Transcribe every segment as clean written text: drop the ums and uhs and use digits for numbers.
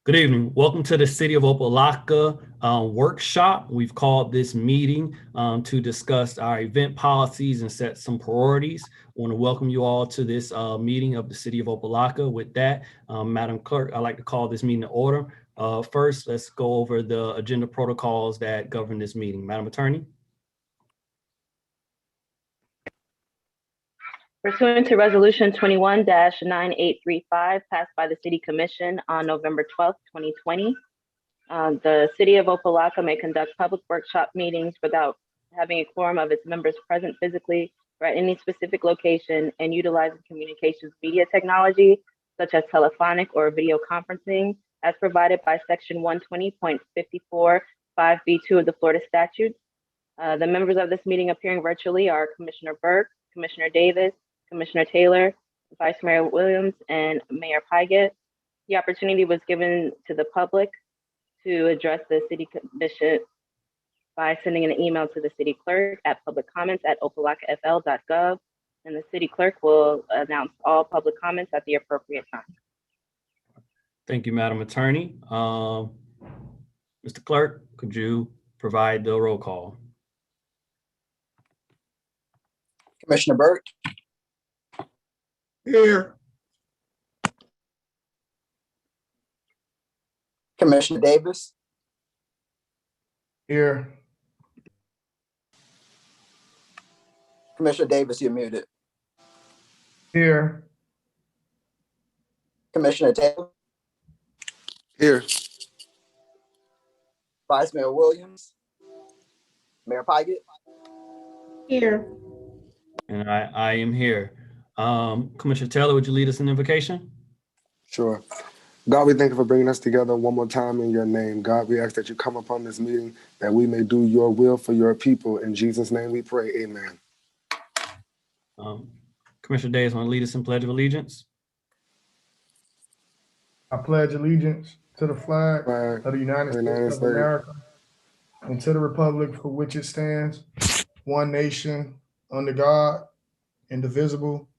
Good evening. Welcome to the City of Opa-locka workshop. We've called this meeting to discuss our event policies and set some priorities. I want to welcome you all to this meeting of the City of Opa-locka. With that, Madam Clerk, I'd like to call this meeting to order. First, let's go over the agenda protocols that govern this meeting. Madam Attorney. Pursuant to Resolution 21-9835 passed by the City Commission on November 12th, 2020, the City of Opa-locka may conduct public workshop meetings without having a quorum of its members present physically or at any specific location and utilizing communications media technology such as telephonic or video conferencing as provided by Section 120.54 5B2 of the Florida statutes. The members of this meeting appearing virtually are Commissioner Burke, Commissioner Davis, Commissioner Taylor, Vice Mayor Williams, and Mayor Pygott. The opportunity was given to the public to address the City Commission by sending an email to the City Clerk at publiccomments@opalockafl.gov, and the City Clerk will announce all public comments at the appropriate time. Thank you, Madam Attorney. Mr. Clerk, could you provide the roll call? Commissioner Burke. Here. Commissioner Davis. Here. Commissioner Davis, you're muted. Here. Commissioner Taylor. Here. Vice Mayor Williams. Mayor Pygott. Here. And I am here. Commissioner Taylor, would you lead us in invocation? Sure. God, we thank you for bringing us together one more time in your name. God, we ask that you come upon this meeting, that we may do your will for your people. In Jesus' name we pray, amen. Commissioner Davis, want to lead us in Pledge of Allegiance? I pledge allegiance to the flag of the United States of America and to the republic for which it stands, one nation, under God, indivisible,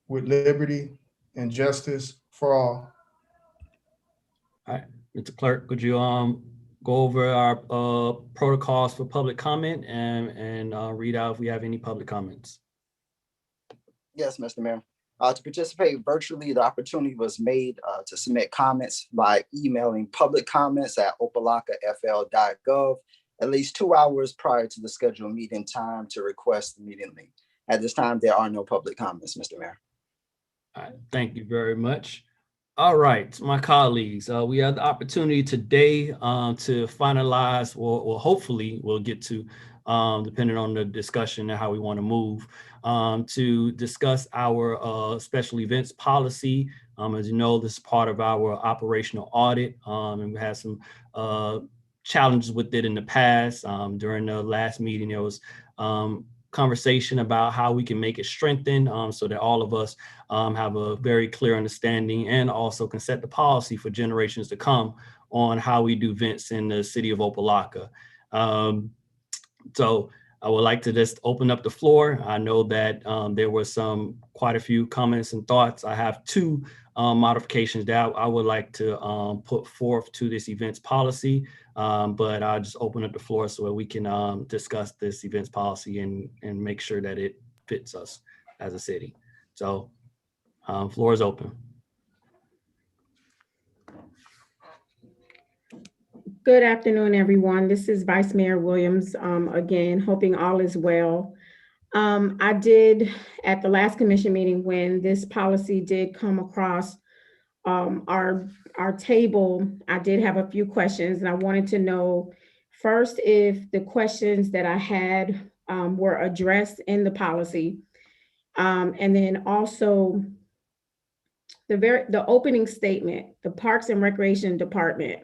with liberty and justice for all. All right, Mr. Clerk, could you go over our protocols for public comment and read out if we have any public comments? Yes, Mr. Mayor. To participate virtually, the opportunity was made to submit comments by emailing publiccomments@opalockafl.gov at least 2 hours prior to the scheduled meeting time to request the meeting link. At this time, there are no public comments, Mr. Mayor. All right, thank you very much. All right, my colleagues, we have the opportunity today to finalize, or hopefully we'll get to, depending on the discussion and how we want to move, to discuss our special events policy. As you know, this is part of our operational audit, and we had some challenges with it in the past. During the last meeting, there was conversation about how we can make it strengthen so that all of us have a very clear understanding and also can set the policy for generations to come on how we do events in the City of Opa-locka. So I would like to just open up the floor. I know that there were quite a few comments and thoughts. I have two modifications that I would like to put forth to this events policy, but I'll just open up the floor so that we can discuss this events policy and make sure that it fits us as a city. So floor is open. Good afternoon, everyone. This is Vice Mayor Williams, again, hoping all is well. I did, at the last commission meeting, when this policy did come across our table, I did have a few questions, and I wanted to know first if the questions that I had were addressed in the policy, and then also the opening statement, the Parks and Recreation Department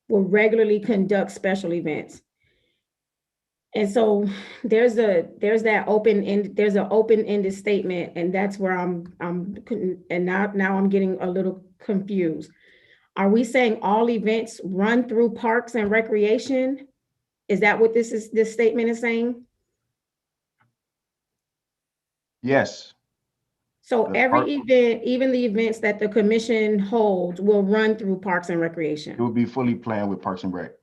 will regularly conduct special events. And so there's an open-ended statement, and that's where now I'm getting a little confused. Are we saying all events run through Parks and Recreation? Is that what this statement is saying? Yes. So every event, even the events that the commission holds, will run through Parks and Recreation. It will be fully planned with Parks and Rec.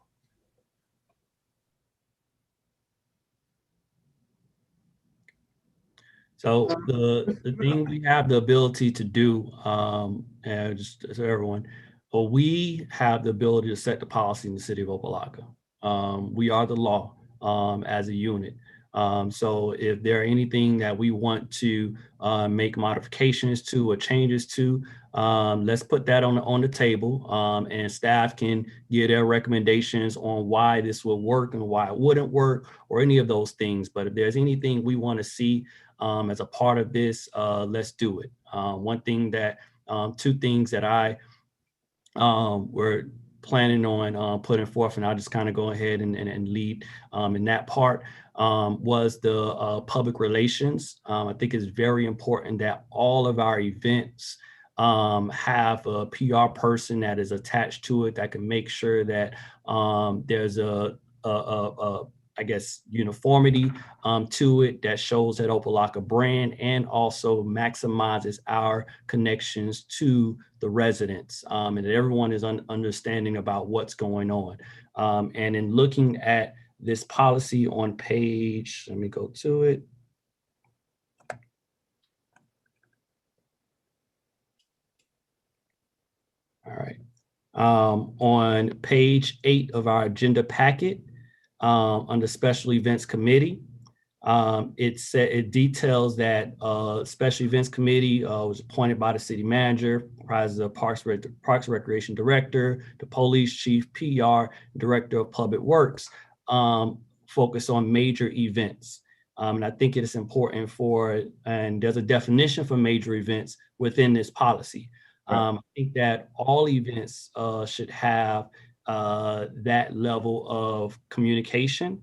So the thing we have the ability to do, and just so everyone, we have the ability to set the policy in the city of Opa-locka. We are the law as a unit. So if there are anything that we want to make modifications to or changes to, let's put that on the table, and staff can give their recommendations on why this will work and why it wouldn't work or any of those things. But if there's anything we want to see as a part of this, let's do it. Two things that I were planning on putting forth, and I'll just kind of go ahead and lead in that part, was the public relations. I think it's very important that all of our events have a PR person that is attached to it that can make sure that there's I guess, uniformity to it that shows that Opa-locka brand and also maximizes our connections to the residents, and that everyone is understanding about what's going on. And in looking at this policy on page, let me go to it. All right. On page 8 of our agenda packet, under special events committee, it details that special events committee was appointed by the city manager, comprises of Parks Recreation Director, the police chief, PR, Director of Public Works, focus on major events. And I think it is important and there's a definition for major events within this policy. Right. I think that all events should have that level of communication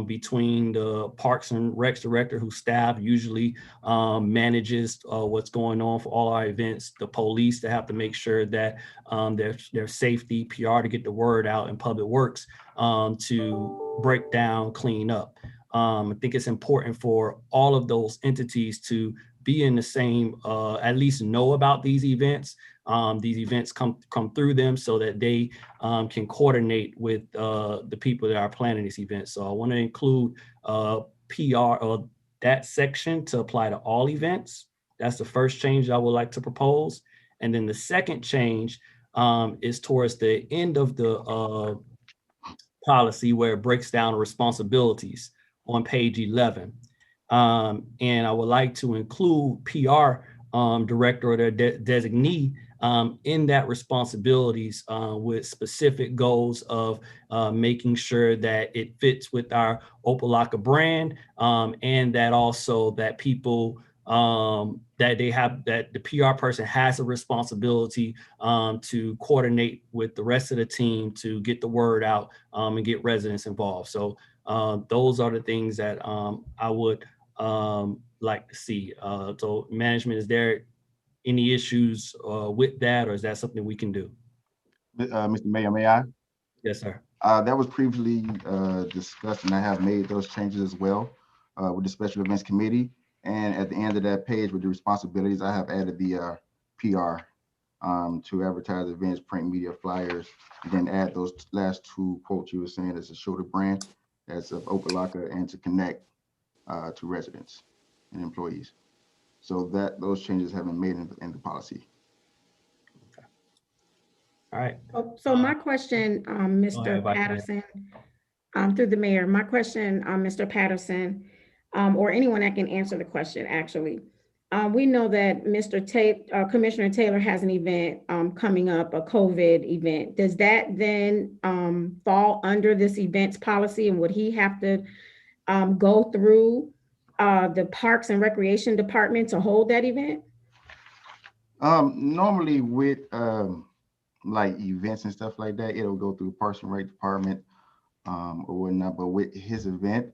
between the Parks and Recs Director, whose staff usually manages what's going on for all our events, the police to have to make sure that their safety, PR to get the word out, and Public Works to break down, clean up. I think it's important for all of those entities to be in the same, at least know about these events. These events come through them so that they can coordinate with the people that are planning this event. So I want to include PR or that section to apply to all events. That's the first change I would like to propose. And then the second change is towards the end of the policy, where it breaks down the responsibilities on page 11. And I would like to include PR director or their designee in that responsibilities with specific goals of making sure that it fits with our Opa-locka brand, and that also that people that the PR person has a responsibility to coordinate with the rest of the team to get the word out and get residents involved. So those are the things that I would like to see. So management, is there any issues with that, or is that something we can do? Mr. Mayor, may I? Yes, sir. That was previously discussed, and I have made those changes as well with the Special Events Committee. And at the end of that page with the responsibilities, I have added the PR to advertise events, print media, flyers, and then add those last two quotes you were saying as a show the brand, as of Opa-locka, and to connect to residents and employees. So those changes have been made in the policy. Okay. All right. So my question, Mr. Patterson, through the mayor, my question, Mr. Patterson, or anyone that can answer the question, actually. We know that Commissioner Taylor has an event coming up, a COVID event. Does that then fall under this events policy, and would he have to go through the Parks and Recreation Department to hold that event? Normally with like events and stuff like that, it'll go through the Parks and Rec Department or whatnot. But with his event,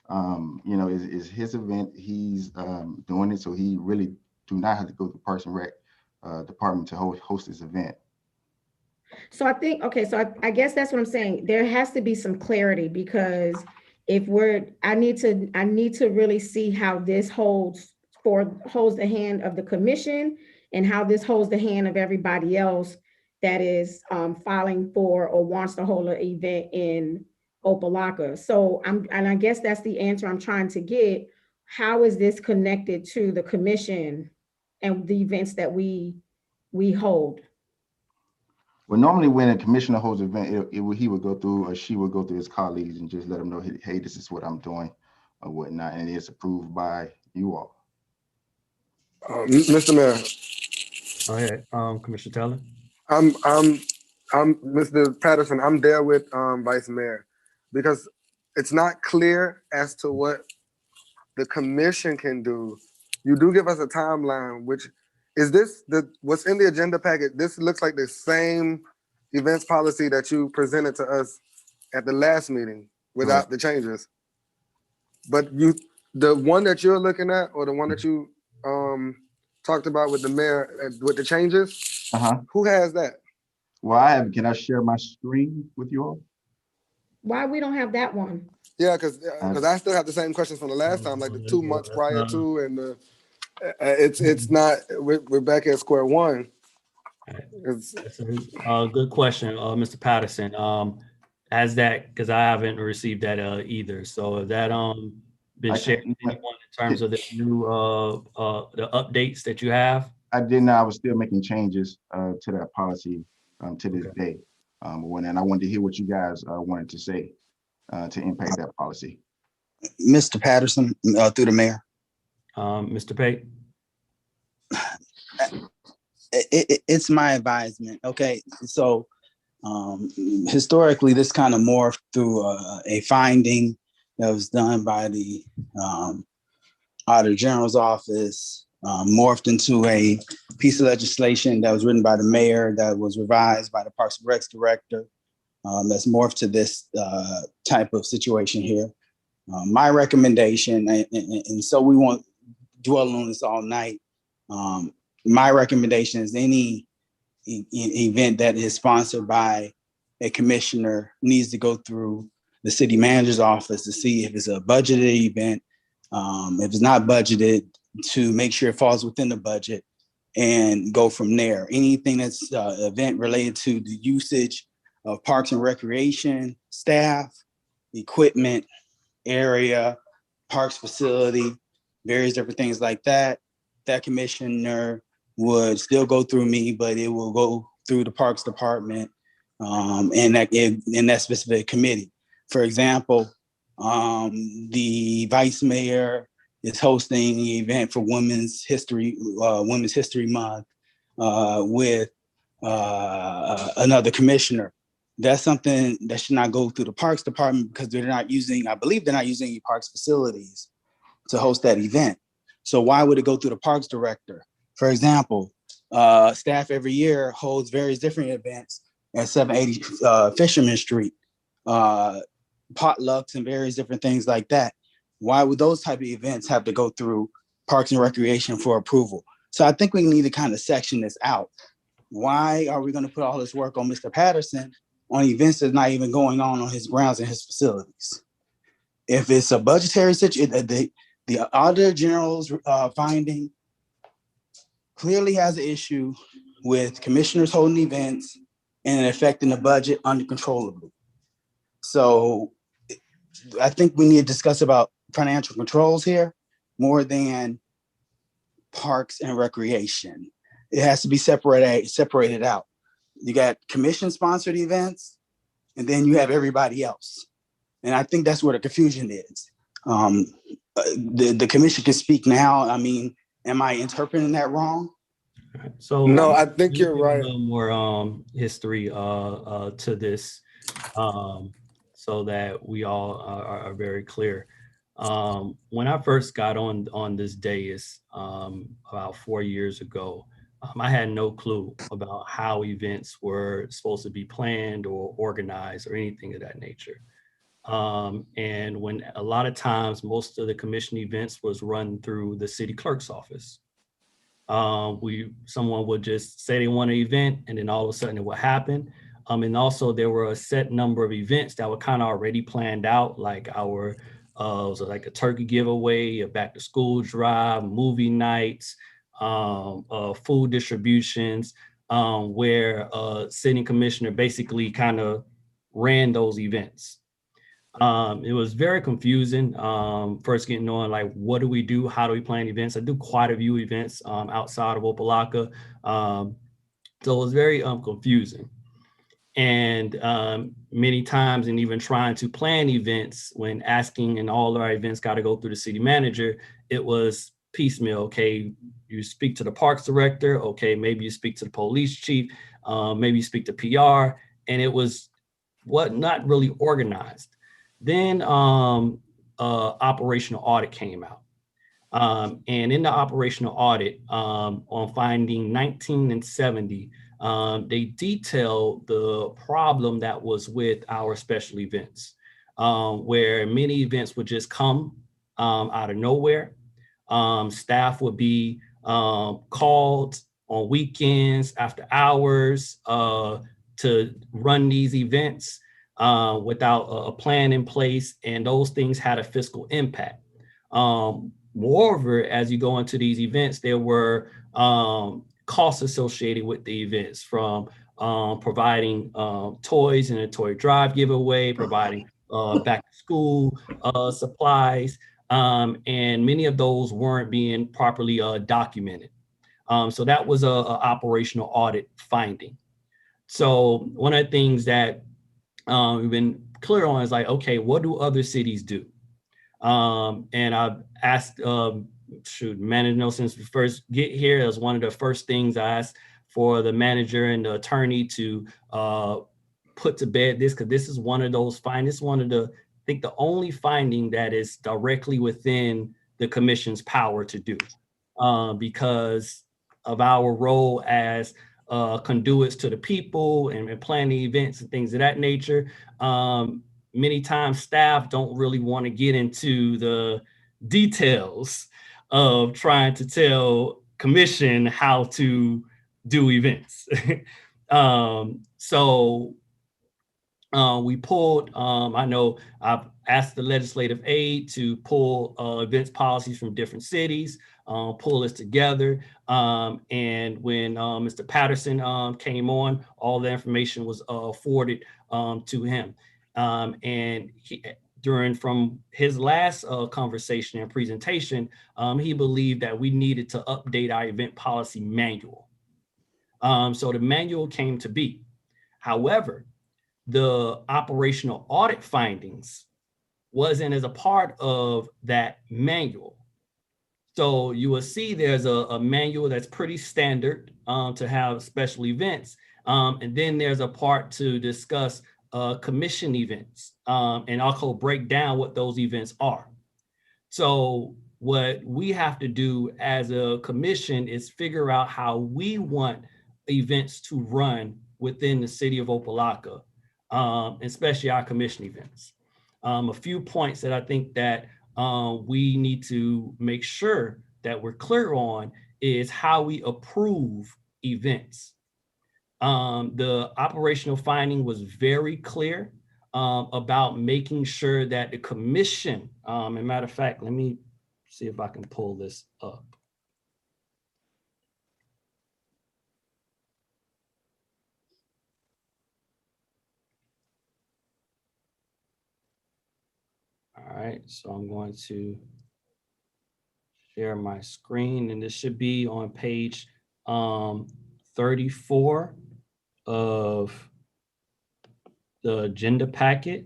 is his event, he's doing it, so he really do not have to go to Parks and Rec Department to host this event. So I think, okay, so I guess that's what I'm saying. There has to be some clarity, because if I need to really see how this holds holds the hand of the commission and how this holds the hand of everybody else that is filing for or wants to hold an event in Opa-locka. So and I guess that's the answer I'm trying to get. How is this connected to the commission and the events that we hold? Well, normally when a commissioner holds an event, he would go through, or she would go through his colleagues and just let them know, hey, this is what I'm doing or whatnot, and it's approved by you all. Mr. Mayor. Go ahead, Commissioner Taylor. I'm Mr. Patterson. I'm there with Vice Mayor because it's not clear as to what the commission can do. You do give us a timeline, which is this what's in the agenda packet? This looks like the same events policy that you presented to us at the last meeting without the changes. But the one that you're looking at, or the one that you talked about with the mayor with the changes, who has that? Well, can I share my screen with you all? Why we don't have that one? Yeah, because I still have the same questions from the last time, like the 2 months prior to, and it's not. We're back at square one. That's a good question, Mr. Patterson. As that, because I haven't received that either. So has that been shared with anyone in terms of the new the updates that you have? I did not. I was still making changes to that policy to this day. And I wanted to hear what you guys wanted to say to impact that policy. Mr. Patterson, through the mayor. Mr. Pate. It's my advisement. Okay, so historically, this kind of morphed through a finding that was done by the Auditor General's office, morphed into a piece of legislation that was written by the mayor, that was revised by the Parks and Recs director, that's morphed to this type of situation here. My recommendation, and so we won't dwell on this all night, my recommendation is any event that is sponsored by a commissioner needs to go through the city manager's office to see if it's a budgeted event, if it's not budgeted, to make sure it falls within the budget and go from there. Anything that's event related to the usage of parks and recreation, staff, equipment, area, parks facility, various different things like that, that commissioner would still go through me, but it will go through the Parks Department and that specific committee. For example, the vice mayor is hosting an event for Women's History Month with another commissioner. That's something that should not go through the Parks Department because I believe they're not using any parks facilities to host that event. So why would it go through the Parks Director? For example, staff every year holds various different events at 780 Fisherman Street, potlucks and various different things like that. Why would those type of events have to go through Parks and Recreation for approval? So I think we need to kind of section this out. Why are we going to put all this work on Mr. Patterson on events that's not even going on his grounds and his facilities? If it's a budgetary situation, the Auditor General's finding clearly has an issue with commissioners holding events and affecting the budget uncontrollably. So I think we need to discuss about financial controls here more than parks and recreation. It has to be separated out. You got commission-sponsored events, and then you have everybody else. And I think that's where the confusion is. The commission can speak now. I mean, am I interpreting that wrong? So no, I think you're right. A little more history to this, so that we all are very clear. When I first got on this dais about 4 years ago, I had no clue about how events were supposed to be planned or organized or anything of that nature. And when a lot of times most of the commission events was run through the city clerk's office. Someone would just say they want an event, and then all of a sudden it would happen. And also there were a set number of events that were kind of already planned out, like our So like a turkey giveaway, a back to school drive, movie nights, food distributions, where city commissioner basically kind of ran those events. It was very confusing. First getting on like, what do we do? How do we plan events? I do quite a few events outside of Opa-locka. So it was very confusing. And many times, and even trying to plan events, when asking, and all of our events got to go through the city manager, it was piecemeal. Okay, you speak to the parks director. Okay, maybe you speak to the police chief. Maybe you speak to PR. And it was not really organized. Then operational audit came out. And in the operational audit on finding 19 and 70, they detailed the problem that was with our special events, where many events would just come out of nowhere. Staff would be called on weekends, after hours, to run these events without a plan in place, and those things had a fiscal impact. Moreover, as you go into these events, there were costs associated with the events, from providing toys in a toy drive giveaway, providing back to school supplies, and many of those weren't being properly documented. So that was a operational audit finding. So one of the things that we've been clear on is like, okay, what do other cities do? And I've asked, manager know since we first get here, as one of the first things I asked for the manager and the attorney to put to bed this, because this is one of those findings, one of the, I think the only finding that is directly within the commission's power to do, because of our role as conduits to the people and planning events and things of that nature. Many times staff don't really want to get into the details of trying to tell commission how to do events. So we pulled, I know I've asked the legislative aid to pull events policies from different cities, pull this together. And when Mr. Patterson came on, all the information was forwarded to him. And from his last conversation and presentation, he believed that we needed to update our event policy manual. So the manual came to be. However, the operational audit findings wasn't as a part of that manual. So you will see there's a manual that's pretty standard to have special events. And then there's a part to discuss commission events, and also break down what those events are. So what we have to do as a commission is figure out how we want events to run within the city of Opa-locka, especially our commission events. A few points that I think that we need to make sure that we're clear on is how we approve events. The operational finding was very clear about making sure that the commission, as a matter of fact, let me see if I can pull this up. All right, so I'm going to share my screen, and this should be on page 34 of the agenda packet.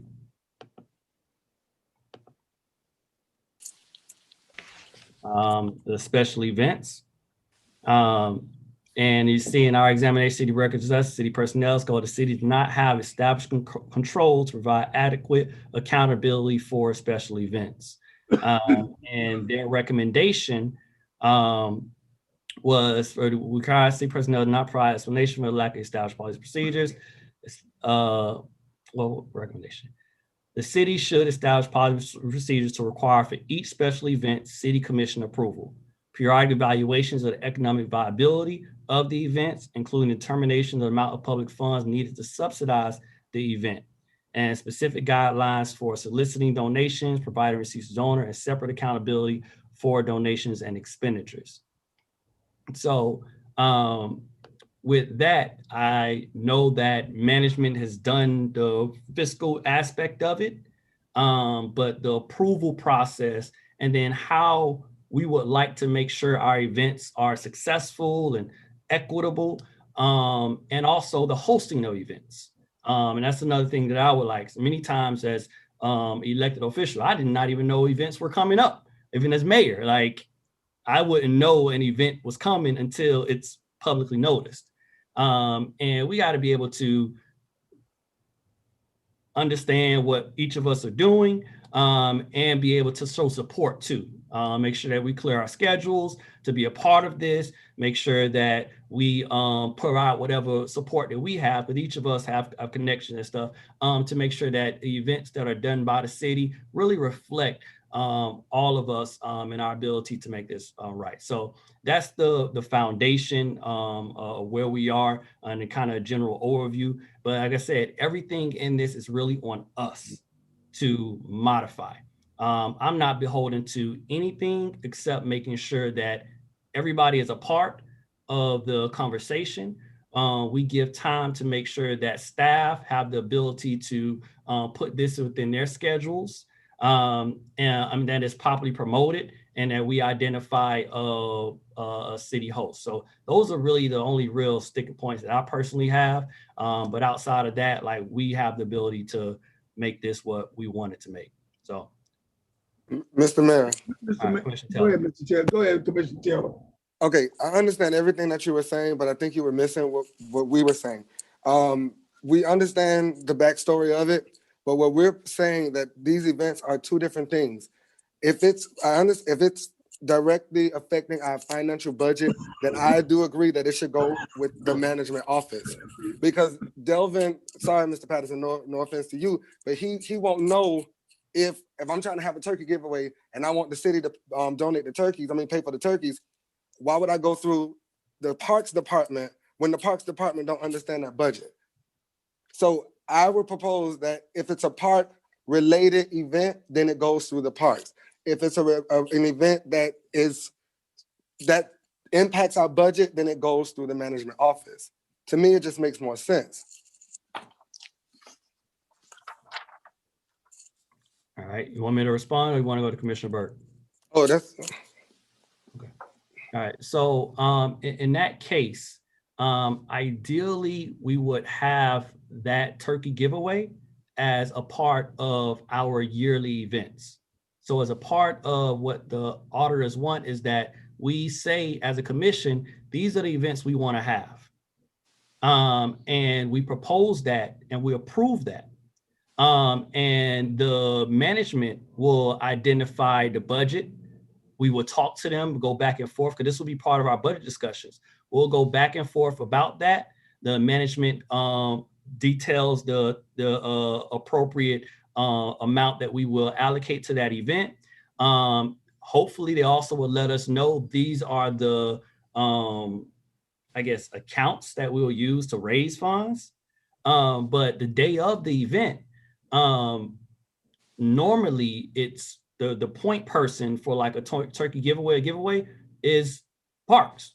The special events. And you see in our examination, city records, us, city personnel, the city does not have established control to provide adequate accountability for special events. And their recommendation was for the required city personnel to not provide explanation for the lack of established policy procedures. Well, recommendation. The city should establish policy procedures to require for each special event city commission approval. Periodic evaluations of the economic viability of the events, including determination of the amount of public funds needed to subsidize the event. and specific guidelines for soliciting donations, providing receipts to donor, and separate accountability for donations and expenditures. So with that, I know that management has done the fiscal aspect of it, but the approval process and then how we would like to make sure our events are successful and equitable, and also the hosting of events. And that's another thing that I would like. So many times as elected official, I did not even know events were coming up, even as mayor. Like, I wouldn't know an event was coming until it's publicly noticed. And we got to be able to understand what each of us are doing, and be able to show support too. Make sure that we clear our schedules to be a part of this, make sure that we provide whatever support that we have, but each of us have a connection and stuff, to make sure that the events that are done by the city really reflect all of us and our ability to make this right. So that's the foundation of where we are and a kind of general overview. But like I said, everything in this is really on us to modify. I'm not beholden to anything except making sure that everybody is a part of the conversation. We give time to make sure that staff have the ability to put this within their schedules, and that is properly promoted, and that we identify a city host. So those are really the only real sticking points that I personally have. But outside of that, like, we have the ability to make this what we want it to make. So, Mr. Mayor. Go ahead, Mr. Chair. Go ahead, Commissioner Taylor. Okay, I understand everything that you were saying, but I think you were missing what we were saying. We understand the backstory of it, but what we're saying that these events are two different things. If it's directly affecting our financial budget, then I do agree that it should go with the management office. Because Delvin, sorry, Mr. Patterson, no offense to you, but he won't know if I'm trying to have a turkey giveaway and I want the city to donate the turkeys, pay for the turkeys. Why would I go through the parks department when the parks department don't understand that budget? So I would propose that if it's a park related event, then it goes through the parks. If it's an event that impacts our budget, then it goes through the management office. To me, it just makes more sense. All right, you want me to respond, or you want to go to Commissioner Burke? Oh, that's okay. All right, so in that case, ideally we would have that turkey giveaway as a part of our yearly events. So as a part of what the auditors want is that we say as a commission, these are the events we want to have. And we propose that and we approve that. And the management will identify the budget. We will talk to them, go back and forth, because this will be part of our budget discussions. We'll go back and forth about that. The management details the appropriate amount that we will allocate to that event. Hopefully they also will let us know these are the, I guess, accounts that we will use to raise funds. But the day of the event, normally it's the point person for like a turkey giveaway is parks.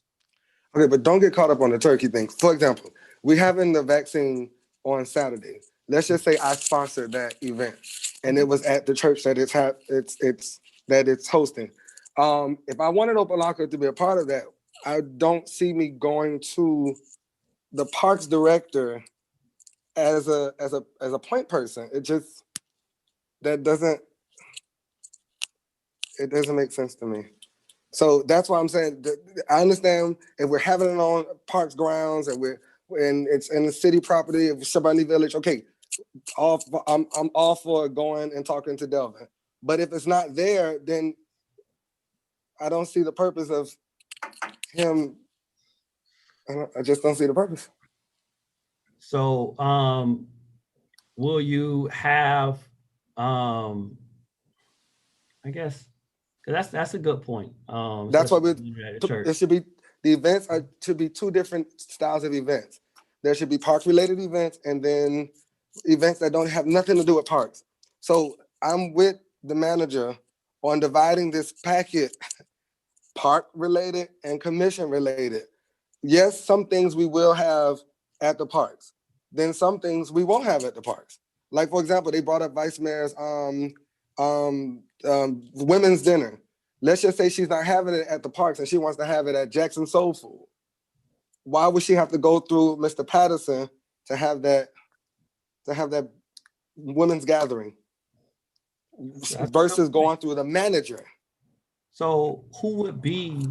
Okay, but don't get caught up on the turkey thing. For example, we having the vaccine on Saturday. Let's just say I sponsored that event, and it was at the church that it's hosting. If I wanted Opa-locka to be a part of that, I don't see me going to the parks director as a point person. It doesn't make sense to me. So that's why I'm saying I understand if we're having it on parks grounds and it's in the city property of Shabani Village. Okay, I'm all for going and talking to Delvin. But if it's not there, then I don't see the purpose of him. I just don't see the purpose. So will you have I guess, because that's a good point. That's why it should be, the events should be two different styles of events. There should be park related events, and then events that don't have nothing to do with parks. So I'm with the manager on dividing this packet park related and commission related. Yes, some things we will have at the parks. Then some things we won't have at the parks. Like for example, they brought up Vice Mayor's women's dinner. Let's just say she's not having it at the parks and she wants to have it at Jackson Soul Food. Why would she have to go through Mr. Patterson to have that women's gathering versus going through the manager? So who would be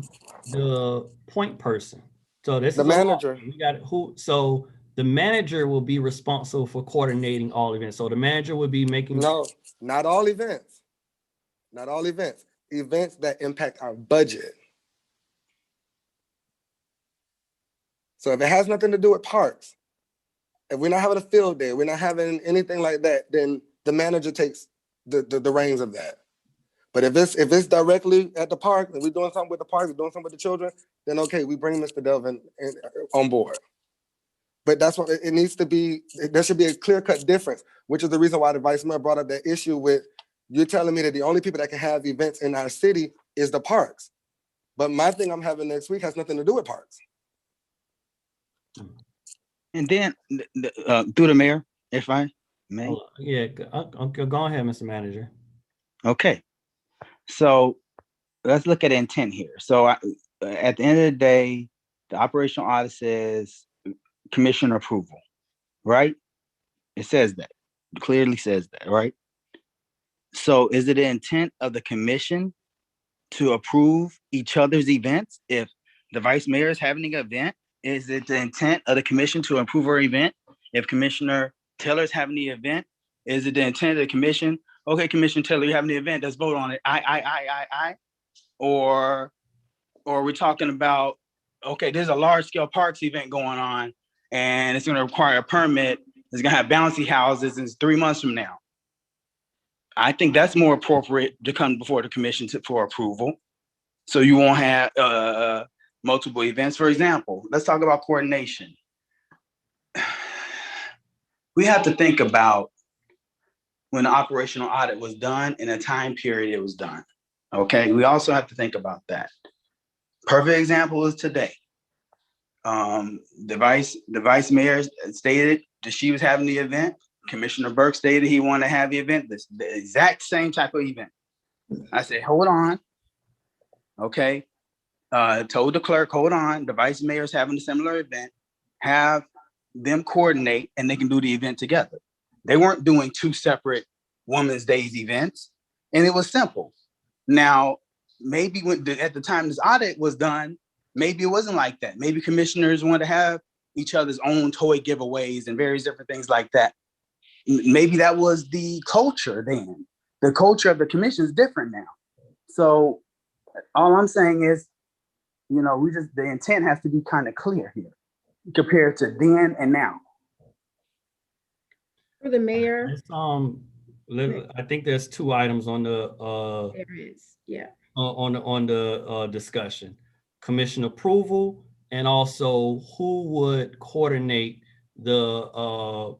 the point person? So this The is manager. We got who. So the manager will be responsible for coordinating all events. So the manager would be making. No, not all events. Not all events. Events that impact our budget. So if it has nothing to do with parks, if we're not having a field day, we're not having anything like that, then the manager takes the reins of that. But if it's directly at the park and we're doing something with the park, we're doing something with the children, then okay, we bring Mr. Delvin on board. But that's what it needs to be. There should be a clear-cut difference, which is the reason why the Vice Mayor brought up that issue with, you're telling me that the only people that can have events in our city is the parks. But my thing I'm having next week has nothing to do with parks. And then through the mayor, if I may. Yeah, go ahead, Mr. Manager. Okay, so let's look at intent here. So at the end of the day, the operational audit says commissioner approval, right? It says that, it clearly says that, right? So is it the intent of the commission to approve each other's events? If the vice mayor is having an event, is it the intent of the commission to approve her event? If Commissioner Taylor's having the event, is it the intent of the commission? Okay, Commissioner Taylor, you're having the event, let's vote on it. I. Or we're talking about, okay, there's a large scale parks event going on and it's going to require a permit. It's going to have bouncy houses and it's 3 months from now. I think that's more appropriate to come before the commission for approval. So you won't have multiple events. For example, let's talk about coordination. We have to think about when the operational audit was done and the time period it was done. Okay, we also have to think about that. Perfect example is today. The vice mayor stated that she was having the event. Commissioner Burke stated he wanted to have the event, the exact same type of event. I said, hold on. Okay. Told the clerk, hold on, the vice mayor's having a similar event, have them coordinate and they can do the event together. They weren't doing two separate Women's Days events, and it was simple. Now, maybe at the time this audit was done, maybe it wasn't like that. Maybe commissioners wanted to have each other's own toy giveaways and various different things like that. Maybe that was the culture then. The culture of the commission is different now. So all I'm saying is, you know, the intent has to be kind of clear here compared to then and now. For the mayor. I think there's two items on the there is, yeah. On the discussion. Commission approval and also who would coordinate the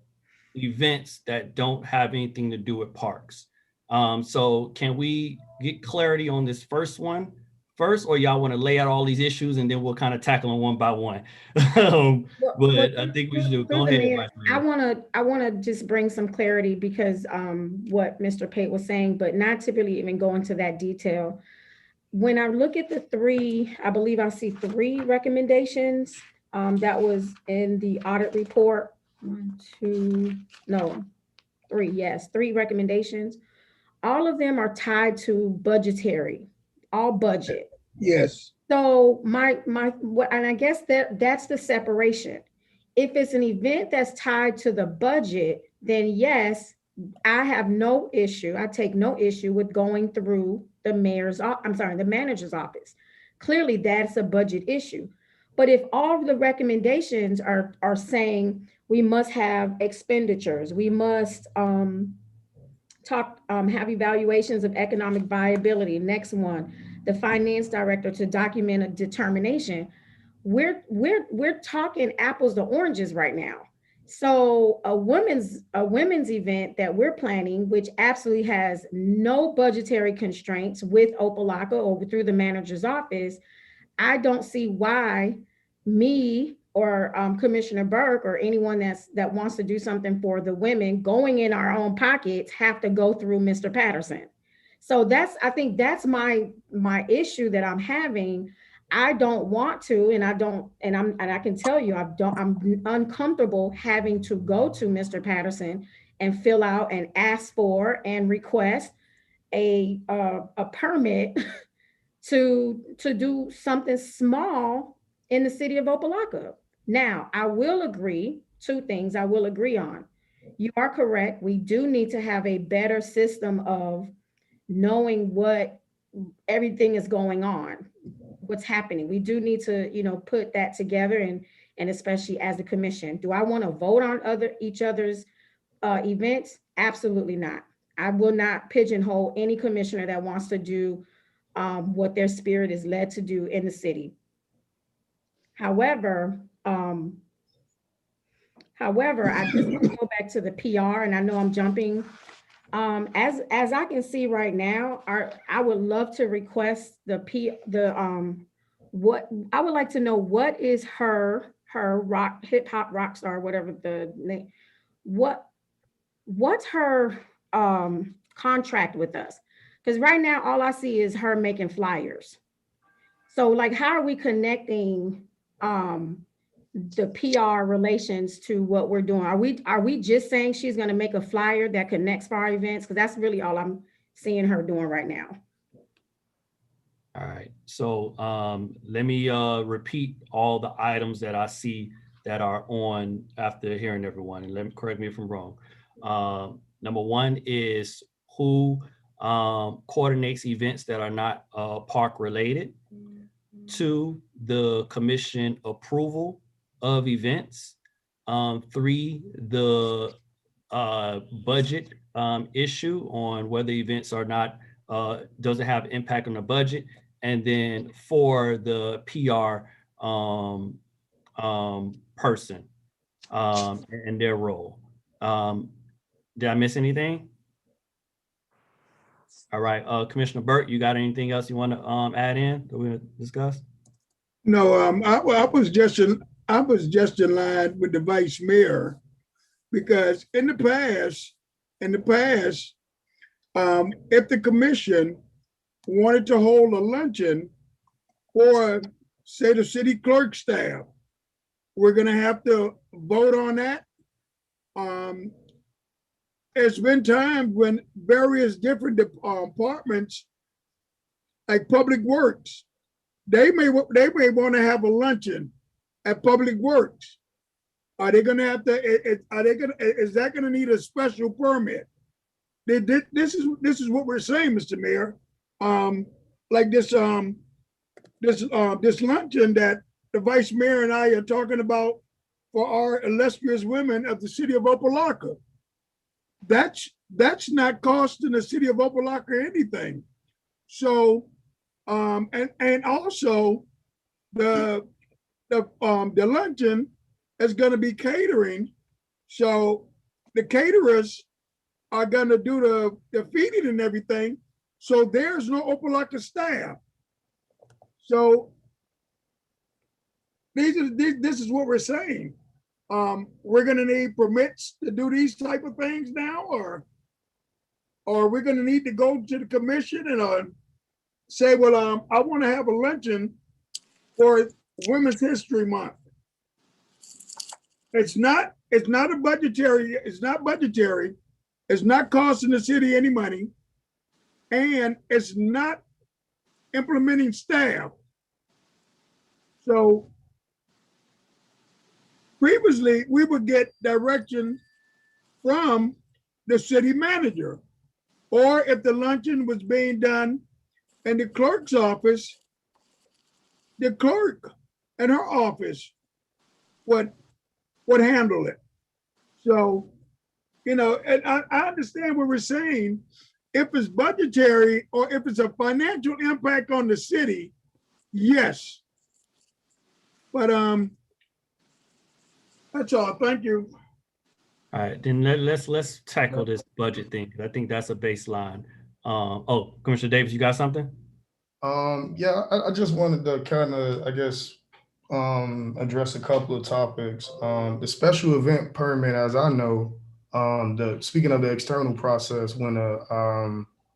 events that don't have anything to do with parks. So can we get clarity on this first one first, or y'all want to lay out all these issues and then we'll kind of tackle them one by one? But I think we should do. Go ahead. Mayor, I want to just bring some clarity because what Mr. Pate was saying, but not typically even go into that detail. When I look at the three, I believe I see three recommendations that was in the audit report. Three, yes, three recommendations. All of them are tied to budgetary, all budget. Yes. So and I guess that's the separation. If it's an event that's tied to the budget, then yes, I have no issue. I take no issue with going through the manager's office. Clearly, that's a budget issue. But if all of the recommendations are saying we must have expenditures, we must have evaluations of economic viability. Next one, the finance director to document a determination. We're talking apples to oranges right now. So a women's event that we're planning, which absolutely has no budgetary constraints with Opa-locka or through the manager's office, I don't see why me or Commissioner Burke or anyone that wants to do something for the women going in our own pockets have to go through Mr. Patterson. So I think that's my issue that I'm having. I don't want to, and I can tell you, I'm uncomfortable having to go to Mr. Patterson and fill out and ask for and request a permit to do something small in the city of Opa-locka. Now, I will agree, two things I will agree on. You are correct. We do need to have a better system of knowing what everything is going on, what's happening. We do need to, put that together, and especially as a commission. Do I want to vote on each other's events? Absolutely not. I will not pigeonhole any commissioner that wants to do what their spirit is led to do in the city. However, I just want to go back to the PR, and I know I'm jumping. As I can see right now, I would love to request what I would like to know, what is her hip hop rock star, whatever the name, what's her contract with us? Because right now all I see is her making flyers. So like, how are we connecting the PR relations to what we're doing? Are we just saying she's going to make a flyer that connects for our events? Because that's really all I'm seeing her doing right now. All right. So let me repeat all the items that I see that are on after hearing everyone, and let me correct me if I'm wrong. Number one is who coordinates events that are not park related. Two, the commission approval of events. Three, the budget issue on whether events are not, doesn't have impact on the budget. And then four, the PR person and their role. Did I miss anything? All right, Commissioner Burke, you got anything else you want to add in that we discuss? No, I was just in line with the vice mayor, because in the past, if the commission wanted to hold a luncheon for, say, the city clerk staff, we're going to have to vote on that. There's been times when various different departments, like Public Works, they may want to have a luncheon at Public Works. Are they going to have to? Is that going to need a special permit? This is what we're saying, Mr. Mayor. Like this luncheon that the vice mayor and I are talking about for our illustrious women of the city of Opa-locka. That's not costing the city of Opa-locka anything. So, and also the luncheon is going to be catering. So the caterers are going to do the feeding and everything. So there's no Opa-locka staff. So this is what we're saying. We're going to need permits to do these type of things now, or we're going to need to go to the commission and say, well, I want to have a luncheon for Women's History Month. It's not budgetary. It's not costing the city any money, and it's not implementing staff. So previously, we would get direction from the city manager, or if the luncheon was being done in the clerk's office, the clerk in her office would handle it. So, and I understand what we're saying. If it's budgetary or if it's a financial impact on the city, yes. But that's all. Thank you. All right, then let's tackle this budget thing, 'cause I think that's a baseline. Oh, Commissioner Davis, you got something? Yeah, I just wanted to kind of, I guess, address a couple of topics. The special event permit, as I know, speaking of the external process, when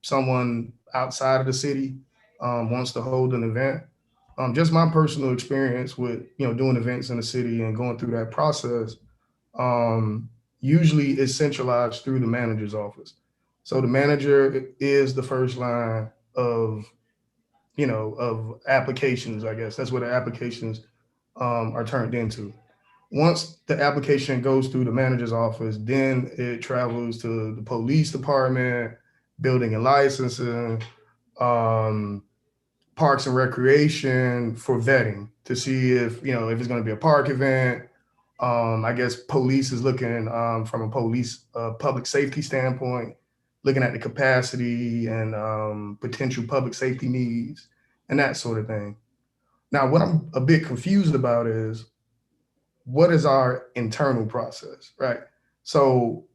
someone outside of the city wants to hold an event, just my personal experience with doing events in the city and going through that process, usually it's centralized through the manager's office. So the manager is the first line of of applications. I guess that's what the applications are turned into. Once the application goes through the manager's office, then it travels to the police department, building and licensing, um, parks and recreation for vetting to see if if it's going to be a park event. I guess police is looking from a police public safety standpoint, looking at the capacity and potential public safety needs and that sort of thing. Now, what I'm a bit confused about is what is our internal process, right? So,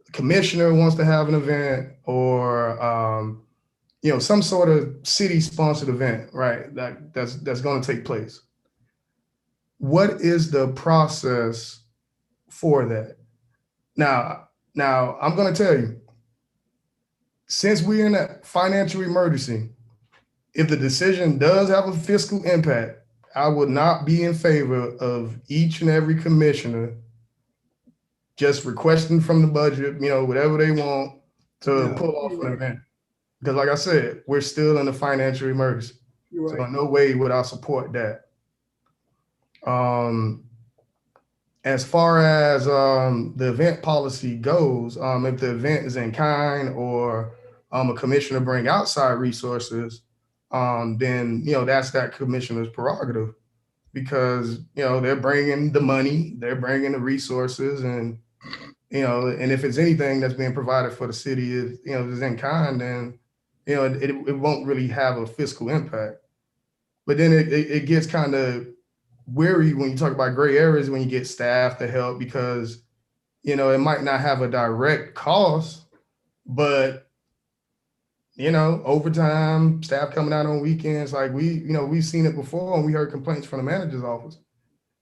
the commissioner wants to have an event, or some sort of city-sponsored event, right? That's going to take place. What is the process for that? Now, I'm going to tell you, since we're in a financial emergency, if the decision does have a fiscal impact, I would not be in favor of each and every commissioner just requesting from the budget, whatever they want to pull off an event. Because like I said, we're still in a financial emergency. So in no way would I support that. As far as the event policy goes, if the event is in kind or a commissioner bring outside resources, then that's that commissioner's prerogative, because they're bringing the money, they're bringing the resources, and and if it's anything that's being provided for the city, if it's in kind, then it won't really have a fiscal impact. But then it gets kind of weary when you talk about gray areas, when you get staff to help, because it might not have a direct cost, but overtime, staff coming out on weekends, like we've seen it before, and we heard complaints from the manager's office.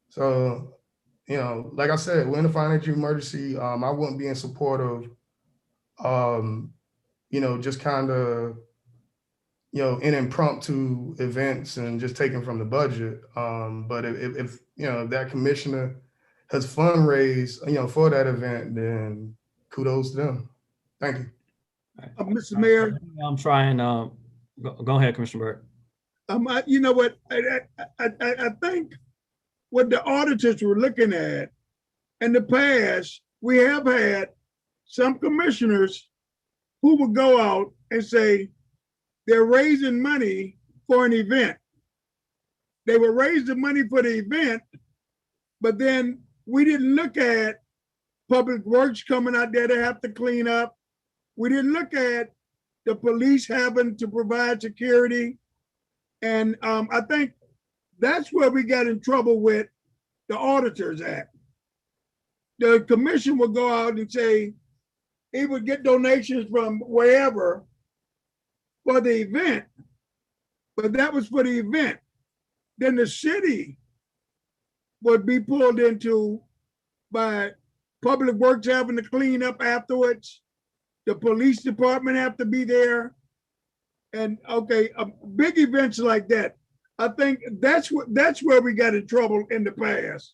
So like I said, we're in a financial emergency. I wouldn't be in support of just kind of in impromptu events and just taking from the budget. But if that commissioner has fundraised for that event, then kudos to them. Thank you. Mr. Mayor, I'm trying. Go ahead, Commissioner Burke. you know what? I think what the auditors were looking at in the past, we have had some commissioners who would go out and say they're raising money for an event. They would raise the money for the event, but then we didn't look at public works coming out there to have to clean up. We didn't look at the police having to provide security. And I think that's where we got in trouble with the auditors at. The commission would go out and say he would get donations from wherever for the event, but that was for the event. Then the city would be pulled into by public works having to clean up afterwards. The police department have to be there. And okay, big events like that, I think that's where we got in trouble in the past.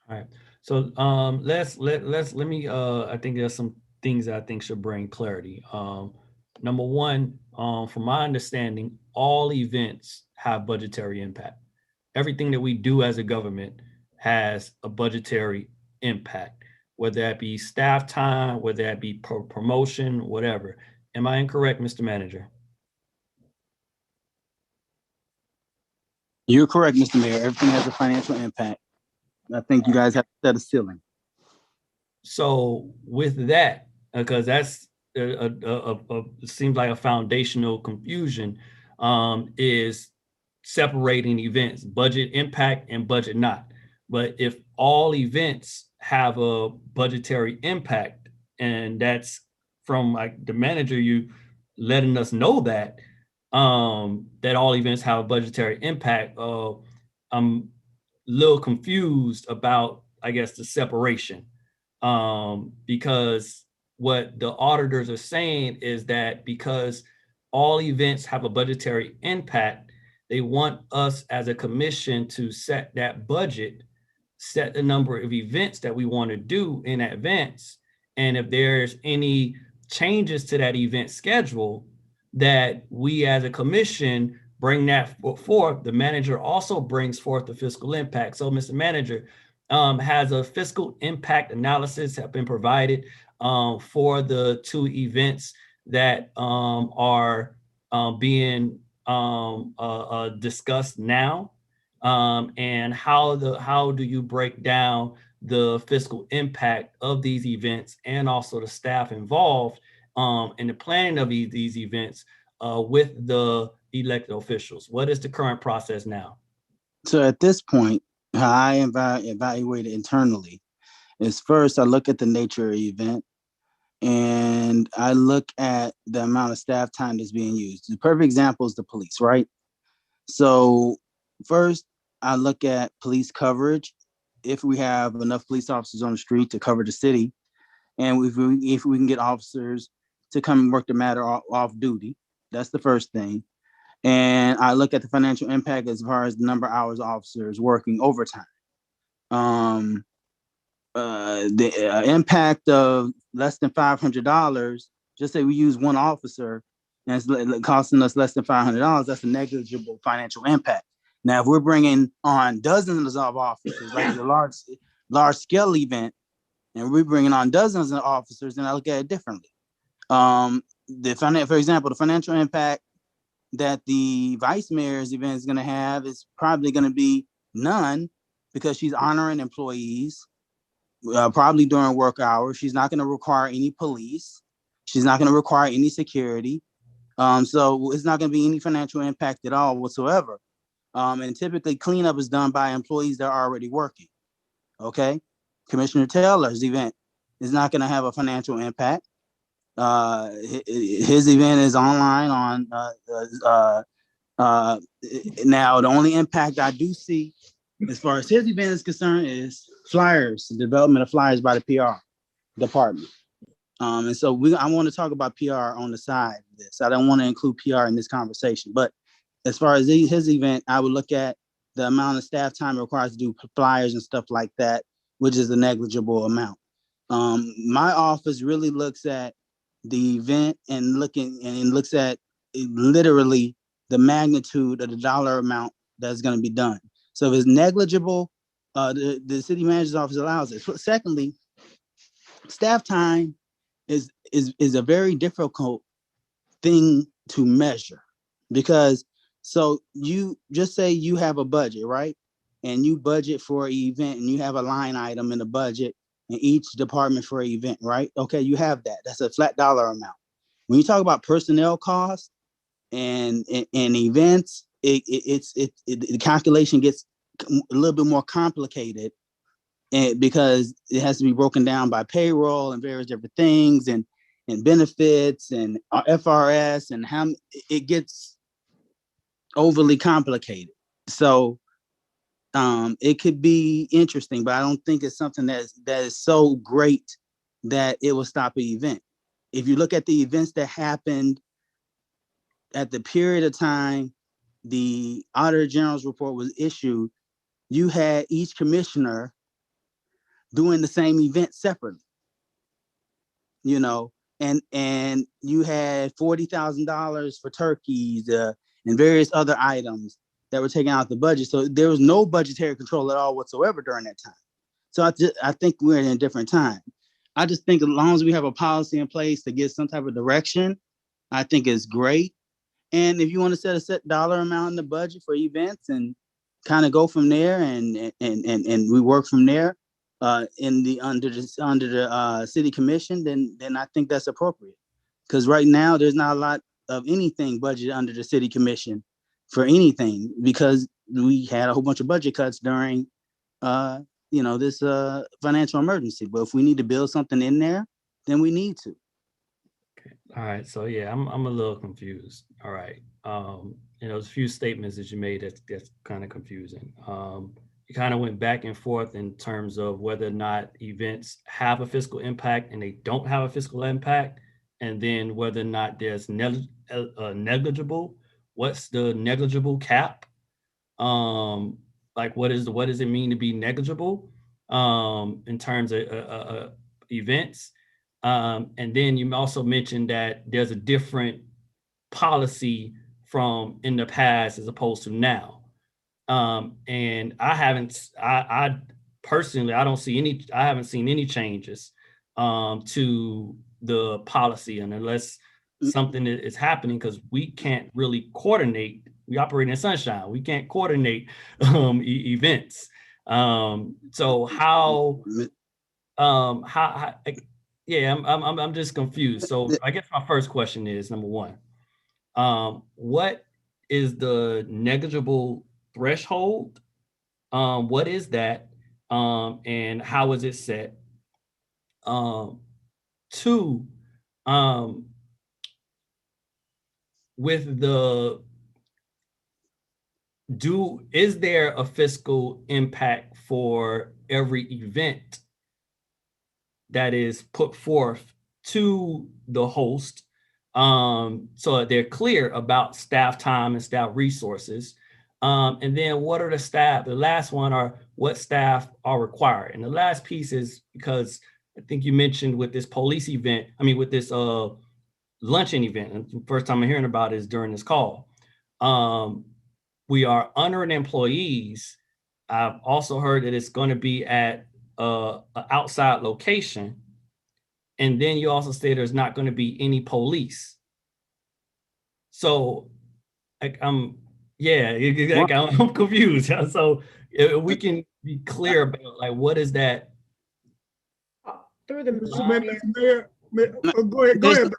All right. So let me I think there's some things that I think should bring clarity. Number one, from my understanding, all events have budgetary impact. Everything that we do as a government has a budgetary impact, whether that be staff time, whether that be promotion, whatever. Am I incorrect, Mr. Manager? You're correct, Mr. Mayor. Everything has a financial impact. I think you guys have to set a ceiling. So with that, because that's seems like a foundational confusion, is separating events, budget impact and budget not. But if all events have a budgetary impact. And that's from like the manager, you letting us know that that all events have a budgetary impact. I'm a little confused about, I guess, the separation, because what the auditors are saying is that because all events have a budgetary impact, they want us as a commission to set that budget, set the number of events that we want to do in advance. And if there's any changes to that event schedule, that we as a commission bring that forth. The manager also brings forth the fiscal impact. So, Mr. Manager, has a fiscal impact analysis have been provided for the two events that are being discussed now? And how do you break down the fiscal impact of these events and also the staff involved in the planning of these events with the elected officials? What is the current process now? So at this point, how I evaluate it internally is first I look at the nature of the event and I look at the amount of staff time that's being used. The perfect example is the police, right? So first I look at police coverage. If we have enough police officers on the street to cover the city, and if we can get officers to come and work the matter off duty, that's the first thing. And I look at the financial impact as far as the number of hours officers working overtime. The impact of less than $500, just say we use one officer and it's costing us less than $500, that's a negligible financial impact. Now, if we're bringing on dozens of officers, like a large scale event, and we're bringing on dozens of officers, then I look at it differently. For example, the financial impact that the vice mayor's event is going to have is probably going to be none, because she's honoring employees, probably during work hours. She's not going to require any police. She's not going to require any security. So it's not going to be any financial impact at all whatsoever. And typically cleanup is done by employees that are already working. Okay. Commissioner Taylor's event is not going to have a financial impact. His event is online on now. The only impact I do see as far as his event is concerned is flyers, the development of flyers by the PR department. And so I want to talk about PR on the side of this. I don't want to include PR in this conversation, but as far as his event, I would look at the amount of staff time required to do flyers and stuff like that, which is a negligible amount. My office really looks at the event and looks at literally the magnitude of the dollar amount that's going to be done. So if it's negligible, the city manager's office allows it. Secondly, staff time is a very difficult thing to measure, because so you just say you have a budget, right? And you budget for an event and you have a line item in the budget in each department for an event, right? Okay, you have that. That's a flat dollar amount. When you talk about personnel costs and events, the calculation gets a little bit more complicated, and because it has to be broken down by payroll and various different things and benefits and FRS, and how it gets overly complicated. So it could be interesting, but I don't think it's something that is so great that it will stop an event. If you look at the events that happened at the period of time the Auditor General's report was issued, you had each commissioner doing the same event separately, you know, and you had $40,000 for turkeys and various other items that were taken out the budget. So there was no budgetary control at all whatsoever during that time. So I think we're in a different time. I just think as long as we have a policy in place to get some type of direction, I think it's great. And if you want to set a set dollar amount in the budget for events and kind of go from there, and we work from there under the city commission, then I think that's appropriate. Because right now there's not a lot of anything budgeted under the city commission for anything, because we had a whole bunch of budget cuts during this financial emergency. But if we need to build something in there, then we need to. Okay. All right. So yeah, I'm a little confused. All right. There's a few statements that you made that's kind of confusing. You kind of went back and forth in terms of whether or not events have a fiscal impact and they don't have a fiscal impact, and then whether or not there's negligible. What's the negligible cap? Like what does it mean to be negligible in terms of events? And then you also mentioned that there's a different policy from in the past as opposed to now. And I personally, I haven't seen any changes to the policy, and unless something is happening, because we can't really coordinate. We operate in sunshine. We can't coordinate events. So yeah, I'm just confused. So I guess my first question is, number one, what is the negligible threshold? What is that? And how is it set? Two, is there a fiscal impact for every event that is put forth to the host, so they're clear about staff time and staff resources? And then what are the last one are what staff are required? And the last piece is, because I think you mentioned with this with this luncheon event, and the first time I'm hearing about it is during this call. We are honoring employees. I've also heard that it's going to be at an outside location. And then you also say there's not going to be any police. So I'm confused. So if we can be clear about like, what is that? Through the Mayor, go ahead.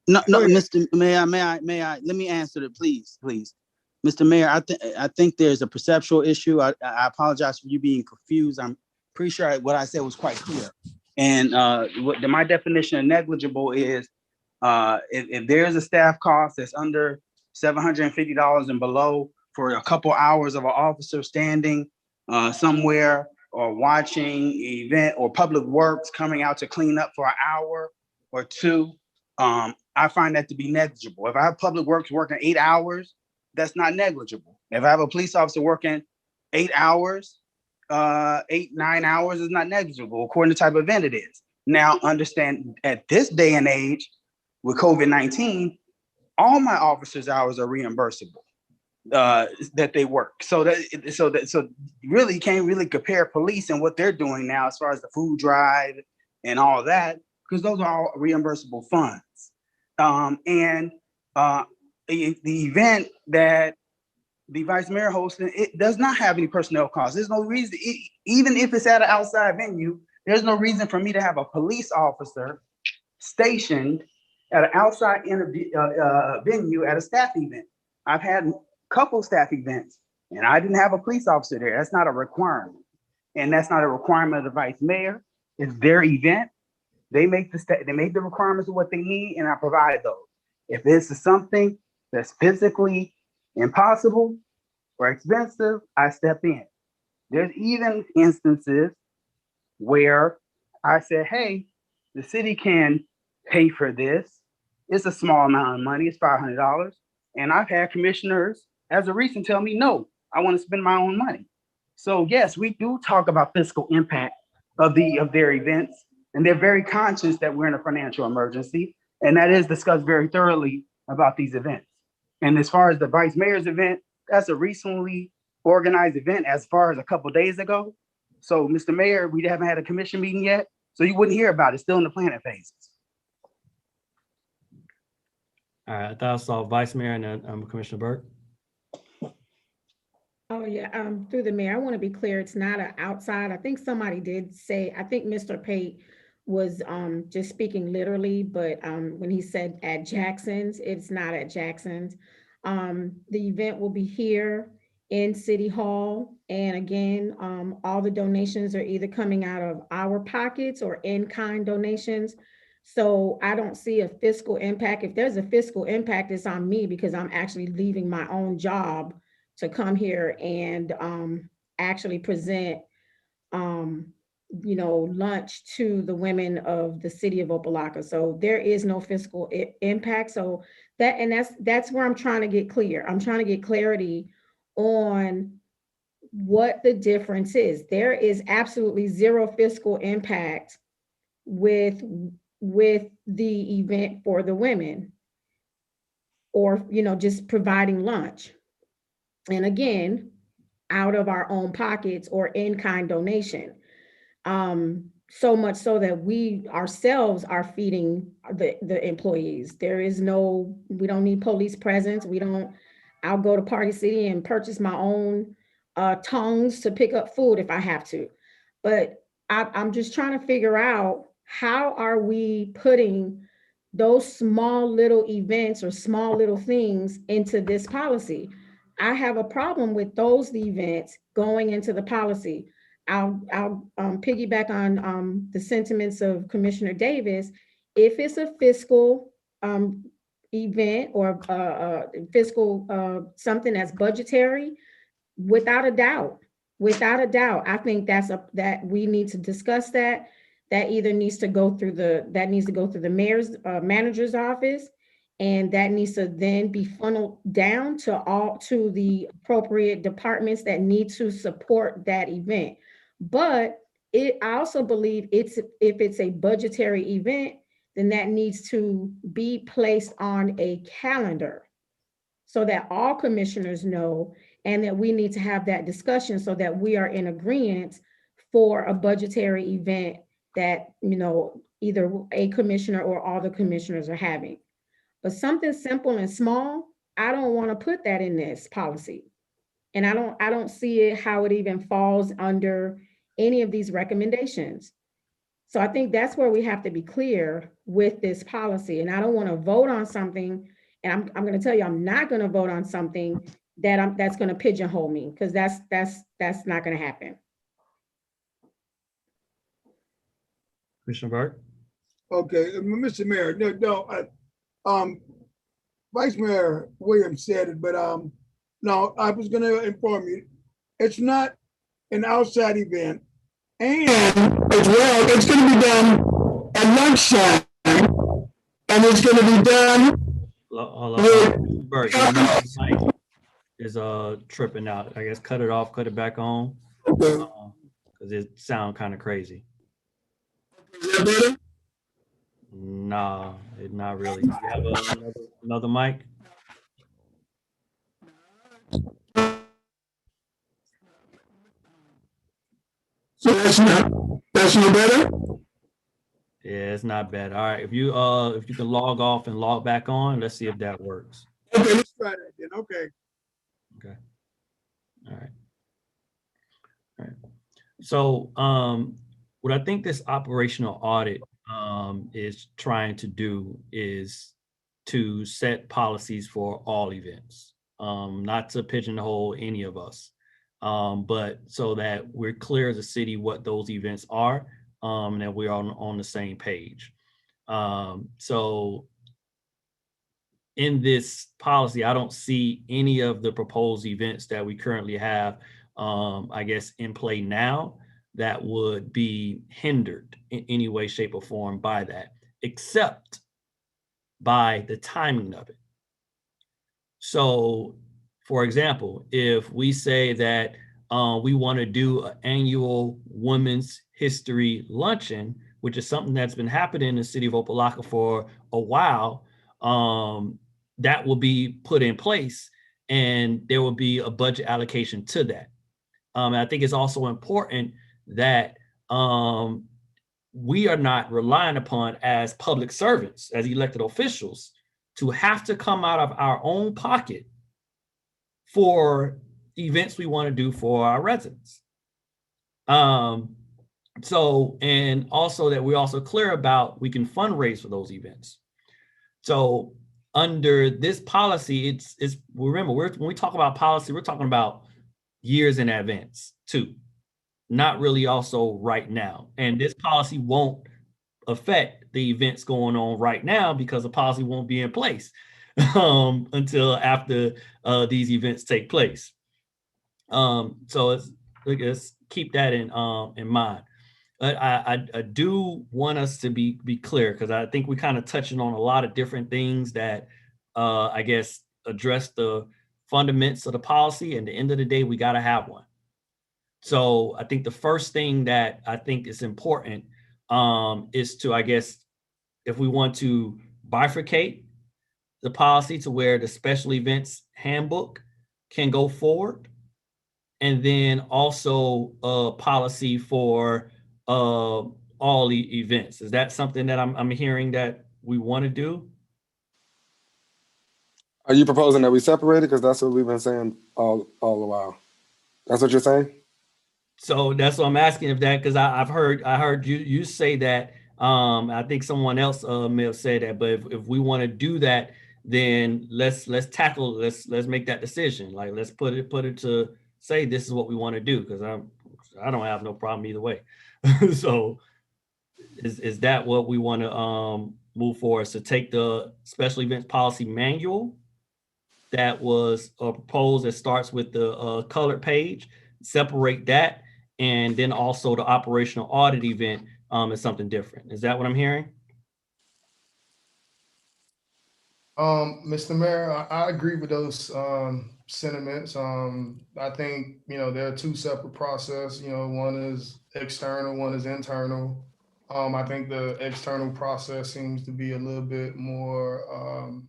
No, Mr. Mayor, may I, let me answer it, please. Mr. Mayor, I think there's a perceptual issue. I apologize for you being confused. I'm pretty sure what I said was quite clear. And my definition of negligible is if there's a staff cost that's under $750 and below for a couple hours of an officer standing somewhere or watching an event, or public works coming out to clean up for an hour or two, I find that to be negligible. If I have public works working 8 hours, that's not negligible. If I have a police officer working 8 hours, 9 hours is not negligible, according to the type of event it is. Now, understand, at this day and age, with COVID-19, all my officers' hours are reimbursable that they work. So really, you can't really compare police and what they're doing now as far as the food drive and all that, because those are all reimbursable funds. The event that the vice mayor hosting, it does not have any personnel costs. There's no reason, even if it's at an outside venue, there's no reason for me to have a police officer stationed at an outside venue at a staff event. I've had a couple staff events and I didn't have a police officer there. That's not a requirement. And that's not a requirement of the vice mayor. It's their event. They make the requirements of what they need, and I provide those. If this is something that's physically impossible or expensive, I step in. There's even instances where I said, hey, the city can pay for this. It's a small amount of money, it's $500. And I've had commissioners as a recent tell me, no, I want to spend my own money. So yes, we do talk about fiscal impact of their events, and they're very conscious that we're in a financial emergency, and that is discussed very thoroughly about these events. And as far as the vice mayor's event, that's a recently organized event as far as a couple of days ago. So Mr. Mayor, we haven't had a commission meeting yet, so you wouldn't hear about it. It's still in the planning phases. All right, I thought I saw Vice Mayor and then Commissioner Burke. Oh yeah, through the mayor, I want to be clear, it's not an outside. I think somebody did say, I think Mr. Pate was just speaking literally, but when he said at Jackson's, it's not at Jackson's. The event will be here in City Hall. And again, all the donations are either coming out of our pockets or in-kind donations. So I don't see a fiscal impact. If there's a fiscal impact, it's on me because I'm actually leaving my own job to come here and actually present lunch to the women of the city of Opa-locka. So there is no fiscal impact. So that's where I'm trying to get clear. I'm trying to get clarity on what the difference is. There is absolutely zero fiscal impact with the event for the women, or just providing lunch. And again, out of our own pockets or in-kind donation. So much so that we ourselves are feeding the employees. We don't need police presence. I'll go to Party City and purchase my own tongs to pick up food if I have to. But I'm just trying to figure out, how are we putting those small little events or small little things into this policy? I have a problem with those events going into the policy. I'll piggyback on the sentiments of Commissioner Davis. If it's a fiscal event or fiscal something that's budgetary, without a doubt, I think that we need to discuss that. That either needs to go through the mayor's manager's office, and that needs to then be funneled down to the appropriate departments that need to support that event. But I also believe if it's a budgetary event, then that needs to be placed on a calendar so that all commissioners know, and that we need to have that discussion so that we are in agreement for a budgetary event that, either a commissioner or all the commissioners are having. But something simple and small, I don't want to put that in this policy. And I don't see it, how it even falls under any of these recommendations. So I think that's where we have to be clear with this policy. And I don't want to vote on something, and I'm going to tell you, I'm not going to vote on something that's going to pigeonhole me, because that's not going to happen. Commissioner Burke? Okay, Mr. Mayor, Vice Mayor Williams said it, but no, I was going to inform you, it's not an outside event, and as well, it's going to be done at lunchtime, and it's going to be done. Hold on. Burke, your mic is tripping out. I guess cut it off, cut it back on, because it sounds kind of crazy. Is that better? Nah, it's not really. You have another mic? So that's no better? Yeah, it's not bad. All right, if you can log off and log back on, let's see if that works. Okay, let's try that then. Okay. Okay. All right. All right. So what I think this operational audit is trying to do is to set policies for all events, not to pigeonhole any of us, but so that we're clear as a city what those events are, and that we're on the same page. So in this policy, I don't see any of the proposed events that we currently have, I guess, in play now that would be hindered in any way, shape, or form by that, except by the timing of it. So, for example, if we say that we want to do an annual Women's History Luncheon, which is something that's been happening in the city of Opa-locka for a while, that will be put in place, and there will be a budget allocation to that. And I think it's also important that we are not relying upon, as public servants, as elected officials, to have to come out of our own pocket for events we want to do for our residents. So, and also that we're also clear about we can fundraise for those events. So under this policy, it's remember, when we talk about policy, we're talking about years in advance too. Not really also right now. And this policy won't affect the events going on right now because the policy won't be in place until after these events take place. So let's keep that in mind. But I do want us to be clear, because I think we kind of touching on a lot of different things that I guess address the fundamentals of the policy. And at the end of the day, we got to have one. So I think the first thing that I think is important is to, I guess, if we want to bifurcate the policy to where the special events handbook can go forward, and then also a policy for all the events. Is that something that I'm hearing that we want to do? Are you proposing that we separate it? Because that's what we've been saying all the while. That's what you're saying? So that's what I'm asking, if that, because I heard you say that. I think someone else may have said that, but if we want to do that, then let's tackle, let's make that decision. Like, let's put it to say this is what we want to do, because I don't have no problem either way. So is that what we want to move forward? So take the special events policy manual that was proposed, that starts with the colored page, separate that, and then also the operational audit event is something different. Is that what I'm hearing? Mr. Mayor, I agree with those sentiments. I think, there are two separate processes. One is external, one is internal. I think the external process seems to be a little bit more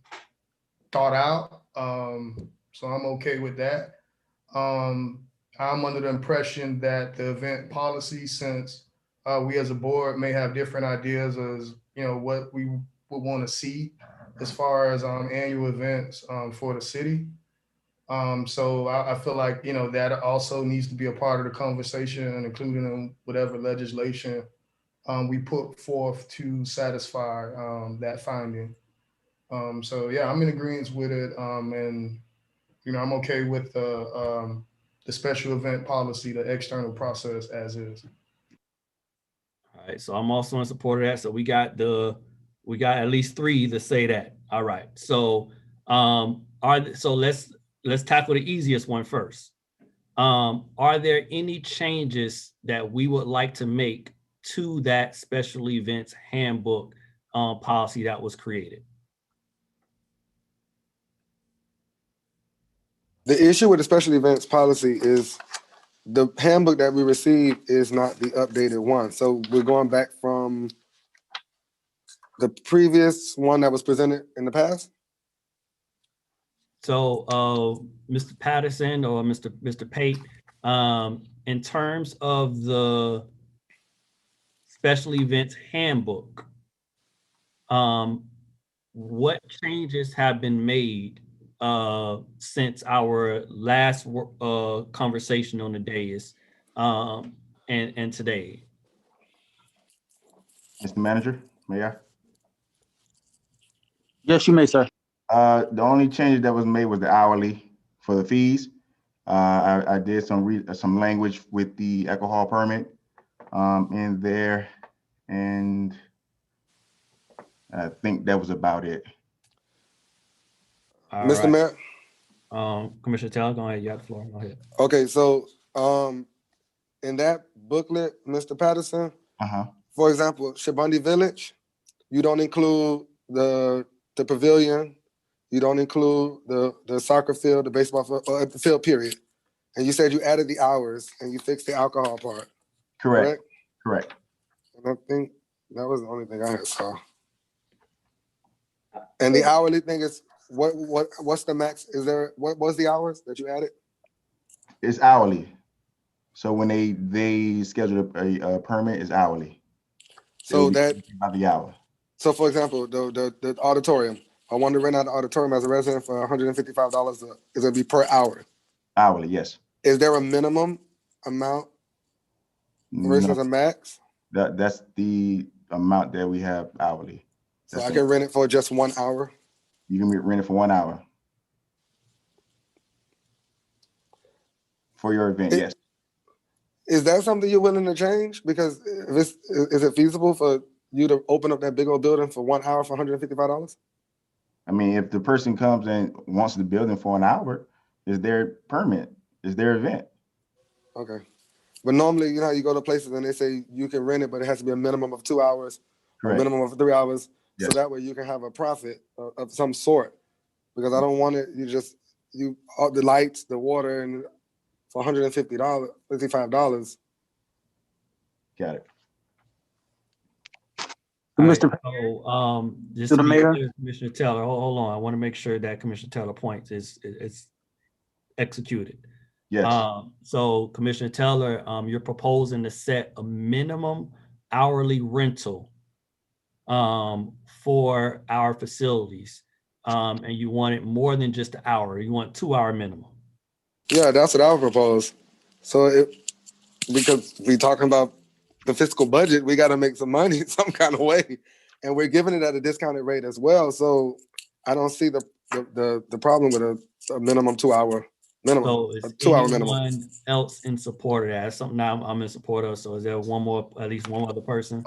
thought out. So I'm okay with that. I'm under the impression that the event policy, since we as a board may have different ideas as what we would want to see as far as annual events for the city. So I feel like that also needs to be a part of the conversation, and including in whatever legislation we put forth to satisfy that finding. So yeah, I'm in agreement with it, and I'm okay with the special event policy, the external process as is. All right, so I'm also in support of that. So we got at least 3 to say that. All right. So let's tackle the easiest one first. Are there any changes that we would like to make to that special events handbook policy that was created? The issue with the special events policy is the handbook that we received is not the updated one. So we're going back from the previous one that was presented in the past. So, Mr. Patterson or Mr. Pate, in terms of the special events handbook, what changes have been made since our last conversation on the dais and today? Mr. Manager, may I? Yes, you may, sir. The only change that was made was the hourly for the fees. I did some language with the alcohol permit in there, and I think that was about it. All Mr. right. Mayor. Commissioner Taylor, go ahead. You have the floor. Go ahead. Okay, so in that booklet, Mr. Patterson, for example, Shabandi Village, you don't include the pavilion, you don't include the soccer field, the baseball field, or the field period. And you said you added the hours and you fixed the alcohol part. Correct. And I think that was the only thing I had saw. And the hourly thing is, what's the max? Is there, what was the hours that you added? It's hourly. So when they schedule a permit, it's hourly. So that by the hour. So for example, the auditorium, I want to rent out the auditorium as a resident for $155. Is it be per hour? Hourly, yes. Is there a minimum amount versus a max? That's the amount that we have hourly. So I can rent it for just 1 hour? You can rent it for 1 hour. For your event, yes. Is that something you're willing to change? Because is it feasible for you to open up that big old building for 1 hour for $155? I mean, if the person comes and wants the building for an hour, is their permit, is their event. Okay. But normally, you know, you go to places and they say you can rent it, but it has to be a minimum of 2 hours, Correct. a minimum of 3 hours. Yes. So that way you can have a profit of some sort. Because I don't want it, all the lights, the water, and for $150, $55. Got it. Mr. So, just To to the be mayor. clear, Commissioner Taylor, hold on. I want to make sure that Commissioner Taylor point is executed. Yes. So Commissioner Taylor, you're proposing to set a minimum hourly rental for our facilities. And you want it more than just an hour. You want 2 hour minimum. Yeah, that's what I would propose. So because we talking about the fiscal budget, we got to make some money some kind of way, and we're giving it at a discounted rate as well. So I don't see the problem with a minimum 2 hour minimum. So is A 2 hour minimum. anyone else in support of that? That's something I'm in support of. So is there at least one other person?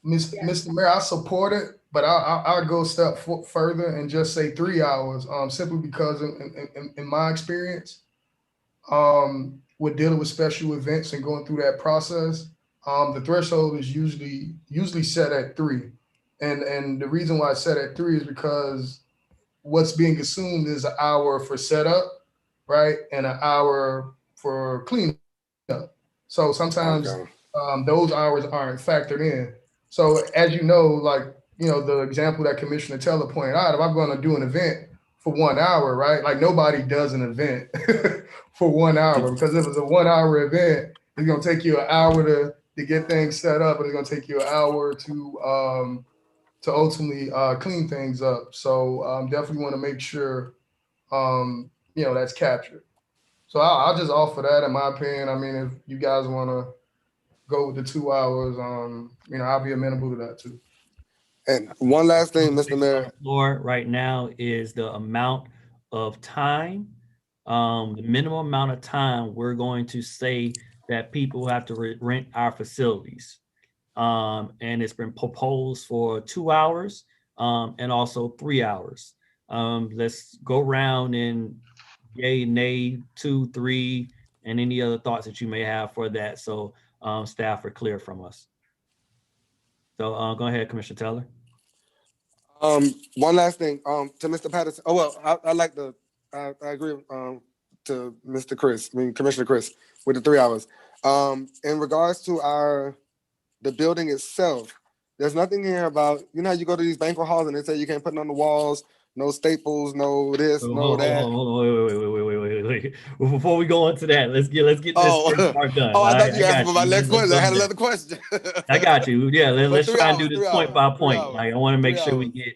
Mr. Mayor, I support it, but I'll go a step further and just say 3 hours, simply because in my experience, with dealing with special events and going through that process, the threshold is usually set at 3. And the reason why it's set at 3 is because what's being consumed is an hour for setup, right? And an hour for cleanup. So sometimes those hours aren't factored in. So as you know, like, you know, the example that Commissioner Teller pointed out, if I'm going to do an event for 1 hour, right? Like nobody does an event for 1 hour, because if it's a 1 hour event, it's going to take you an hour to get things set up, and it's going to take you an hour to ultimately clean things up. So definitely want to make sure, you know, that's captured. So I'll just offer that in my opinion. I mean, if you guys want to go with the 2 hours, you know, I'll be amenable to that too. And one last thing, Mr. Mayor. On the floor right now is the amount of time, the minimum amount of time we're going to say that people have to rent our facilities. And it's been proposed for 2 hours and also 3 hours. Let's go around and yay, nay, 2, 3, and any other thoughts that you may have for that. So staff are clear from us. So go ahead, Commissioner Teller. One last thing, to Mr. Patterson. Oh, well, I agree to Mr. Chris, Commissioner Chris, with the 3 hours. In regards to the building itself, there's nothing here about, you know how you go to these banquet halls and they say you can't put it on the walls, no staples, no this, no that. Hold on, wait. Well, before we go into that, let's get this first part done. I thought you asked got for my next question. I had another that. question. I got you. Yeah, let's try and do this 3 point by hours, point. Like I want to make sure we get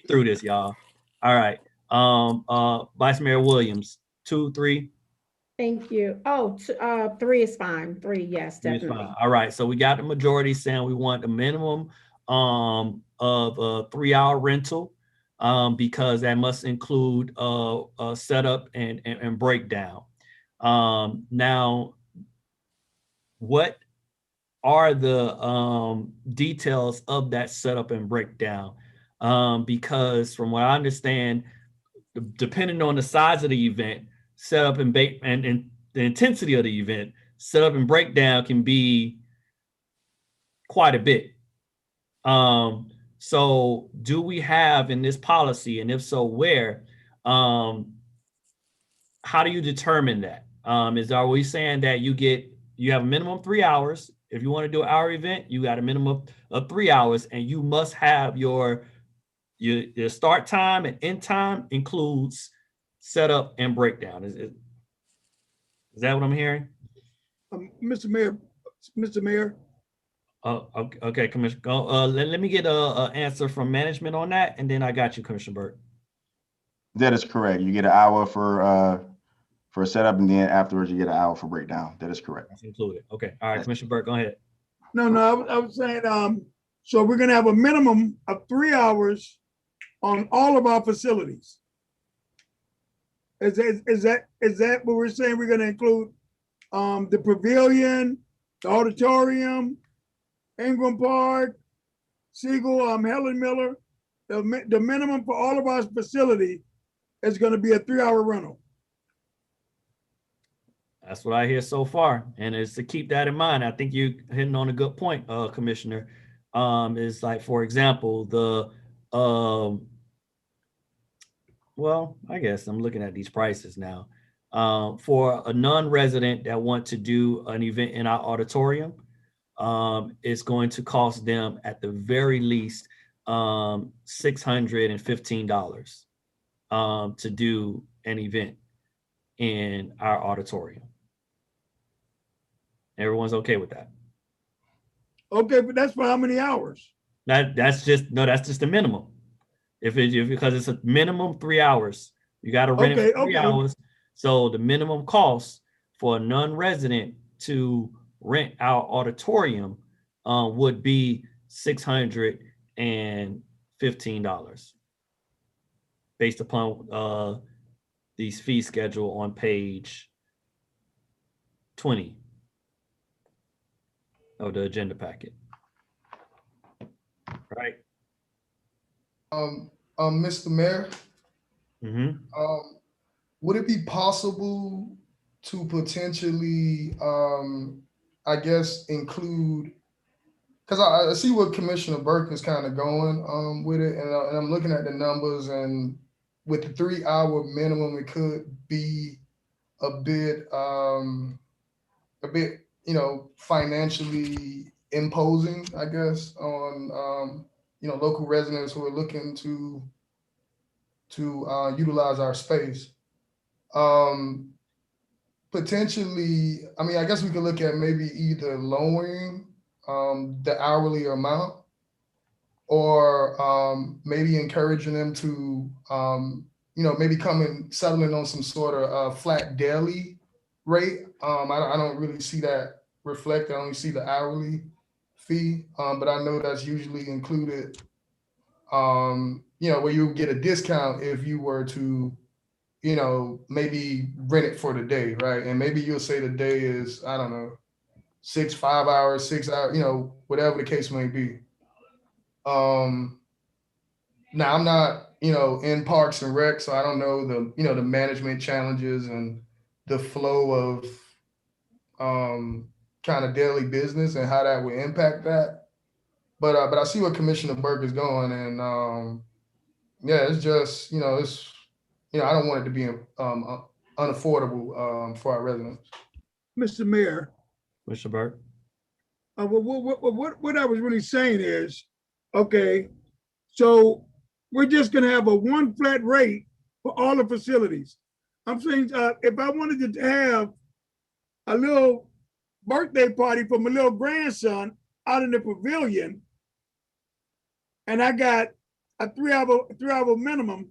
through this, y'all. All right. Vice Mayor Williams, 2, 3. Thank you. Oh, 3 is fine. 3, yes, definitely. All right. So we got the majority saying we want a minimum of a 3 hour rental because that must include a setup and breakdown. Now, what are the details of that setup and breakdown? Because from what I understand, depending on the size of the event, setup and the intensity of the event, setup and breakdown can be quite a bit. So do we have in this policy, and if so, where, how do you determine that? Are we saying that you have a minimum of 3 hours? If you want to do an hour event, you got a minimum of 3 hours, and you must have your start time and end time includes setup and breakdown. Is that what I'm hearing? Mr. Mayor. Okay, Commissioner. Let me get an answer from management on that, and then I got you, Commissioner Burke. That is correct. You get an hour for setup, and then afterwards you get an hour for breakdown. That is correct. That's included. Okay. All right, Commissioner Burke, go ahead. No, I was saying, so we're going to have a minimum of 3 hours on all of our facilities. Is that what we're saying? We're going to include the pavilion, the auditorium, Ingram Park, Siegel, Helen Miller. The minimum for all of our facility is going to be a 3-hour rental. That's what I hear so far. And it's to keep that in mind. I think you're hitting on a good point, Commissioner. Is like, for example, well, I guess I'm looking at these prices now. For a non-resident that want to do an event in our auditorium, it's going to cost them at the very least $615 to do an event in our auditorium. Everyone's okay with that? Okay, but that's for how many hours? That's just the minimum. Because it's a minimum 3 hours, you got to rent it for 3 hours. So the minimum cost for a non-resident to rent our auditorium would be $615 based upon these fee schedule on page 20 of the agenda packet. Right. Mr. Mayor, Mm-hmm. would it be possible to potentially, I guess, include, because I see what Commissioner Burke is kind of going with it, and I'm looking at the numbers, and with the 3-hour minimum, it could be a bit, financially imposing, I guess, on local residents who are looking to utilize our space. Potentially, I mean, I guess we could look at maybe either lowering the hourly amount, or maybe encouraging them to maybe come and settling on some sort of flat daily rate. I don't really see that reflected. I only see the hourly fee, but I know that's usually included, where you get a discount if you were to, maybe rent it for the day, right? And maybe you'll say the day is, I don't know, 5 hours, 6 hours, whatever the case may be. Now I'm not, in Parks and Rec, so I don't know the management challenges and the flow of kind of daily business and how that would impact that. But I see what Commissioner Burke is going, and yeah, it's just, I don't want it to be unaffordable for our residents. Mr. Mayor, Mr. Burke. what I was really saying is, okay, so we're just going to have a one flat rate for all the facilities. I'm saying if I wanted to have a little birthday party for my little grandson out in the pavilion, and I got a 3-hour minimum,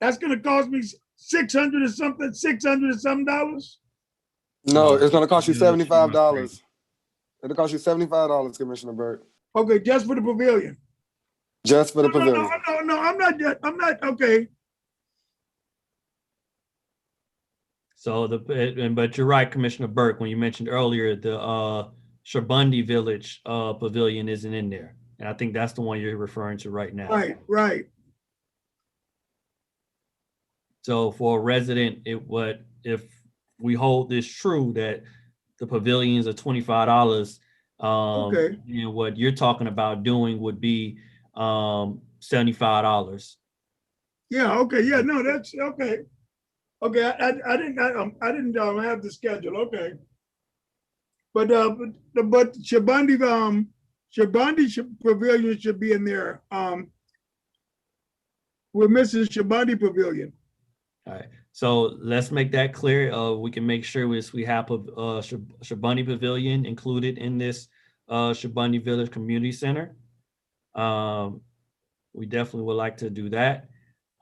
that's going to cost me $600 or something dollars. No, it's going to cost you $75. It'll cost you $75, Commissioner Burke. Okay, just for the pavilion. Just for the pavilion. No, I'm not, okay. So but you're right, Commissioner Burke, when you mentioned earlier the Shabundy Village pavilion isn't in there. And I think that's the one you're referring to right now. Right. So for a resident, if we hold this true that the pavilions are $25, Okay. what you're talking about doing would be $75. Yeah, okay, yeah, no, that's okay. Okay, I didn't have the schedule, okay. But Shabundy Pavilion should be in there. We're missing Shabundy Pavilion. All right, so let's make that clear. We can make sure we have Shabundy Pavilion included in this Shabundy Village Community Center. We definitely would like to do that.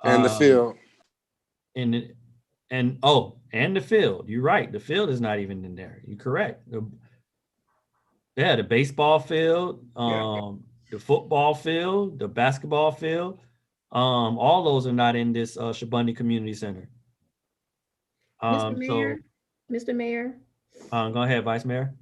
And the field. And the field. You're right. The field is not even in there. You're correct. The baseball field, the football field, the basketball field, all those are not in this Shabundy Community Center. Mr. So, Mayor, Mr. Mayor, go ahead, Vice Mayor.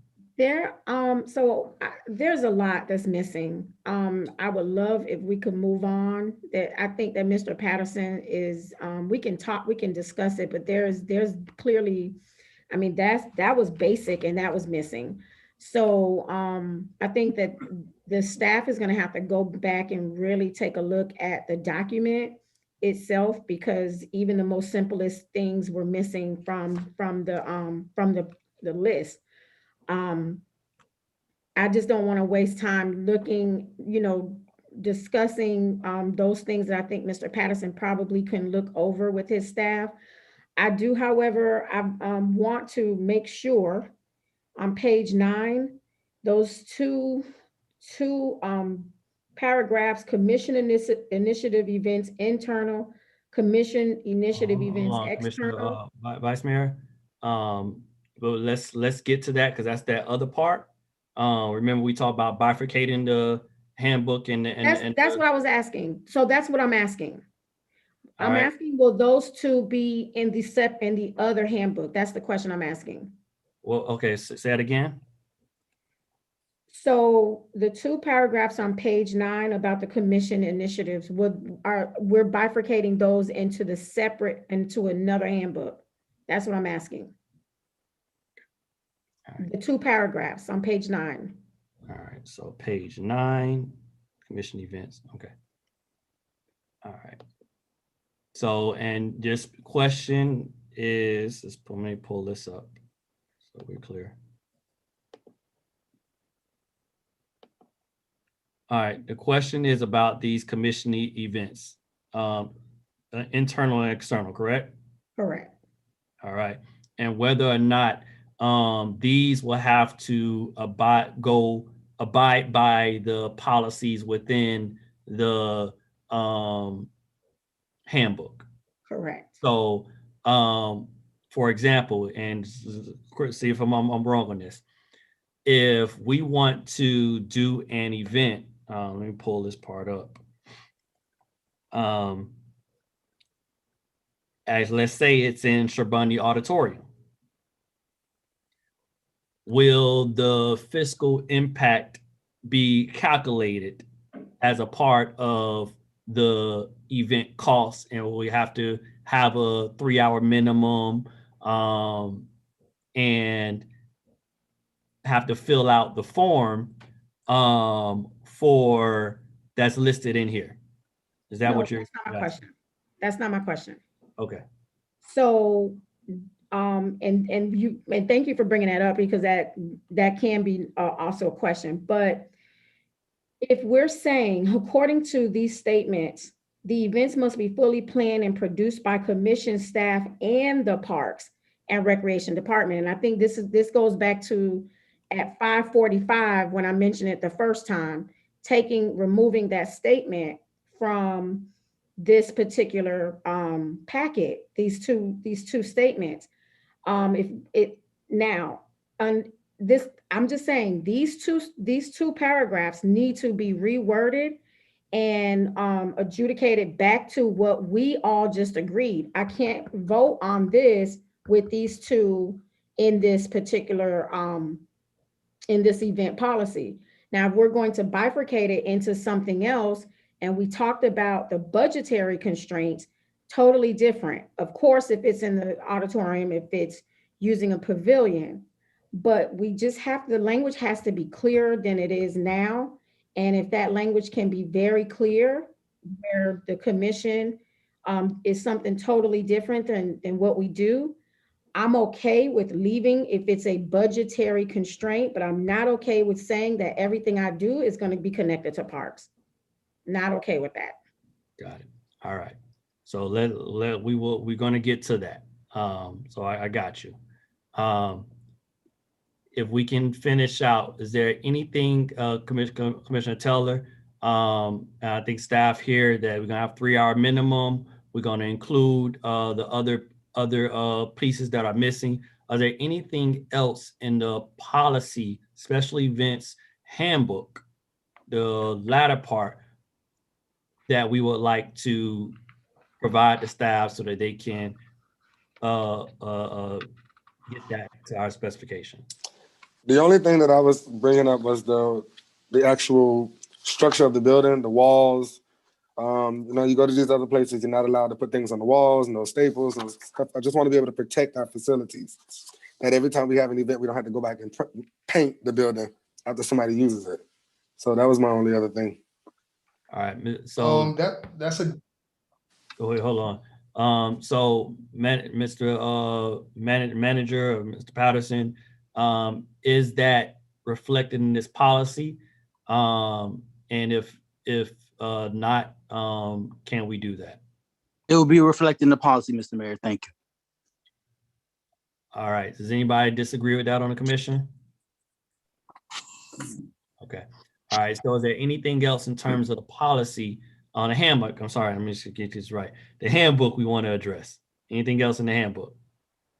there's a lot that's missing. I would love if we could move on. That I think that Mr. Patterson is, we can discuss it, but there's clearly, I mean, that was basic and that was missing. So, I think that the staff is gonna have to go back and really take a look at the document itself, because even the most simplest things were missing from the list. Um, I just don't want to waste time looking, discussing those things that I think Mr. Patterson probably can look over with his staff. I do, however, I want to make sure on page 9, those two paragraphs, commission initiative events internal, commission initiative Hold events on, Commissioner, external. Vice Mayor. But let's get to that because that's that other part. Remember we talked about bifurcating the handbook and That's what I was asking. So that's what I'm asking. all I'm right. asking, will those two be in the other handbook? That's the question I'm asking. Well, okay, say it again. So the two paragraphs on page 9 about the commission initiatives, we're bifurcating those into another handbook. That's what I'm asking. Right. The two paragraphs on page 9. All right, so page 9, commission events. Okay. All right. So, and this question is, let me pull this up so we're clear. All right, the question is about these commission events, internal and external, correct? Correct. All right, and whether or not these will have to abide by the policies within the handbook. Correct. So, for example, and see if I'm wrong on this. If we want to do an event, let me pull this part up. As let's say it's in Sherbundy Auditorium. Will the fiscal impact be calculated as a part of the event costs? And will we have to have a 3-hour minimum and have to fill out the form for that's listed in here? Is that what you're? That's not my question. That's not my question. Okay. So, and thank you for bringing that up, because that can be also a question. But if we're saying, according to these statements, the events must be fully planned and produced by commission staff and the Parks and Recreation Department. And I think this goes back to at 5:45 when I mentioned it the first time, removing that statement from this particular packet, these two statements. I'm just saying these two paragraphs need to be reworded and adjudicated back to what we all just agreed. I can't vote on this with these two in this particular in this event policy. Now, if we're going to bifurcate it into something else, and we talked about the budgetary constraints, totally different. Of course, if it's in the auditorium, if it's using a pavilion, but the language has to be clearer than it is now. And if that language can be very clear, where the commission is something totally different than what we do, I'm okay with leaving if it's a budgetary constraint, but I'm not okay with saying that everything I do is going to be connected to parks. Not okay with that. Got it. All right. So we're going to get to that. So I got you. If we can finish out, is there anything, Commissioner Teller, I think staff here, that we're gonna have 3-hour minimum. We're gonna include the other pieces that are missing. Are there anything else in the policy, special events handbook, the latter part, that we would like to provide the staff so that they can get that to our specification. The only thing that I was bringing up was the actual structure of the building, the walls. You go to these other places, you're not allowed to put things on the walls, no staples, no stuff. I just want to be able to protect our facilities. That every time we have an event, we don't have to go back and paint the building after somebody uses it. So that was my only other thing. All right. So that's a wait, hold on. So Mr. Manager or Mr. Patterson, is that reflected in this policy? And if not, can we do that? It will be reflected in the policy, Mr. Mayor. Thank you. All right. Does anybody disagree with that on the commission? Okay. All right. So is there anything else in terms of the policy on the handbook? I'm sorry, I'm just gonna get this right. The handbook we want to address. Anything else in the handbook?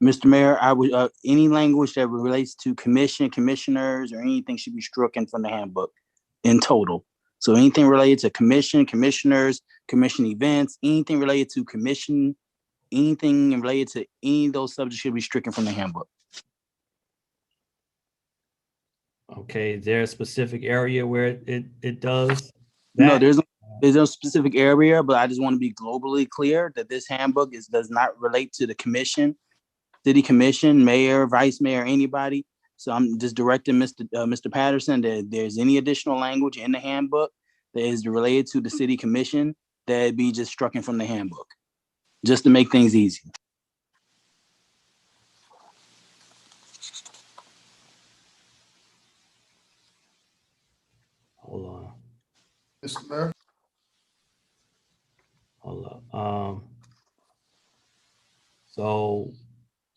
Mr. Mayor, I would any language that relates to commission, commissioners, or anything should be stricken from the handbook in total. So anything related to commission, commissioners, commission events, anything related to commission, anything related to any of those subjects should be stricken from the handbook. Okay, is there a specific area where it does that? No, there's no specific area, but I just want to be globally clear that this handbook does not relate to the commission, city commission, mayor, vice mayor, anybody. So I'm just directing Mr. Patterson that if there's any additional language in the handbook that is related to the city commission, that'd be just stricken from the handbook, just to make things easy. Hold on. Mr. Mayor. Hold up. So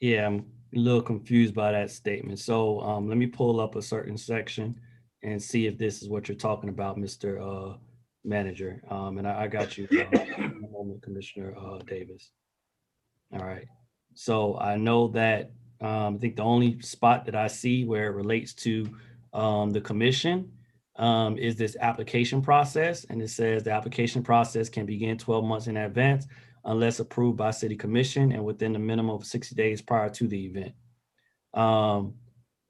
yeah, I'm a little confused by that statement. So let me pull up a certain section and see if this is what you're talking about, Mr. Manager. And I got you, moment, Commissioner Davis. All right. So I know that I think the only spot that I see where it relates to the commission is this application process. And it says the application process can begin 12 months in advance unless approved by city commission and within the minimum of 60 days prior to the event.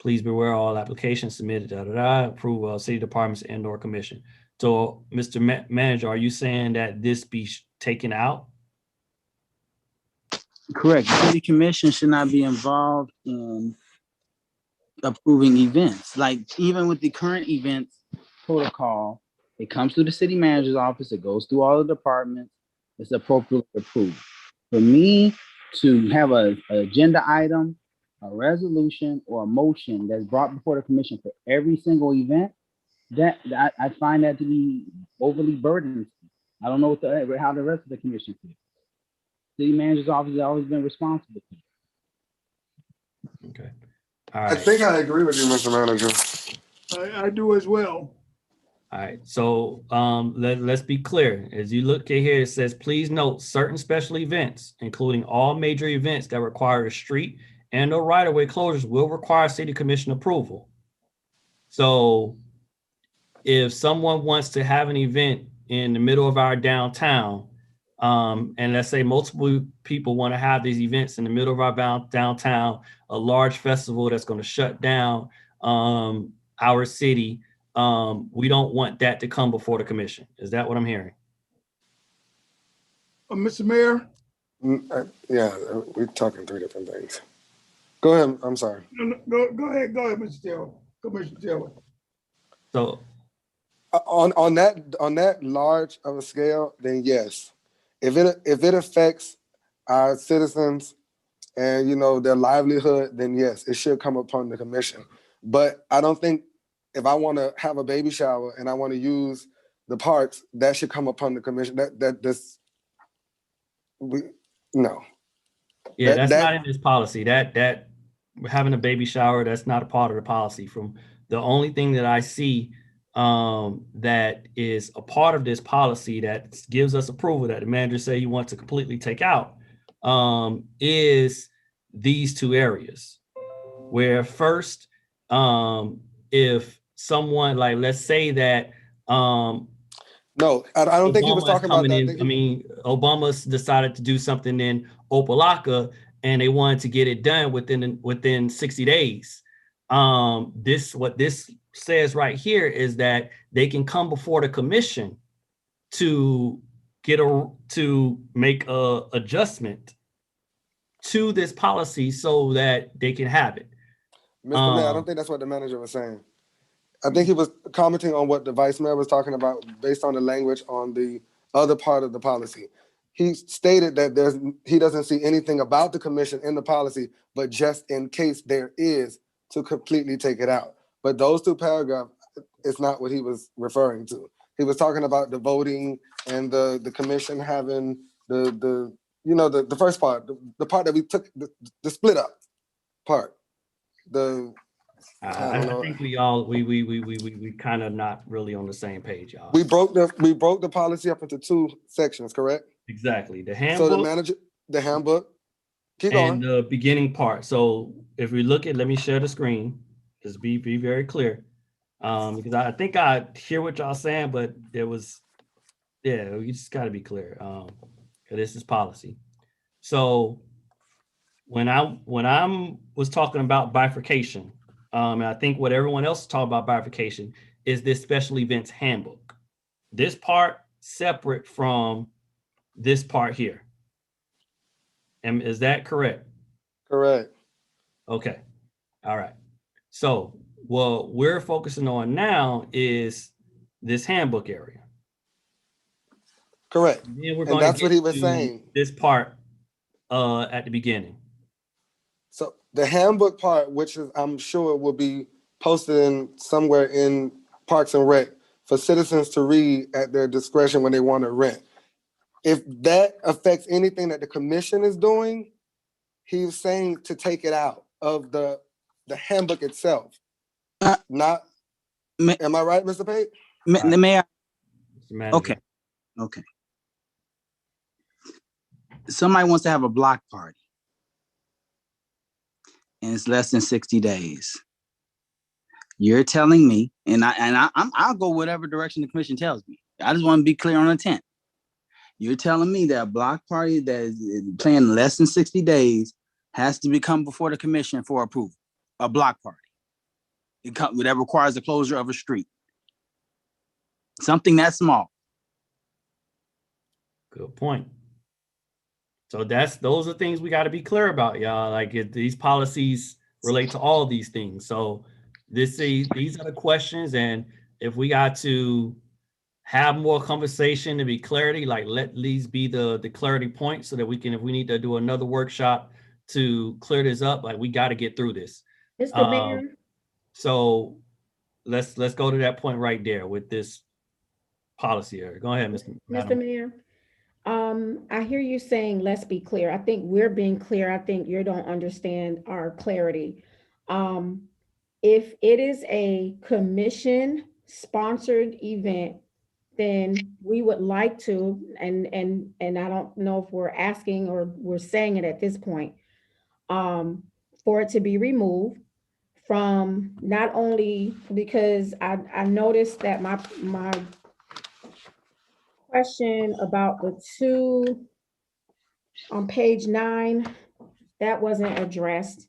Please beware all applications submitted, approval of city departments and or commission. So Mr. Manager, are you saying that this be taken out? Correct. The city commission should not be involved in approving events. Like even with the current events protocol, it comes through the city manager's office, it goes through all the departments, it's appropriately approved. For me to have an agenda item, a resolution, or a motion that's brought before the commission for every single event, that I find that to be overly burdensome. I don't know how the rest of the commission feels. City manager's office has always been responsible. Okay. All right. I think I agree with you, Mr. Manager. I do as well. All right, so let's be clear. As you look at here, it says, please note certain special events, including all major events that require a street and or right-of-way closures will require city commission approval. So if someone wants to have an event in the middle of our downtown, and let's say multiple people want to have these events in the middle of our downtown, a large festival that's going to shut down our city, we don't want that to come before the commission. Is that what I'm hearing? Mr. Mayor? Yeah, we're talking three different things. Go ahead, I'm sorry. Go ahead, Mr. Taylor. Commissioner Taylor. So on that large of a scale, then yes. If it affects our citizens and their livelihood, then yes, it should come upon the commission. But I don't think if I want to have a baby shower and I want to use the parks, that should come upon the commission. No. Yeah, that's not in this policy. That having a baby shower, that's not a part of the policy. From the only thing that I see that is a part of this policy that gives us approval that the manager say he wants to completely take out is these two areas. Where first, if someone, like, let's say that no, I don't think he was talking about that. Obama decided to do something in Opa-locka, and they wanted to get it done within 60 days. What this says right here is that they can come before the commission to make a adjustment to this policy so that they can have it. Mr. Mayor, I don't think that's what the manager was saying. I think he was commenting on what the vice mayor was talking about based on the language on the other part of the policy. He stated that he doesn't see anything about the commission in the policy, but just in case there is, to completely take it out. But those two paragraphs, it's not what he was referring to. He was talking about the voting and the commission having the first part, the part that we took, the split up part. I think we kind of not really on the same page, y'all. We broke the policy up into two sections, correct? Exactly. The handbook. So the handbook. Keep and going. the beginning part. So if we look at, let me share the screen. Just be very clear, because I think I hear what y'all saying, but there was, you just got to be clear. This is policy. So when I was talking about bifurcation, and I think what everyone else is talking about bifurcation is this special events handbook. This part separate from this part here. And is that correct? Correct. Okay. All right. So what we're focusing on now is this handbook area. Correct. And that's what he was saying. This part at the beginning. So the handbook part, which is, I'm sure will be posted somewhere in Parks and Rec for citizens to read at their discretion when they want to rent. If that affects anything that the commission is doing, he was saying to take it out of the handbook itself. Am I right, Mr. Pate? May I? Okay. Somebody wants to have a block party, and it's less than 60 days. You're telling me, and I'll go whatever direction the commission tells me. I just want to be clear on intent. You're telling me that a block party that is planned less than 60 days has to come before the commission for approval. A block party. That requires the closure of a street. Something that small. Good point. So those are things we got to be clear about, y'all. Like these policies relate to all these things. So these are the questions, and if we got to have more conversation to be clarity, like let these be the clarity points so that we can, if we need to do another workshop to clear this up, like we got to get through this. Mr. Mayor. So let's go to that point right there with this policy area. Go ahead, Mr. Mayor. I hear you saying, let's be clear. I think we're being clear. I think you don't understand our clarity. If it is a commission sponsored event, then we would like to, and I don't know if we're asking or we're saying it at this point, for it to be removed from, not only because I noticed that my question about the two on page 9, that wasn't addressed.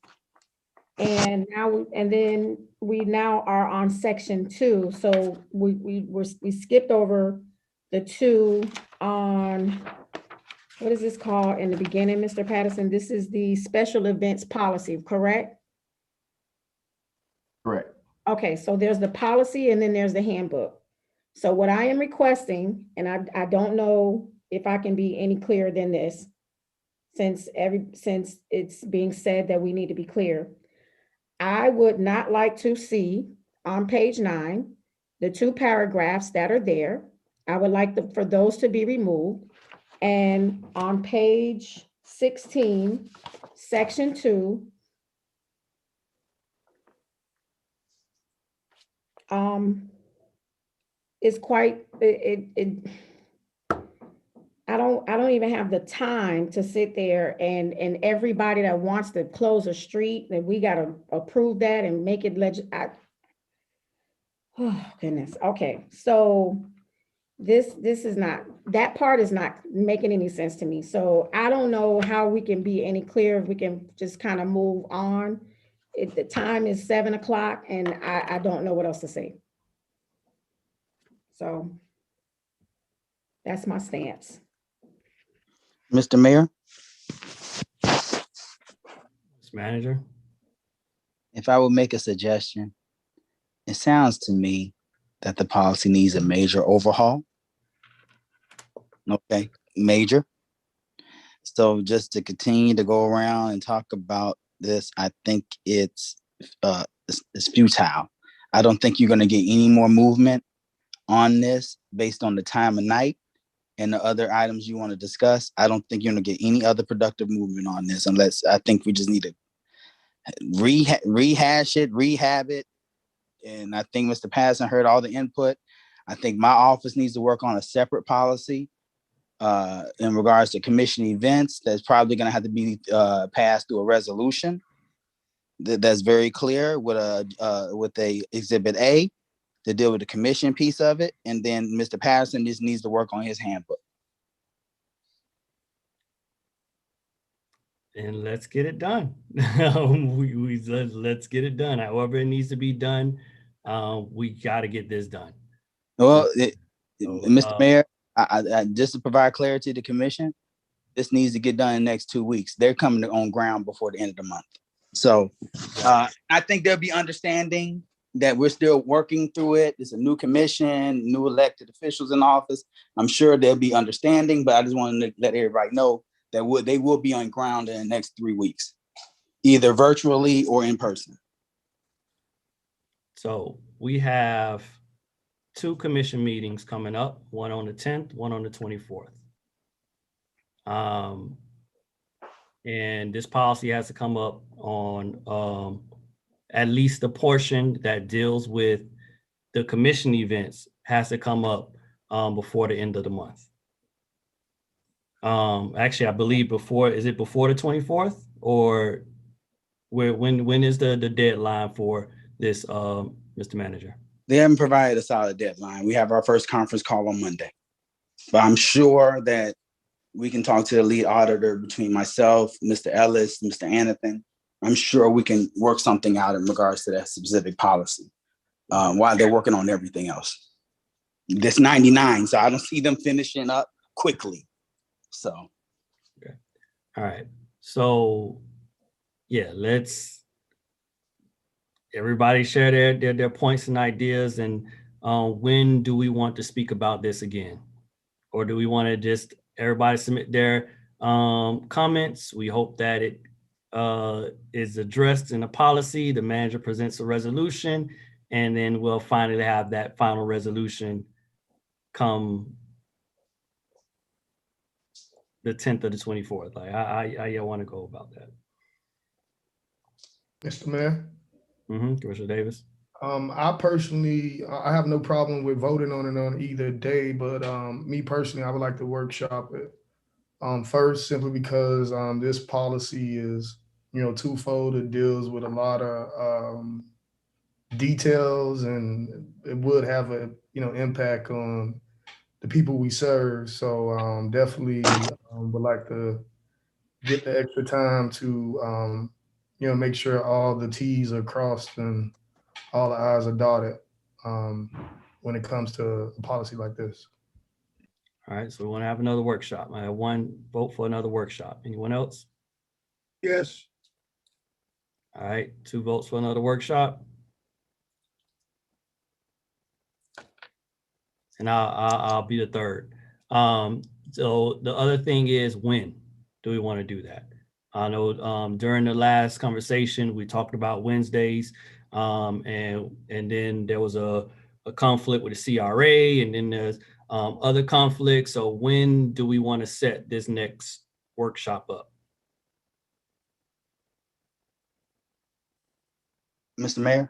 And then we now are on section 2. So we skipped over the 2 on, what is this called in the beginning, Mr. Patterson? This is the special events policy, correct? Correct. Okay, so there's the policy and then there's the handbook. So what I am requesting, and I don't know if I can be any clearer than this, since it's being said that we need to be clear. I would not like to see on page 9, the 2 paragraphs that are there. I would like for those to be removed. And on page 16, section 2, is quite, I don't even have the time to sit there and everybody that wants to close a street, that we got to approve that and make it oh goodness. Okay, so This is not, that part is not making any sense to me. So I don't know how we can be any clearer. If we can just kind of move on. The time is 7 o'clock and I don't know what else to say. So that's my stance. Mr. Mayor, Mr. Manager. if I would make a suggestion, it sounds to me that the policy needs a major overhaul. Okay, major. So just to continue to go around and talk about this, I think it's futile. I don't think you're going to get any more movement on this based on the time of night and the other items you want to discuss. I don't think you're going to get any other productive movement on this unless I think we just need to rehash it, rehab it. And I think Mr. Patterson heard all the input. I think my office needs to work on a separate policy in regards to commission events. That's probably going to have to be passed through a resolution that's very clear with a exhibit A to deal with the commission piece of it. And then Mr. Patterson just needs to work on his handbook. And let's get it done. Let's get it done. However it needs to be done, we got to get this done. Well, Mr. Mayor, I just to provide clarity to the commission, this needs to get done in the next 2 weeks. They're coming on ground before the end of the month. So I think there'll be understanding that we're still working through it. It's a new commission, new elected officials in office. I'm sure there'll be understanding, but I just want to let everybody know that they will be on ground in the next 3 weeks, either virtually or in person. So we have 2 commission meetings coming up, one on the 10th, one on the 24th. And this policy has to come up on at least the portion that deals with the commission events has to come up before the end of the month. Actually, I believe is it before the 24th or when is the deadline for this, Mr. Manager? They haven't provided a solid deadline. We have our first conference call on Monday, but I'm sure that we can talk to the lead auditor between myself, Mr. Ellis, Mr. Anathan. I'm sure we can work something out in regards to that specific policy while they're working on everything else. This 99, so I don't see them finishing up quickly. So, okay. All right. So, yeah, everybody share their points and ideas. And when do we want to speak about this again? Or do we want to just everybody submit their comments? We hope that it is addressed in a policy. The manager presents a resolution, and then we'll finally have that final resolution come the 10th or the 24th. Like, I want to go about that. Mr. Mayor. Commissioner Davis. I personally, I have no problem with voting on it on either day, but me personally, I would like to workshop it first, simply because this policy is, twofold. It deals with a lot of details, and it would have a, impact on the people we serve. So definitely would like to get the extra time to, make sure all the T's are crossed and all the I's are dotted when it comes to a policy like this. All right, so we want to have another workshop. I have 1 vote for another workshop. Anyone else? Yes. All right, 2 votes for another workshop. And I'll be the third. So the other thing is, when do we want to do that? I know during the last conversation, we talked about Wednesdays, and then there was a conflict with the CRA, and then there's other conflicts. So when do we want to set this next workshop up? Mr. Mayor?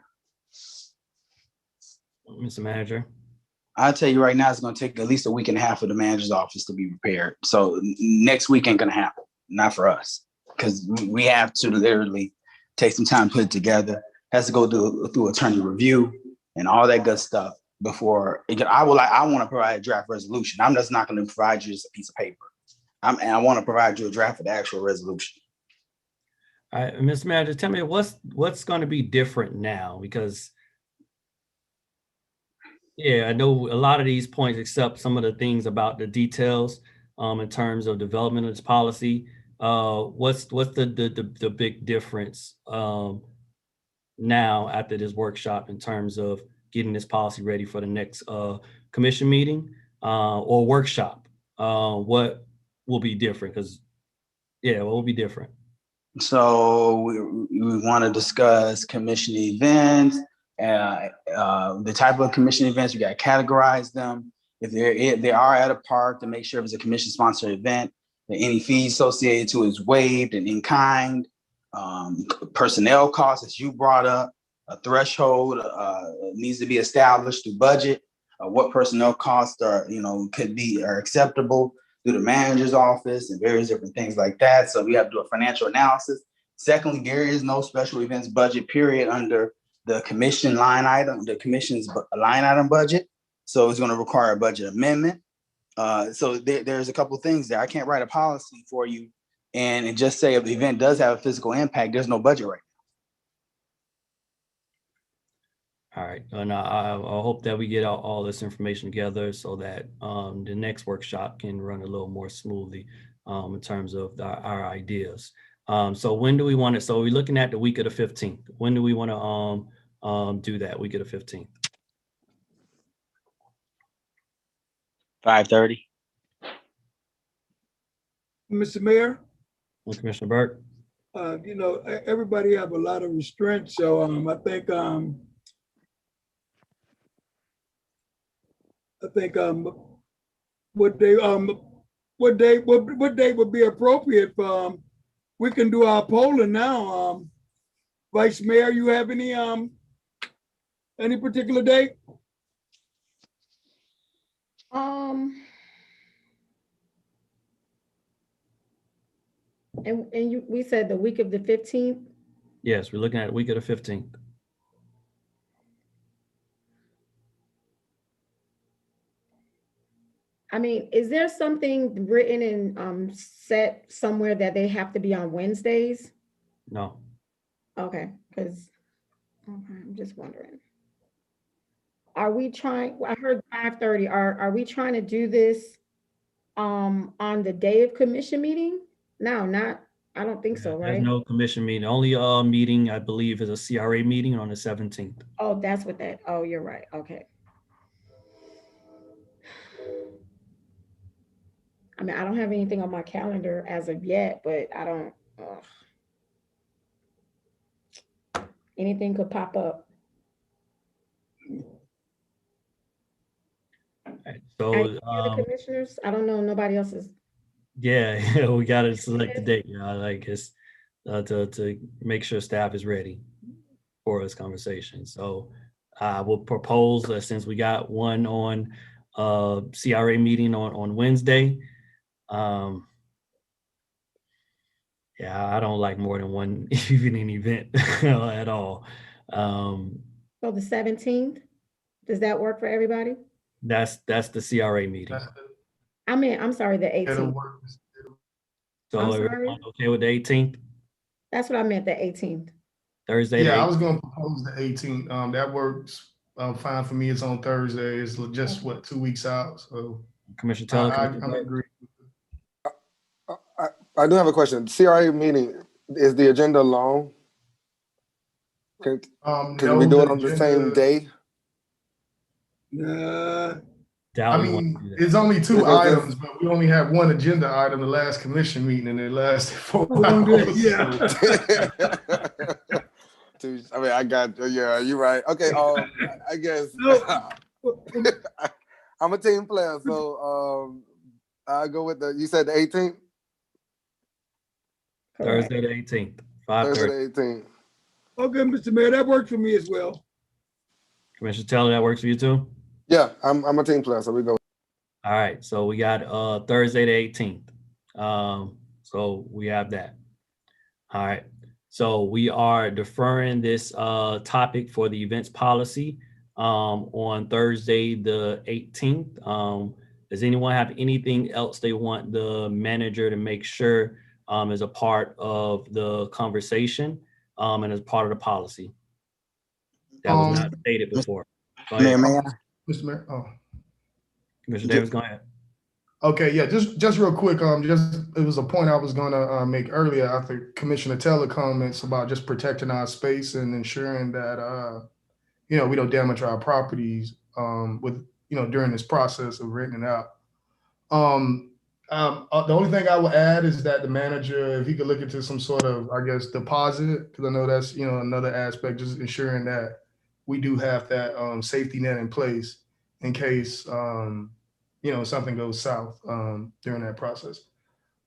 Mr. Manager? I'll tell you right now, it's going to take at least a week and a half for the manager's office to be prepared. So next week ain't going to happen, not for us, because we have to literally take some time to put it together. It has to go through attorney review and all that good stuff. before I want to provide a draft resolution. I'm just not going to provide you just a piece of paper. And I want to provide you a draft of the actual resolution. All right, Ms. Manager, tell me what's going to be different now, because yeah, I know a lot of these points, except some of the things about the details in terms of development of this policy. What's the big difference now after this workshop in terms of getting this policy ready for the next commission meeting or workshop? What will be different? Because yeah, what will be different? So we want to discuss commission events, the type of commission events. We got to categorize them. If they are at a park, to make sure if it's a commission sponsored event, that any fees associated to it is waived and in kind. Personnel costs, as you brought up, a threshold needs to be established through budget. What personnel costs are acceptable through the manager's office and various different things like that. So we have to do a financial analysis. Secondly, there is no special events budget period under the commission line item, the commission's line item budget. So it's going to require a budget amendment. So there's a couple of things there. I can't write a policy for you and just say if the event does have a physical impact, there's no budget right now. All right, and I hope that we get all this information together so that the next workshop can run a little more smoothly in terms of our ideas. So when do we want it? So we're looking at the week of the 15th. When do we want to do that, week of the 15th? 5:30. Mr. Mayor, Commissioner Burke? Everybody have a lot of restraints, so I think what day would be appropriate for we can do our polling now. Vice Mayor, you have any particular date? We said the week of the 15th. Yes, we're looking at the week of the 15th. I mean, is there something written in set somewhere that they have to be on Wednesdays? No. Okay, because I'm just wondering. Are we trying? I heard 5:30. Are we trying to do this on the day of commission meeting? No, not. I don't think so, right? There's no commission meeting. Only meeting I believe is a CRA meeting on the 17th. Oh, that's what that. Oh, you're right. Okay. I mean, I don't have anything on my calendar as of yet, but I don't. Anything could pop up. Right, so the commissioners, I don't know. Nobody else is. Yeah, we got to select the date. Like it's to make sure staff is ready for this conversation. So I will propose that since we got one on CRA meeting on Wednesday. Yeah, I don't like more than one evening event at all. So the 17th, does that work for everybody? That's the CRA meeting. I mean, I'm sorry, the 18th. So everyone okay with the 18th? That's what I meant, the 18th. Thursday. Yeah, I was going to propose the 18th. That works fine for me. It's on Thursday. It's just what, 2 weeks out. So Commissioner Teller, I agree. I do have a question. CRA meeting, is the agenda long? Can No, we do it on the same day? I mean, it's only 2 items, but we only have one agenda item the last commission meeting, and it lasted 4 hours. Yeah. I mean, I got, yeah, you're right. Okay, I guess I'm a team player, so I go with you said the 18th? Thursday the 18th, 5:30. Thursday the 18th. Okay, Mr. Mayor, that works for me as well. Commissioner Teller, that works for you too? Yeah, I'm a team player, so we go. All right, so we got Thursday the 18th. So we have that. All right, so we are deferring this topic for the events policy on Thursday, the 18th. Does anyone have anything else they want the manager to make sure is a part of the conversation and as part of the policy that was not stated before? Go Mayor, ahead, may I? Mr. Mayor, Commissioner Davis, go ahead. okay, yeah, just real quick, it was a point I was gonna make earlier after Commissioner Taylor comments about just protecting our space and ensuring that we don't damage our properties with during this process of renting it out. The only thing I would add is that the manager, if he could look into some sort of, I guess, deposit, because I know that's another aspect, just ensuring that we do have that safety net in place in case something goes south during that process.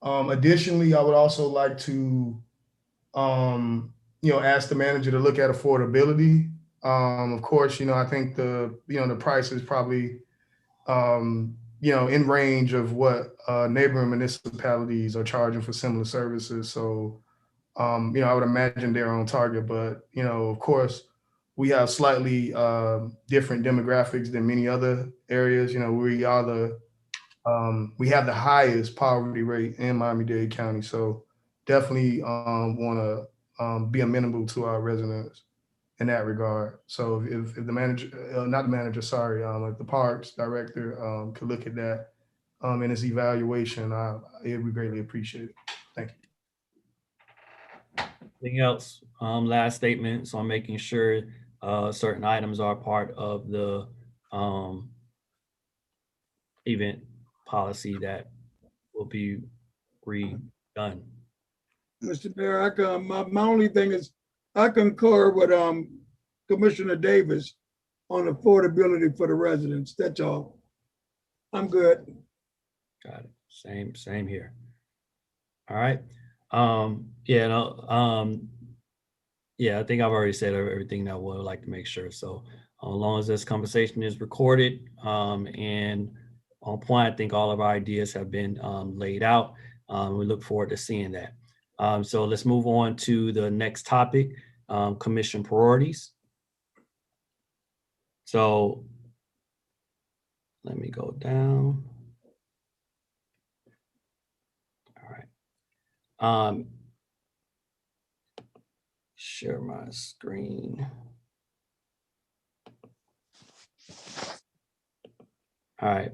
Additionally, I would also like to ask the manager to look at affordability. Of course, I think the price is probably in range of what neighboring municipalities are charging for similar services. So, I would imagine they're on target, but, of course, we have slightly different demographics than many other areas. We have the highest poverty rate in Miami-Dade County. So definitely want to be amenable to our residents in that regard. So if the manager, not the manager, sorry, if the parks director could look at that in his evaluation, it would be greatly appreciated. Thank you. Anything else? Last statement. So I'm making sure certain items are part of the event policy that will be redone. Mr. Mayor, my only thing is I concur with Commissioner Davis on affordability for the residents. That's all. I'm good. Got it. Same here. All right. Yeah, I think I've already said everything that I would like to make sure. So as long as this conversation is recorded and on point, I think all of our ideas have been laid out. We look forward to seeing that. So let's move on to the next topic, commission priorities. So let me go down. All right. Share my screen. All right.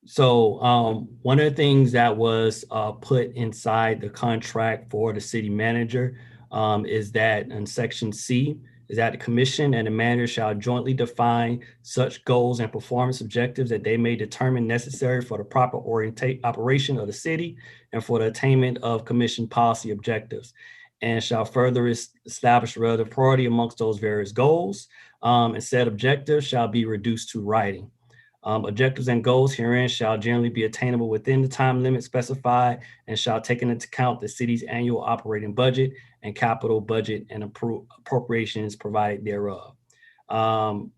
So one of the things that was put inside the contract for the city manager is that in section C, is that the commission and the manager shall jointly define such goals and performance objectives that they may determine necessary for the proper operation of the city and for the attainment of commission policy objectives, and shall further establish relative priority amongst those various goals, and said objectives shall be reduced to writing. Objectives and goals herein shall generally be attainable within the time limit specified and shall take into account the city's annual operating budget and capital budget and appropriations provided thereof.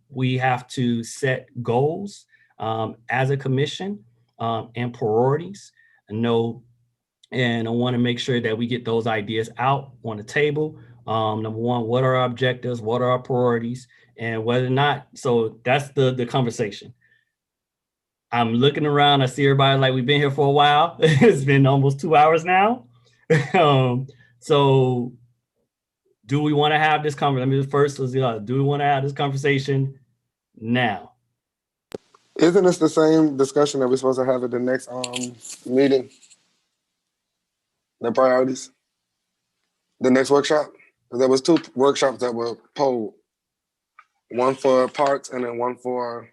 We have to set goals as a commission and priorities. And I want to make sure that we get those ideas out on the table. Number one, what are our objectives? What are our priorities? And whether or not, so that's the conversation. I'm looking around, I see everybody like we've been here for a while. It's been almost 2 hours now. So do we want to have this conversation? I mean, first, do we want to have this conversation now? Isn't this the same discussion that we're supposed to have at the next meeting? The priorities? The next workshop? There was 2 workshops that were polled. One for parks and then one for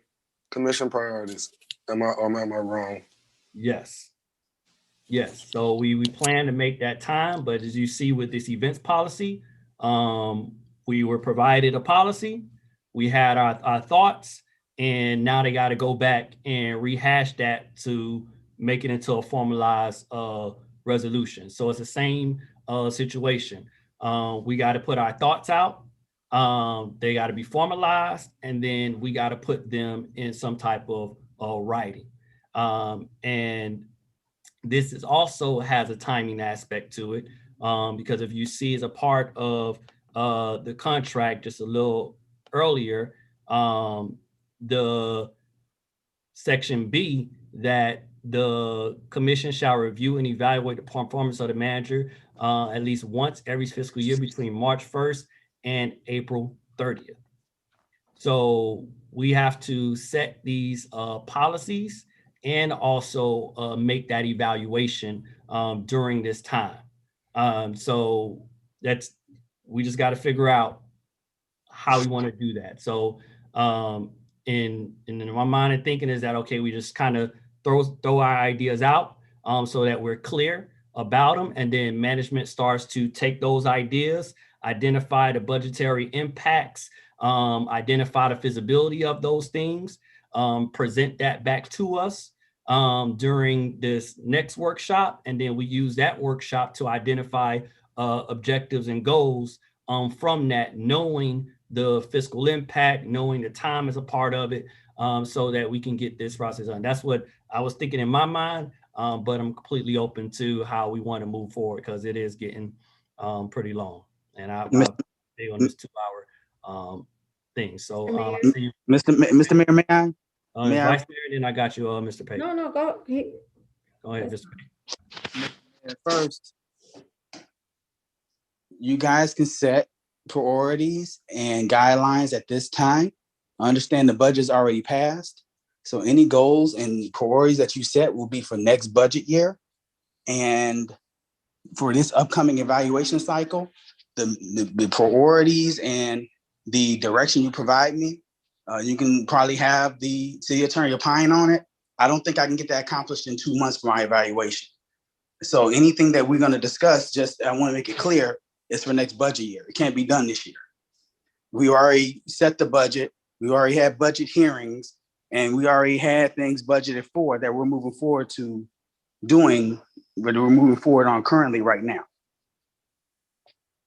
commission priorities. Am I wrong? Yes. So we plan to make that time, but as you see with this events policy, we were provided a policy. We had our thoughts, and now they got to go back and rehash that to make it into a formalized resolution. So it's the same situation. We got to put our thoughts out. They got to be formalized, and then we got to put them in some type of writing. And this is also has a timing aspect to it, because if you see as a part of the contract just a little earlier, The section B, that the commission shall review and evaluate the performance of the manager at least once every fiscal year between March 1st and April 30th. So we have to set these policies and also make that evaluation during this time. So we just got to figure out how we want to do that. So in my mind and thinking is that, okay, we just kind of throw our ideas out so that we're clear about them, and then management starts to take those ideas, identify the budgetary impacts, identify the feasibility of those things, present that back to us during this next workshop, and then we use that workshop to identify objectives and goals from that, knowing the fiscal impact, knowing the time is a part of it, so that we can get this process done. That's what I was thinking in my mind, but I'm completely open to how we want to move forward, because it is getting pretty long, and I'll stay on this 2-hour thing. So Mayor. Mr. Mayor, may I? Vice Mayor, then I got you, Mr. Payne. No, go. Go ahead, Mr. Payne. First, you guys can set priorities and guidelines at this time. I understand the budget's already passed, so any goals and priorities that you set will be for next budget year. And for this upcoming evaluation cycle, the priorities and the direction you provide me, you can probably have the city attorney opine on it. I don't think I can get that accomplished in 2 months for my evaluation. So anything that we're going to discuss, I want to make it clear, it's for next budget year. It can't be done this year. We already set the budget. We already had budget hearings, and we already had things budgeted for that we're moving forward to doing, what we're moving forward on currently right now.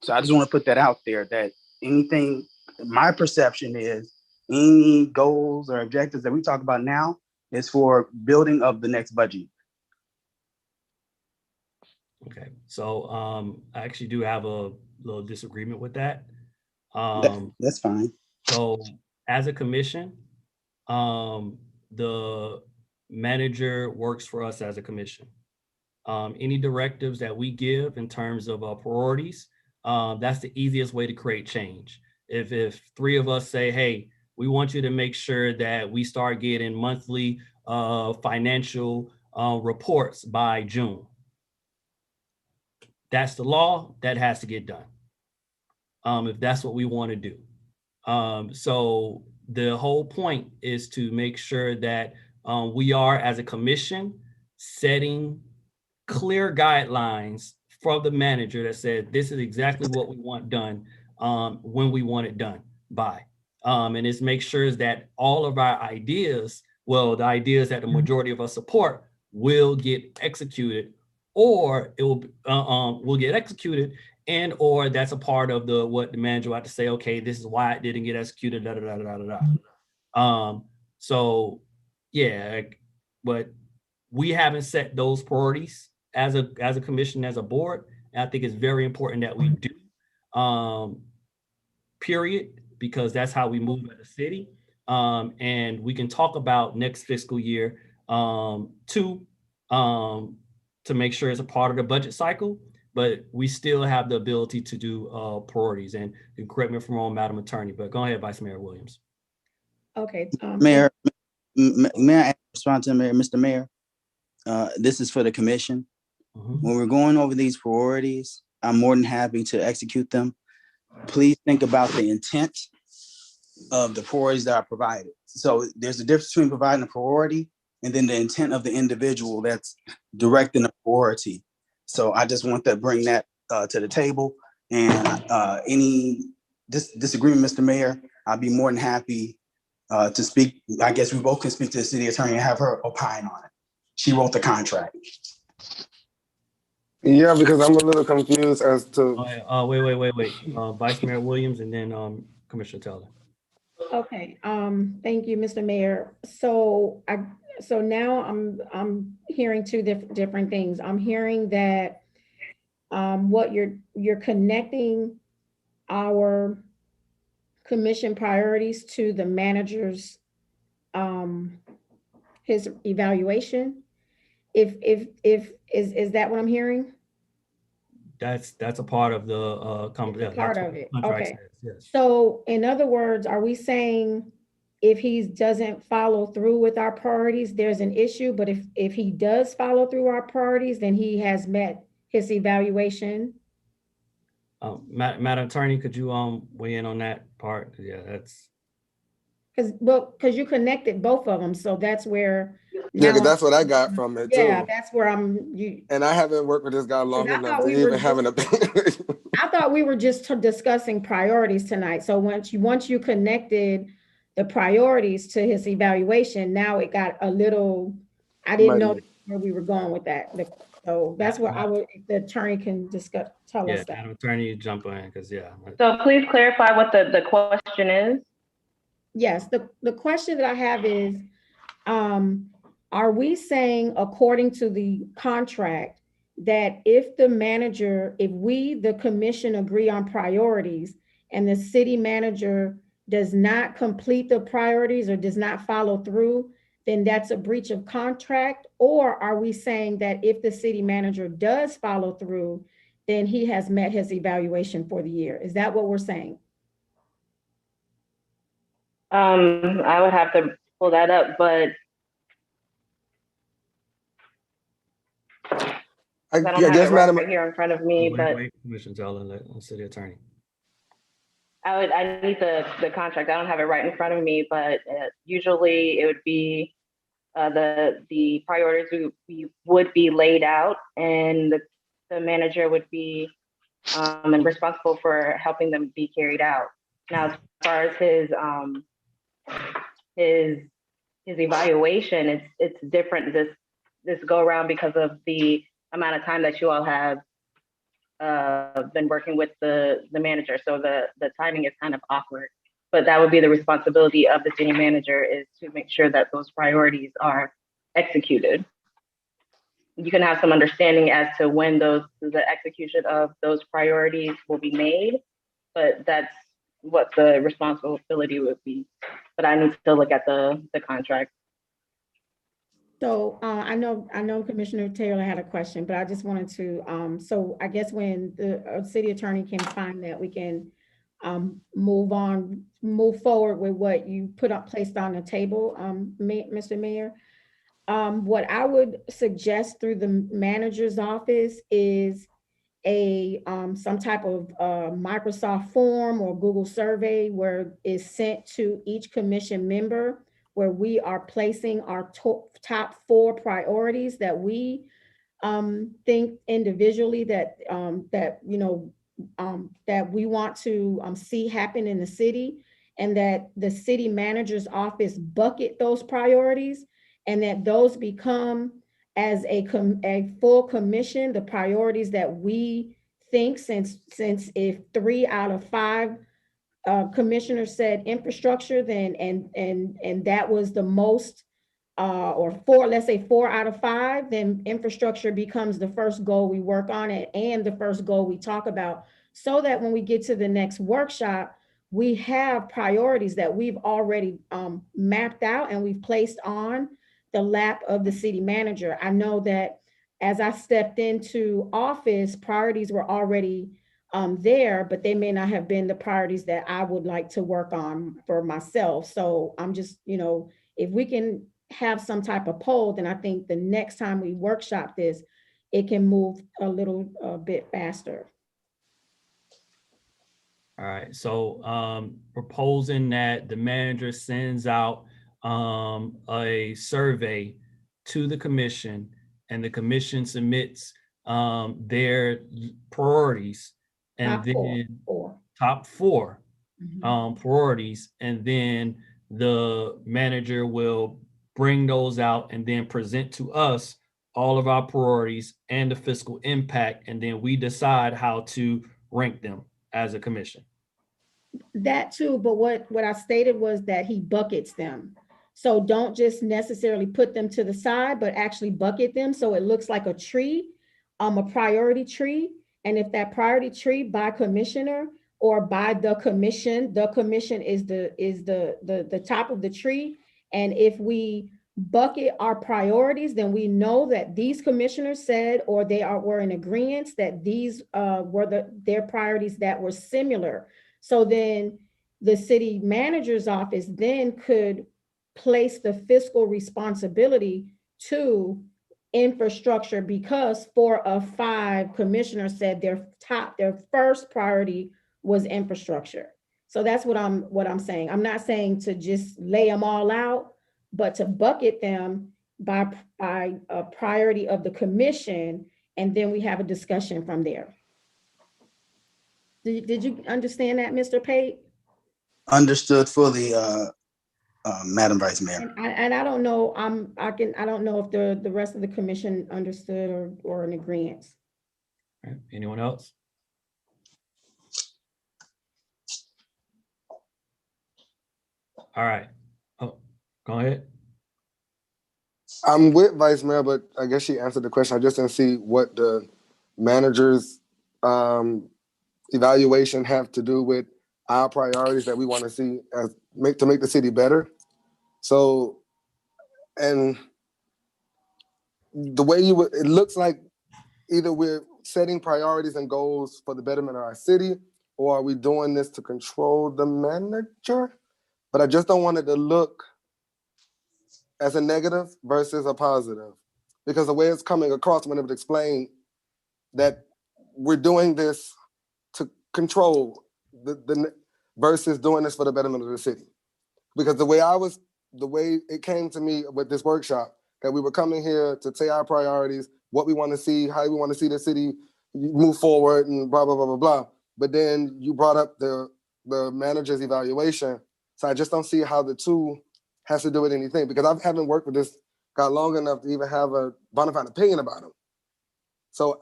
So I just want to put that out there, that anything, my perception is any goals or objectives that we talk about now is for building of the next budget. Okay, so I actually do have a little disagreement with that. That's fine. So as a commission, the manager works for us as a commission. Any directives that we give in terms of priorities, that's the easiest way to create change. If 3 of us say, hey, we want you to make sure that we start getting monthly financial reports by June. That's the law, that has to get done. If that's what we want to do. So the whole point is to make sure that we are, as a commission, setting clear guidelines for the manager that said, this is exactly what we want done when we want it done by. And it's make sure that all of our ideas, well, the ideas that the majority of us support, will get executed, or it will get executed, and or that's a part of what the manager will have to say, okay, this is why it didn't get executed, da da da da da da. So yeah, but we haven't set those priorities as a commission, as a board, and I think it's very important that we do. Period, because that's how we move as a city. And we can talk about next fiscal year to make sure it's a part of the budget cycle, but we still have the ability to do priorities. And correct me if I'm wrong, Madam Attorney, but go ahead, Vice Mayor Williams. Okay. Mayor, may I respond to Mayor, Mr. Mayor? This is for the commission. When we're going over these priorities, I'm more than happy to execute them. Please think about the intent of the priorities that are provided. So there's a difference between providing a priority and then the intent of the individual that's directing the priority. So I just want to bring that to the table. And any disagreement, Mr. Mayor, I'll be more than happy to speak. I guess we both can speak to the city attorney and have her opine on it. She wrote the contract. Yeah, because I'm a little confused as to. Wait. Vice Mayor Williams and then Commissioner Taylor. Okay. Thank you, Mr. Mayor. So now I'm hearing 2 different things. I'm hearing that what you're connecting our commission priorities to the manager's, his evaluation? Is that what I'm hearing? That's a part of the It's a part of it. contract Okay. says, yes. So in other words, are we saying if he doesn't follow through with our priorities, there's an issue, but if he does follow through our priorities, then he has met his evaluation? Madam Attorney, could you weigh in on that part? Yeah, that's. Because you connected both of them, so that's where. Yeah, because now- that's what I got from it Yeah, too. that's where And I haven't worked with this guy long I enough thought to we were even have an opinion. I thought we were just discussing priorities tonight. So once you connected the priorities to his evaluation, now it got a little, I didn't know where we were going with that. So that's where if the attorney can discuss, tell us that. Madam Attorney, jump in, because So please clarify what the question is. Yes, the question that I have is, are we saying, according to the contract, that if we, the commission, agree on priorities and the city manager does not complete the priorities or does not follow through, then that's a breach of contract? Or are we saying that if the city manager does follow through, then he has met his evaluation for the year? Is that what we're saying? I would have to pull that up, but I don't have it right here in front of me. Wait, Commissioner Teller, City Attorney. I need the contract. I don't have it right in front of me, but usually it would be the priorities would be laid out, and the manager would be responsible for helping them be carried out. Now, as far as his evaluation, it's different this go around because of the amount of time that you all have been working with the manager. So the timing is kind of awkward, but that would be the responsibility of the city manager, is to make sure that those priorities are executed. You can have some understanding as to when the execution of those priorities will be made, but that's what the responsibility would be. But I need to look at the contract. So I know Commissioner Taylor had a question, but I just wanted to, so I guess when the city attorney can find that, we can move forward with what you placed on the table, Mr. Mayor. What I would suggest through the manager's office is some type of Microsoft form or Google survey where it's sent to each commission member, where we are placing our top 4 priorities that we think individually that that we want to see happen in the city, and that the city manager's office bucket those priorities, and that those become, as a full commission, the priorities that we think, since if 3 out of 5 commissioners said infrastructure, then and that was the most, or 4, let's say 4 out of 5, then infrastructure becomes the first goal we work on it and the first goal we talk about, so that when we get to the next workshop, we have priorities that we've already mapped out and we've placed on the lap of the city manager. I know that as I stepped into office, priorities were already there, but they may not have been the priorities that I would like to work on for myself. So I'm just, if we can have some type of poll, then I think the next time we workshop this, it can move a bit faster. All right, so proposing that the manager sends out a survey to the commission, and the commission submits their priorities, and top four priorities, and then the manager will bring those out and then present to us all of our priorities and the fiscal impact, and then we decide how to rank them as a commission. That too, but what I stated was that he buckets them. So don't just necessarily put them to the side, but actually bucket them so it looks like a tree, a priority tree. And if that priority tree by commissioner or by the commission. The commission is the top of the tree. And if we bucket our priorities, then we know that these commissioners said, or were in agreement that these were their priorities that were similar. So then the city manager's office then could place the fiscal responsibility to infrastructure, because 4 of 5 commissioners said their first priority was infrastructure. So that's what I'm saying. I'm not saying to just lay them all out, but to bucket them by a priority of the commission, and then we have a discussion from there. Did you understand that, Mr. Pate? Understood fully, Madam Vice Mayor. And I don't know, I don't know if the rest of the commission understood or in agreement. Right. Anyone else? All right. Oh, go ahead. I'm with Vice Mayor, but I guess she answered the question. I just didn't see what the manager's evaluation have to do with our priorities that we want to see to make the city better. So, and the way it looks like either we're setting priorities and goals for the betterment of our city, or are we doing this to control the manager? But I just don't want it to look as a negative versus a positive, because the way it's coming across when it would explain that we're doing this to control the versus doing this for the betterment of the city. Because the way it came to me with this workshop, that we were coming here to say our priorities, what we want to see, how we want to see the city move forward, and blah, blah, blah, blah, blah. But then you brought up the manager's evaluation. So I just don't see how the two has to do with anything, because I haven't worked with this guy long enough to even have a bona fide opinion about him. So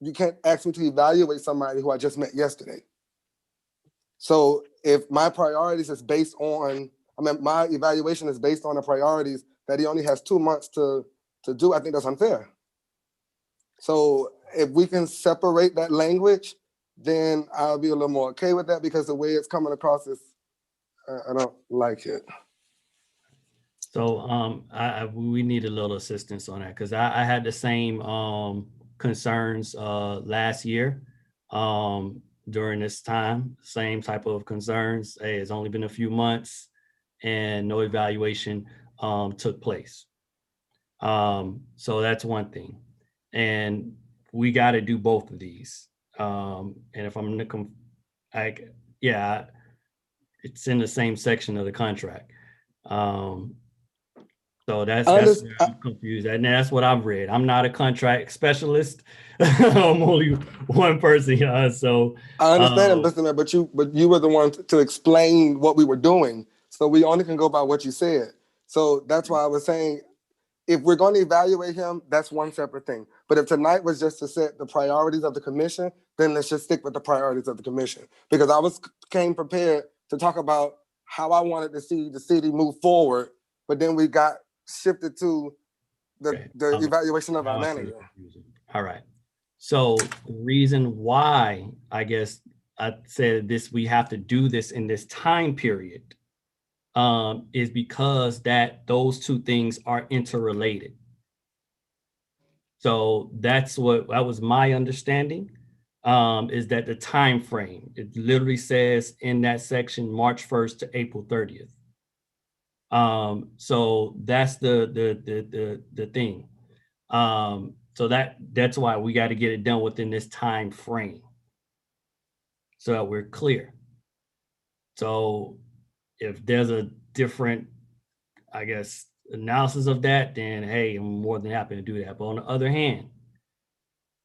you can't ask me to evaluate somebody who I just met yesterday. So if my priorities is based on, my evaluation is based on the priorities that he only has 2 months to do, I think that's unfair. So if we can separate that language, then I'll be a little more okay with that, because the way it's coming across is, I don't like it. So we need a little assistance on that, because I had the same concerns last year during this time, same type of concerns. Hey, it's only been a few months and no evaluation took place. So that's one thing. And we got to do both of these. And if I'm it's in the same section of the contract. So that's where I'm confused. And that's what I've read. I'm not a contract specialist. I'm only one person. So I understand, Mr. Mayor, but you were the one to explain what we were doing. So we only can go by what you said. So that's why I was saying, if we're going to evaluate him, that's one separate thing. But if tonight was just to set the priorities of the commission, then let's just stick with the priorities of the commission. Because I came prepared to talk about how I wanted to see the city move forward, but then we got shifted to the evaluation of our manager. All right. So the reason why I guess I said this, we have to do this in this time period, is because those two things are interrelated. So that was my understanding, is that the time frame, it literally says in that section, March 1st to April 30th. So that's the thing. So that's why we got to get it done within this time frame, so that we're clear. So if there's a different, I guess, analysis of that, then hey, I'm more than happy to do that. But on the other hand,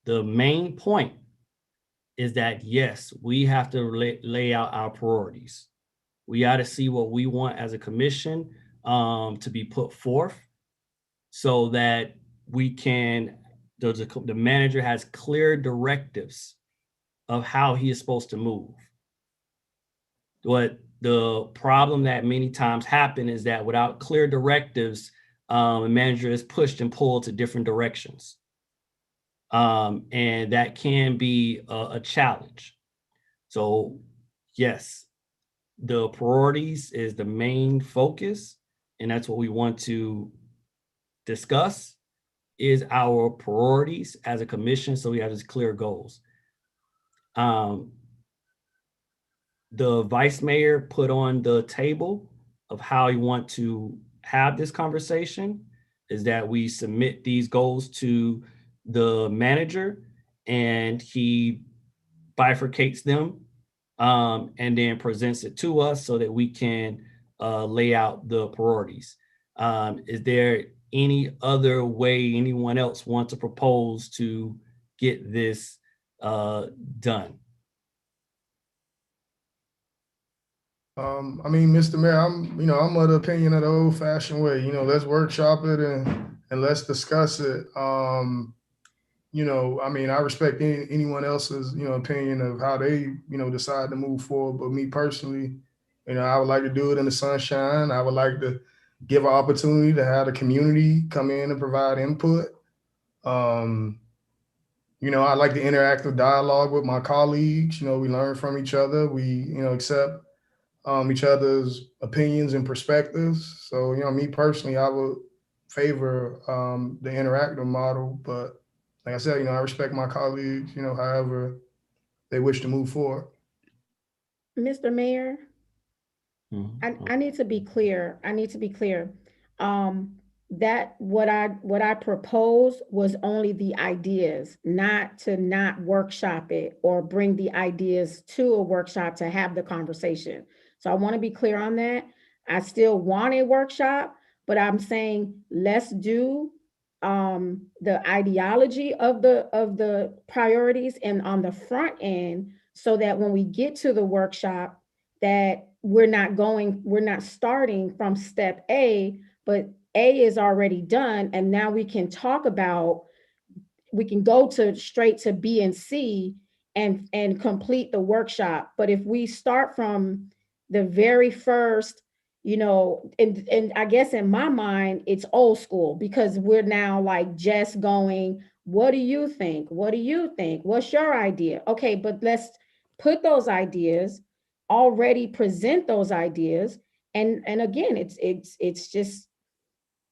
the main point is that yes, we have to lay out our priorities. We got to see what we want as a commission to be put forth, so that we can, the manager has clear directives of how he is supposed to move. What the problem that many times happen is that without clear directives, a manager is pushed and pulled to different directions. And that can be a challenge. So yes, the priorities is the main focus, and that's what we want to discuss is our priorities as a commission. So we have these clear goals. The vice mayor put on the table of how you want to have this conversation is that we submit these goals to the manager and he bifurcates them and then presents it to us so that we can lay out the priorities. Is there any other way anyone else wants to propose to get this done? I mean, Mr. Mayor, I'm of the opinion of the old fashioned way, let's workshop it and let's discuss it. I mean, I respect anyone else's, opinion of how they, decide to move forward. But me personally, I would like to do it in the sunshine. I would like to give an opportunity to have the community come in and provide input. I like the interactive dialogue with my colleagues. We learn from each other. We, accept each other's opinions and perspectives. So, me personally, I would favor the interactive model. But like I said, I respect my colleagues, however they wish to move forward. Mr. Mayor, I need to be clear. That what I proposed was only the ideas, not to not workshop it or bring the ideas to a workshop to have the conversation. So I want to be clear on that. I still want a workshop, but I'm saying let's do the ideology of the priorities and on the front end so that when we get to the workshop that we're not starting from step A, but A is already done. And now we can go straight to B and C and complete the workshop. But if we start from the very first, and I guess in my mind, it's old school because we're now like just going, what do you think? What do you think? What's your idea? Okay, but let's put those ideas, already present those ideas. And again, it's just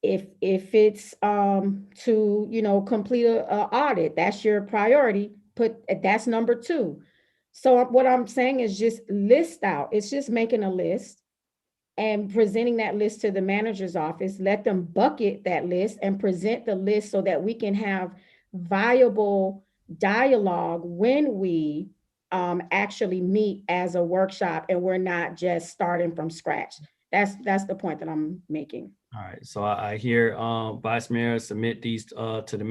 if it's to complete a audit, that's your priority, that's number 2. So what I'm saying is just list out, it's just making a list and presenting that list to the manager's office, let them bucket that list and present the list so that we can have viable dialogue when we actually meet as a workshop and we're not just starting from scratch. That's the point that I'm making. All right, so I hear Vice Mayor submit these to the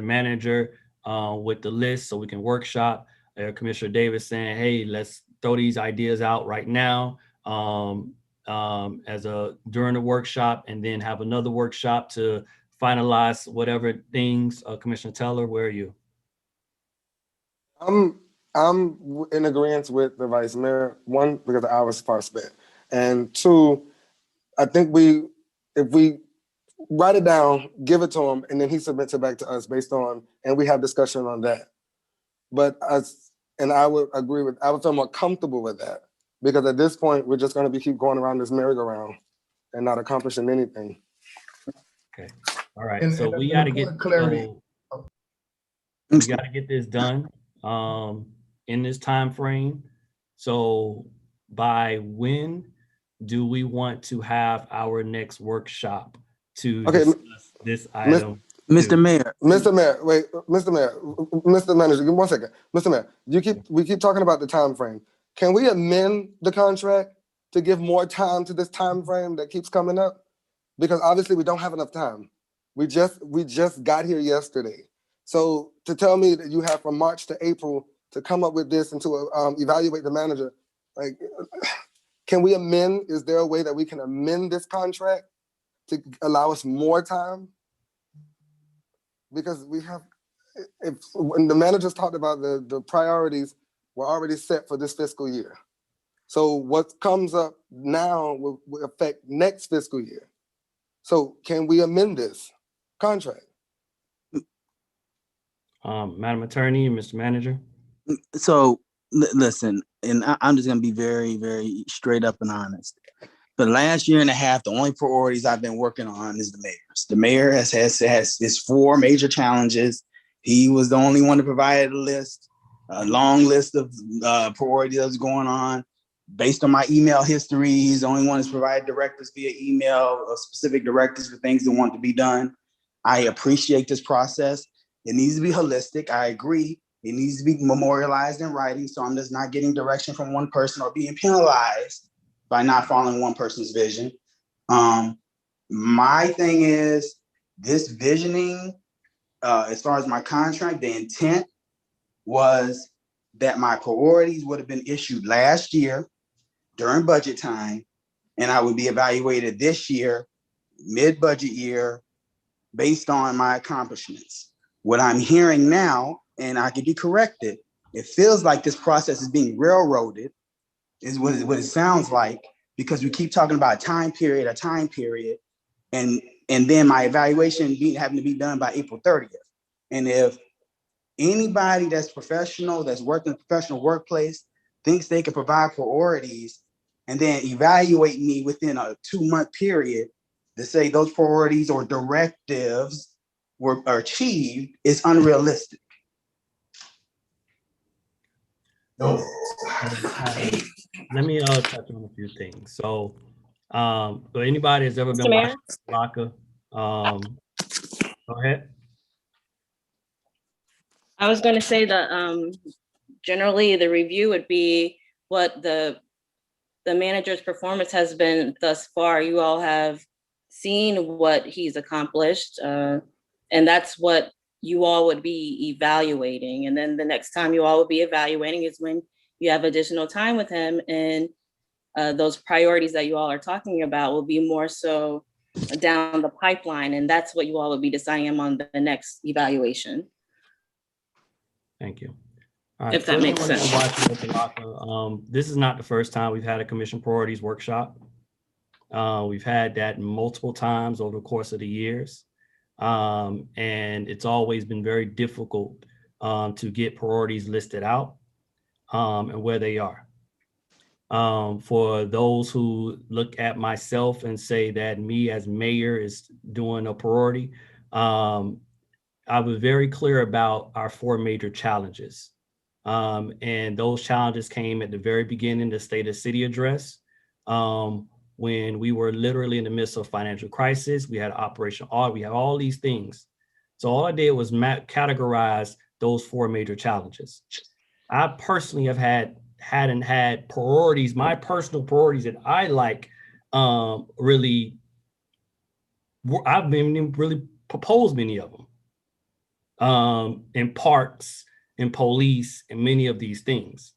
manager with the list so we can workshop. Commissioner Davis saying, hey, let's throw these ideas out right now during the workshop and then have another workshop to finalize whatever things. Commissioner Teller, where are you? I'm in agreement with the Vice Mayor. 1, because the hours far spent, and 2, I think if we write it down, give it to him, and then he submits it back to us based on, and we have discussion on that. But I would feel more comfortable with that because at this point, we're just going to keep going around this merry-go-round and not accomplishing anything. Okay. All right. So we got to get clarity. We got to get this done in this time frame. So by when do we want to have our next workshop to discuss this item? Mr. Mayor. Mr. Mayor, wait, Mr. Mayor, Mr. Manager, give me 1 second. Mr. Mayor, we keep talking about the time frame. Can we amend the contract to give more time to this time frame that keeps coming up? Because obviously we don't have enough time. We just got here yesterday. So to tell me that you have from March to April to come up with this and to evaluate the manager, like, can we amend? Is there a way that we can amend this contract to allow us more time? Because when the managers talked about the priorities were already set for this fiscal year. So what comes up now will affect next fiscal year. So can we amend this contract? Madam Attorney, Mr. Manager. So Listen, and I'm just going to be very, very straight up and honest. The last year and a half, the only priorities I've been working on is the mayor's. The mayor has his 4 major challenges. He was the only one to provide a list, a long list of priorities that's going on. Based on my email history, he's the only one that's provided directives via email, specific directives for things that want to be done. I appreciate this process. It needs to be holistic. I agree. It needs to be memorialized in writing, so I'm just not getting direction from one person or being penalized by not following one person's vision. My thing is this visioning, as far as my contract, the intent was that my priorities would have been issued last year during budget time, and I would be evaluated this year, mid-budget year, based on my accomplishments. What I'm hearing now, and I could be corrected, it feels like this process is being railroaded, is what it sounds like, because we keep talking about a time period, and then my evaluation having to be done by April 30th. And if anybody that's professional, that's worked in a professional workplace, thinks they can provide priorities and then evaluate me within a 2-month period to say those priorities or directives were achieved, is unrealistic. No. Let me touch on a few things. So, anybody has ever been watching Opa-locka, go ahead. I was going to say that generally the review would be what the manager's performance has been thus far. You all have seen what he's accomplished, and that's what you all would be evaluating. And then the next time you all would be evaluating is when you have additional time with him, and those priorities that you all are talking about will be more so down the pipeline, and that's what you all would be deciding on the next evaluation. Thank you. All right, if that makes sense. This is not the first time we've had a commission priorities workshop. We've had that multiple times over the course of the years. And it's always been very difficult to get priorities listed out and where they are. For those who look at myself and say that me as mayor is doing a priority, I was very clear about our 4 major challenges. And those challenges came at the very beginning, the State of City address, when we were literally in the midst of financial crisis. We had operational audit, we had all these things. So all I did was categorize those 4 major challenges. I personally have had priorities, my personal priorities that I like, really, I've been really proposed many of them. In parks, in police, and many of these things.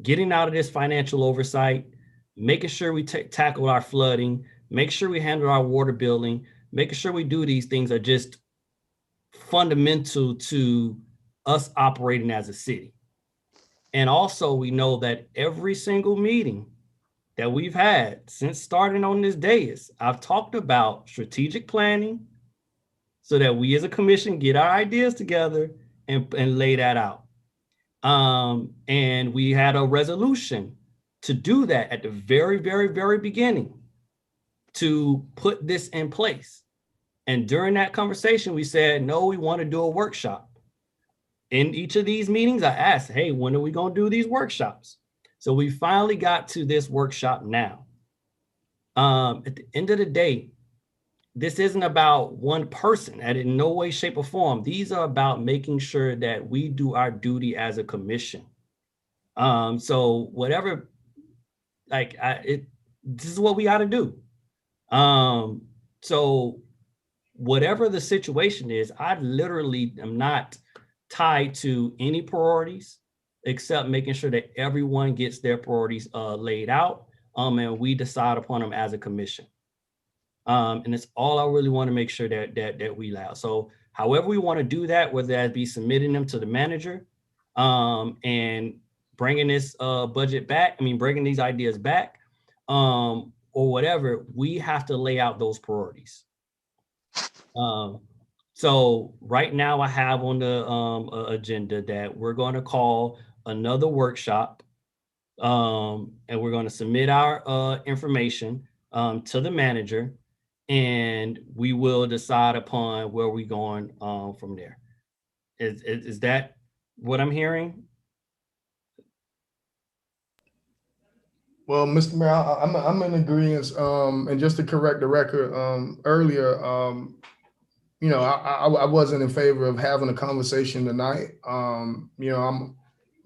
Getting out of this financial oversight, making sure we tackle our flooding, make sure we handle our water billing, making sure we do these things are just fundamental to us operating as a city. And also we know that every single meeting that we've had since starting on this dais, I've talked about strategic planning, so that we as a commission get our ideas together and lay that out. And we had a resolution to do that at the very, very, very beginning to put this in place. And during that conversation, we said, no, we want to do a workshop. In each of these meetings, I asked, hey, when are we going to do these workshops? So we finally got to this workshop now. At the end of the day, this isn't about one person and in no way, shape, or form. These are about making sure that we do our duty as a commission. So whatever, this is what we got to do. So whatever the situation is, I literally am not tied to any priorities except making sure that everyone gets their priorities laid out, and we decide upon them as a commission. And it's all I really want to make sure that we allow. So however we want to do that, whether that be submitting them to the manager and bringing this budget back, bringing these ideas back, or whatever, we have to lay out those priorities. So right now I have on the agenda that we're going to call another workshop, and we're going to submit our information to the manager, and we will decide upon where we're going from there. Is that what I'm hearing? Well, Mr. Mayor, I'm in agreement. And just to correct the record, earlier, I wasn't in favor of having a conversation tonight. I'm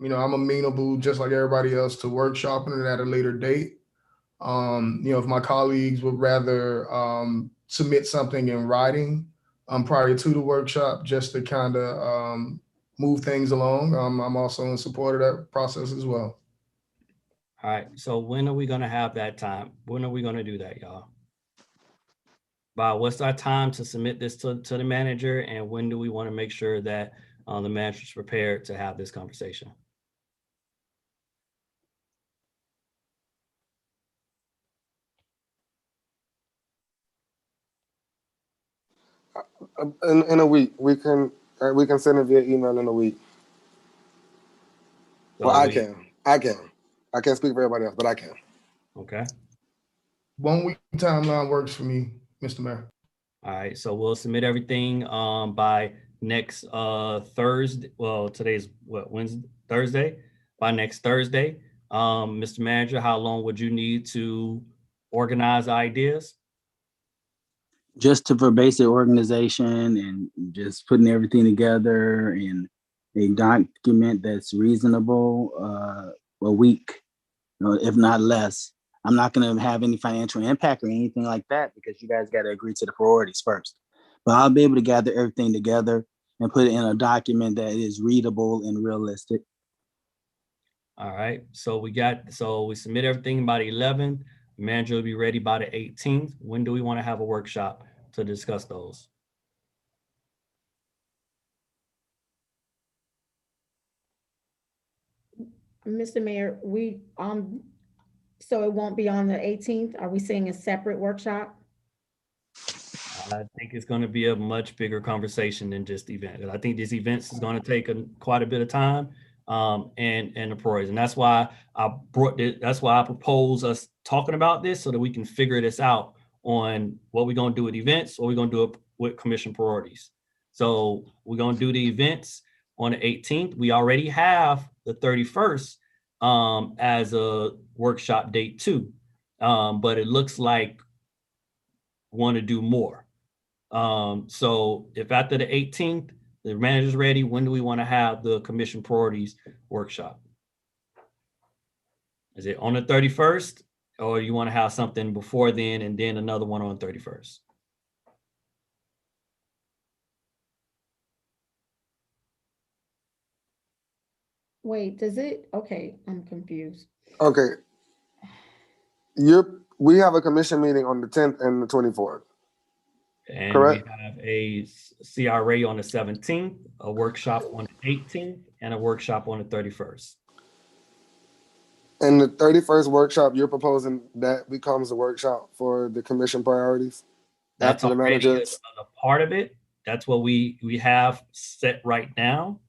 amenable, just like everybody else, to workshopping it at a later date. If my colleagues would rather submit something in writing prior to the workshop, just to kind of move things along, I'm also in support of that process as well. All right, so when are we gonna have that time? When are we gonna do that, y'all? By what's our time to submit this to the manager, and when do we want to make sure that the manager's prepared to have this conversation? In a week, we can send it via email in a week. Well, I can. I can't speak for everybody else, but I can. Okay. 1 week timeline works for me, Mr. Mayor. All right, so we'll submit everything by next Thursday. Well, today's what, Wednesday, Thursday? By next Thursday. Mr. Manager, how long would you need to organize ideas? Just for basic organization and just putting everything together in a document that's reasonable, a week, if not less. I'm not going to have any financial impact or anything like that, because you guys got to agree to the priorities first. But I'll be able to gather everything together and put it in a document that is readable and realistic. All right, so we submit everything by the 11th. Manager will be ready by the 18th. When do we want to have a workshop to discuss those? Mr. Mayor, so it won't be on the 18th? Are we saying a separate workshop? I think it's going to be a much bigger conversation than just event. I think this events is going to take quite a bit of time, and the priorities, and that's why I propose us talking about this, so that we can figure this out on what we're going to do with events, or we're going to do it with commission priorities. So we're going to do the events on the 18th. We already have the 31st as a workshop date too, but it looks like want to do more. So if after the 18th, the manager's ready, when do we want to have the commission priorities workshop? Is it on the 31st, or you want to have something before then and then another one on 31st? Wait, does it? Okay, I'm confused. Okay. We have a commission meeting on the 10th and the 24th. And correct? We have a CRA on the 17th, a workshop on the 18th, and a workshop on the 31st. And the 31st workshop, you're proposing that becomes a workshop for the commission priorities? That's after the manager. a part of it. That's what we have set right now.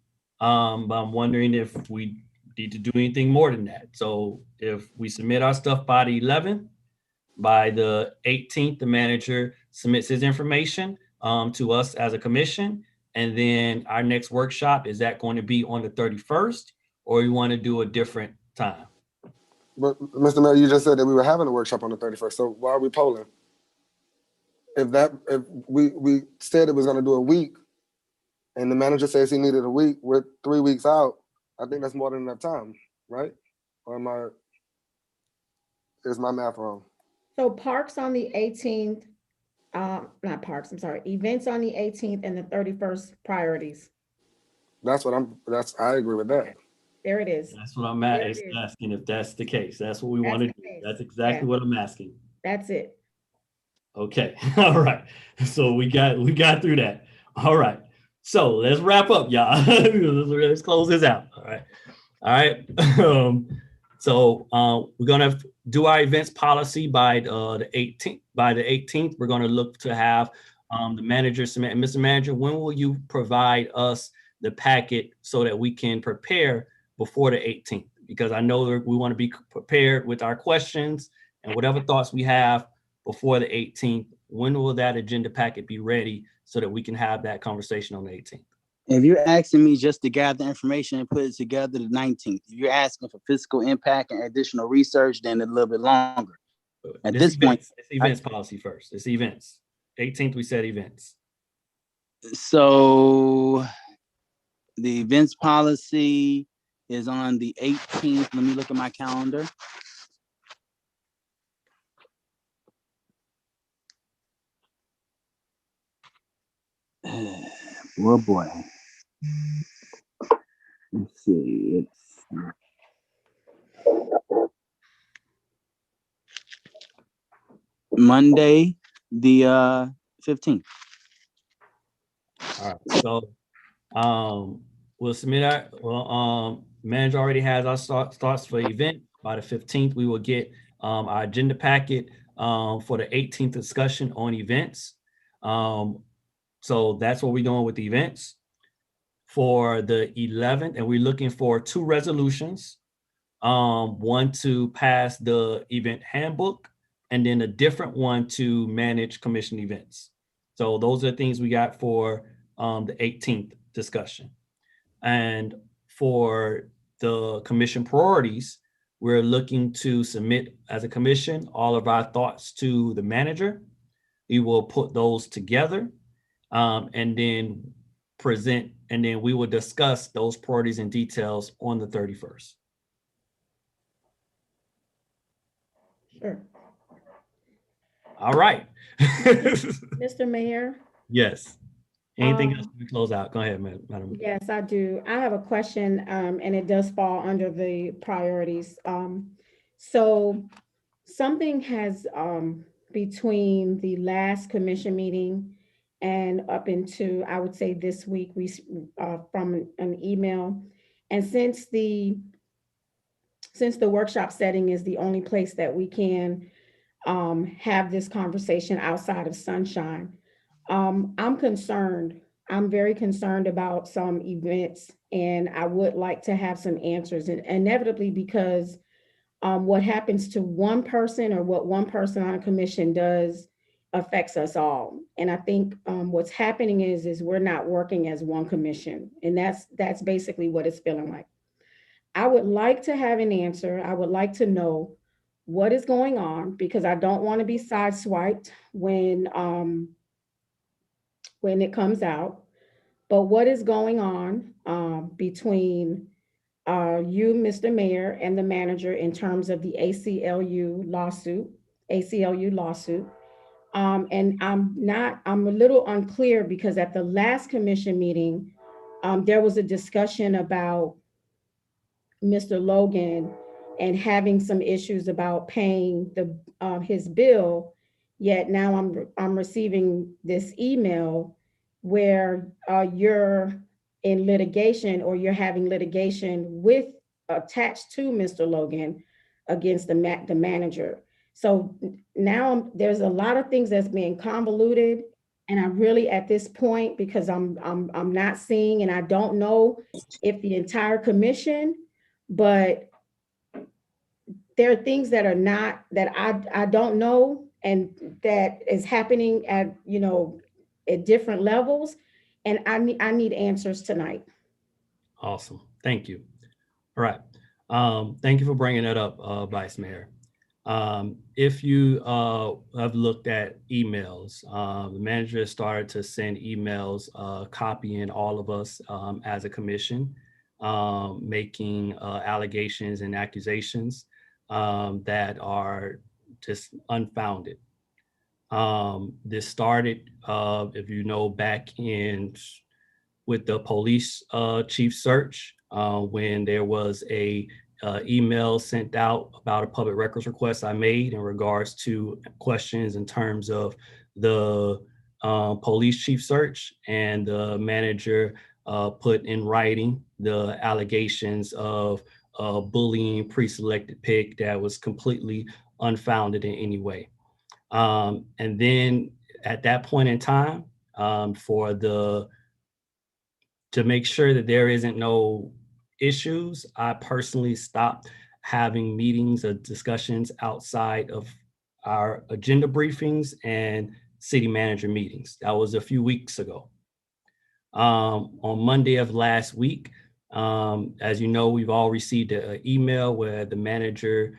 But I'm wondering if we need to do anything more than that. So if we submit our stuff by the 11th, by the 18th, the manager submits his information to us as a commission. And then our next workshop, is that going to be on the 31st, or you want to do a different time? But Mr. Mayor, you just said that we were having a workshop on the 31st. So why are we polling? If we said it was going to do a week, and the manager says he needed a week, we're 3 weeks out. I think that's more than enough time, right? Or is my math wrong? So parks on the 18th, not parks, I'm sorry, events on the 18th and the 31st priorities. I agree with that. There it is. That's what I'm asking, if that's the case. That's what we want to do. That's exactly what I'm asking. That's it. Okay. All right. So we got through that. All right. So let's wrap up, y'all. Let's close this out. All right. All right. So we're gonna do our events policy by the 18th. By the 18th, we're gonna look to have the manager submit. And Mr. Manager, when will you provide us the packet so that we can prepare before the 18th, because I know that we want to be prepared with our questions and whatever thoughts we have before the 18th. When will that agenda packet be ready so that we can have that conversation on the 18th? If you're asking me just to gather information and put it together, the 19th. If you're asking for fiscal impact and additional research, then a little bit longer. At this point, it's events policy first. It's events. 18th, we said events. So the events policy is on the 18th. Let me look at my calendar. Oh boy. Let's see. It's Monday, the 15th. All right. So we'll submit our manager already has our starts for the event. By the 15th, we will get our agenda packet for the 18th discussion on events. So that's what we're doing with the events. For the 11th, and we're looking for 2 resolutions. One to pass the event handbook, and then a different one to manage commission events. So those are the things we got for the 18th discussion. And for the commission priorities, we're looking to submit as a commission all of our thoughts to the manager. We will put those together and then present, and then we will discuss those priorities and details on the 31st. Sure. All right. Mr. Mayor? Yes. Anything else to close out? Go ahead, Madam. Yes, I do. I have a question, and it does fall under the priorities. So something has, between the last commission meeting and up into, I would say this week, we from an email. And since the workshop setting is the only place that we can have this conversation outside of sunshine, I'm concerned. I'm very concerned about some events, and I would like to have some answers, and inevitably, because what happens to one person or what one person on a commission does affects us all. And I think what's happening is we're not working as one commission, and that's basically what it's feeling like. I would like to have an answer. I would like to know what is going on, because I don't want to be sideswiped when it comes out. But what is going on between you, Mr. Mayor, and the manager in terms of the ACLU lawsuit? And I'm a little unclear, because at the last commission meeting, there was a discussion about Mr. Logan and having some issues about paying his bill. Yet now I'm receiving this email where you're in litigation, or you're having litigation with attached to Mr. Logan against the manager. So now there's a lot of things that's being convoluted, and I really, at this point, because I'm not seeing, and I don't know if the entire commission, but there are things that are not, that I don't know, and that is happening at, at different levels. And I need answers tonight. Awesome. Thank you. All right. Thank you for bringing that up, Vice Mayor. If you have looked at emails, the manager has started to send emails copying all of us as a commission, making allegations and accusations that are just unfounded. This started, if you know, back in with the police chief search, when there was a email sent out about a public records request I made in regards to questions in terms of the police chief search, and the manager put in writing the allegations of bullying pre-selected pick that was completely unfounded in any way. And then at that point in time, to make sure that there isn't no issues, I personally stopped having meetings or discussions outside of our agenda briefings and city manager meetings. That was a few weeks ago. On Monday of last week, as you know, we've all received an email where the manager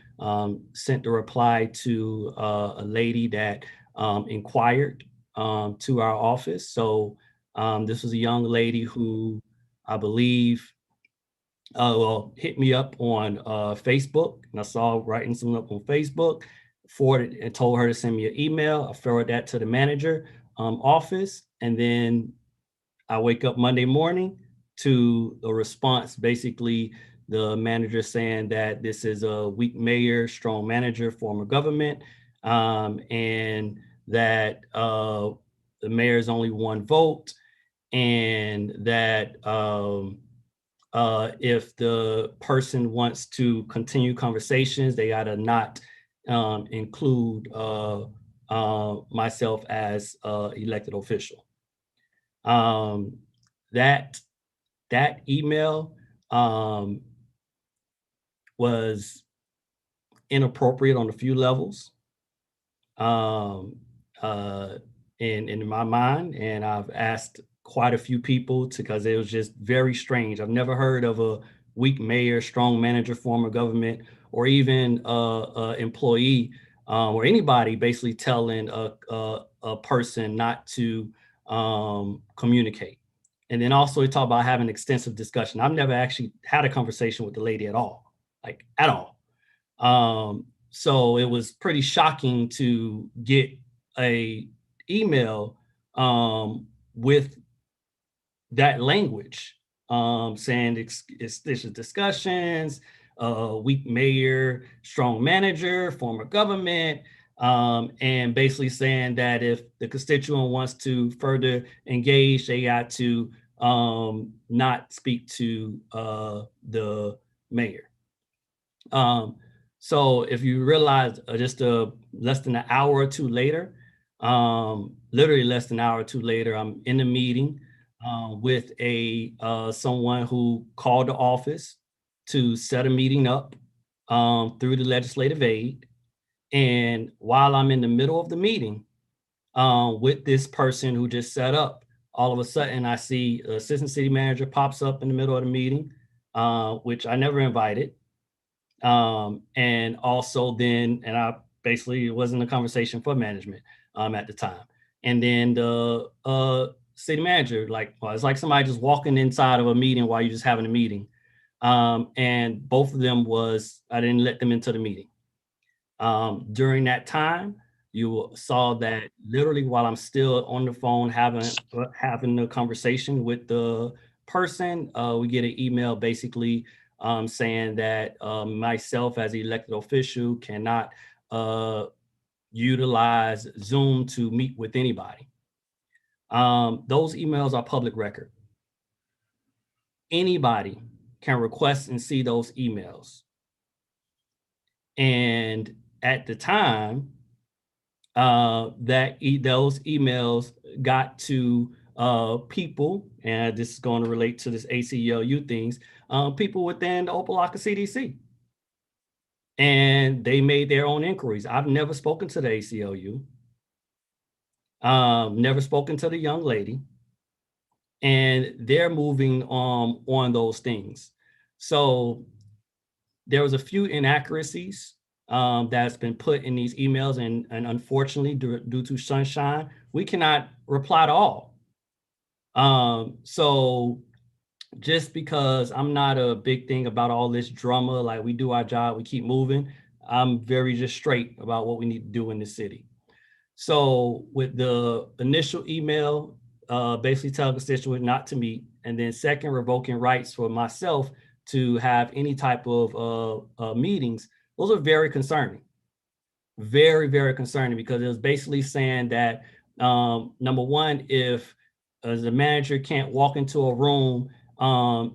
sent a reply to a lady that inquired to our office. So this was a young lady who I believe hit me up on Facebook, and I saw writing something up on Facebook, forwarded and told her to send me an email. I forwarded that to the manager office, and then I wake up Monday morning to a response, basically the manager saying that this is a weak mayor, strong manager, form of government, and that the mayor is only one vote, and that if the person wants to continue conversations, they gotta not include myself as elected official. That email was inappropriate on a few levels in my mind, and I've asked quite a few people because it was just very strange. I've never heard of a weak mayor, strong manager form of government, or even a employee or anybody basically telling a person not to communicate. And then also we talk about having extensive discussion. I've never actually had a conversation with the lady at all, like at all. So it was pretty shocking to get a email with that language saying it's discussions, weak mayor, strong manager, form of government, and basically saying that if the constituent wants to further engage, they got to not speak to the mayor. So if you realize just less than an hour or two later, literally less than an hour or two later, I'm in a meeting with someone who called the office to set a meeting up through the legislative aid. And while I'm in the middle of the meeting with this person who just set up, all of a sudden I see assistant city manager pops up in the middle of the meeting, which I never invited. And also then, and I basically, it wasn't a conversation for management at the time. And then the city manager, it's like somebody just walking inside of a meeting while you're just having a meeting. And both of them I didn't let them into the meeting. During that time, you saw that literally while I'm still on the phone having a conversation with the person, we get an email basically saying that myself as an elected official cannot utilize Zoom to meet with anybody. Those emails are public record. Anybody can request and see those emails. And at the time, those emails got to people, and this is going to relate to this ACLU things, people within the Opa-locka CDC. And they made their own inquiries. I've never spoken to the ACLU, never spoken to the young lady, and they're moving on those things. So there was a few inaccuracies that's been put in these emails, and unfortunately, due to sunshine, we cannot reply to all. So just because I'm not a big thing about all this drama, like we do our job, we keep moving, I'm very just straight about what we need to do in the city. So with the initial email, basically telling constituents not to meet, and then second, revoking rights for myself to have any type of meetings, those are very concerning. Very, very concerning, because it was basically saying that, number one, if the manager can't walk into a room,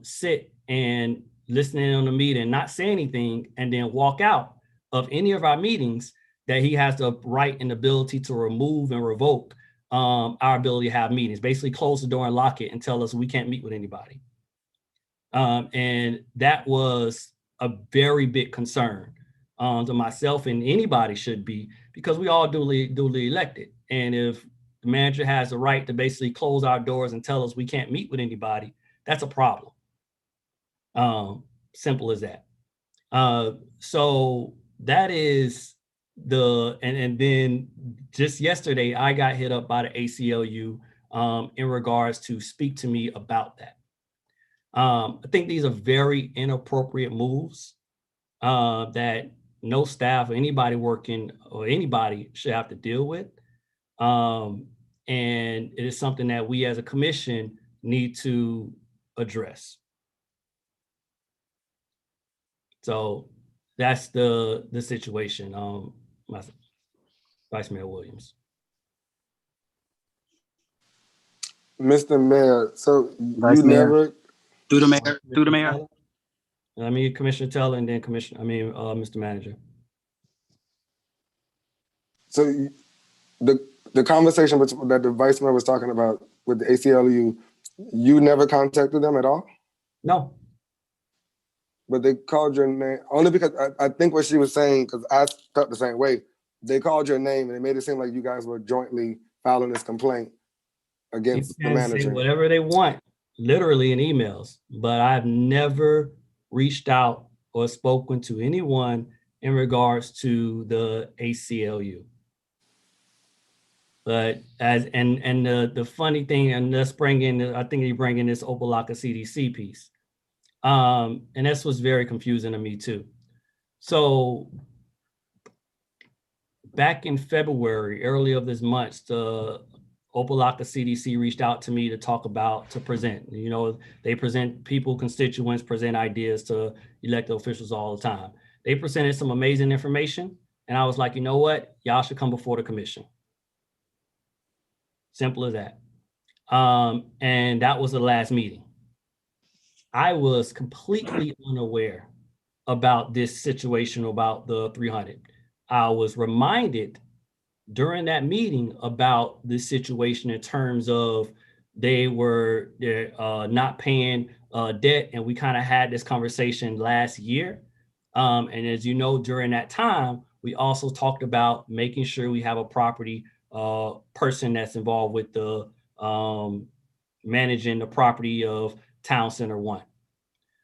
sit and listen in on the meeting, not say anything, and then walk out of any of our meetings, that he has the right and ability to remove and revoke our ability to have meetings, basically close the door and lock it and tell us we can't meet with anybody. And that was a very big concern to myself, and anybody should be, because we all duly elected. And if the manager has the right to basically close our doors and tell us we can't meet with anybody, that's a problem. Simple as that. So that is and then just yesterday, I got hit up by the ACLU in regards to speak to me about that. I think these are very inappropriate moves that no staff or anybody working or anybody should have to deal with. And it is something that we as a commission need to address. So that's the situation, Vice Mayor Williams. Mr. Mayor, so Vice you Mayor. never, Through the mayor. I mean, Commissioner Teller, and then Mr. Manager. so the conversation that the Vice Mayor was talking about with the ACLU, you never contacted them at all? No. But they called your name only because I think what she was saying, because I felt the same way. They called your name and it made it seem like you guys were jointly filing this complaint against the manager. Say whatever they want, literally in emails, but I've never reached out or spoken to anyone in regards to the ACLU. But the funny thing, and let's bring in, I think you bring in this Opa-locka CDC piece. And this was very confusing to me too. So back in February, early of this month, the Opa-locka CDC reached out to me to present. You know, they present constituents present ideas to elected officials all the time. They presented some amazing information. And I was like, you know what? Y'all should come before the commission. Simple as that. And that was the last meeting. I was completely unaware about this situation about the 300. I was reminded during that meeting about this situation in terms of they're not paying debt, and we kind of had this conversation last year. And as you know, during that time, we also talked about making sure we have a property person that's involved with the managing the property of Town Center 1.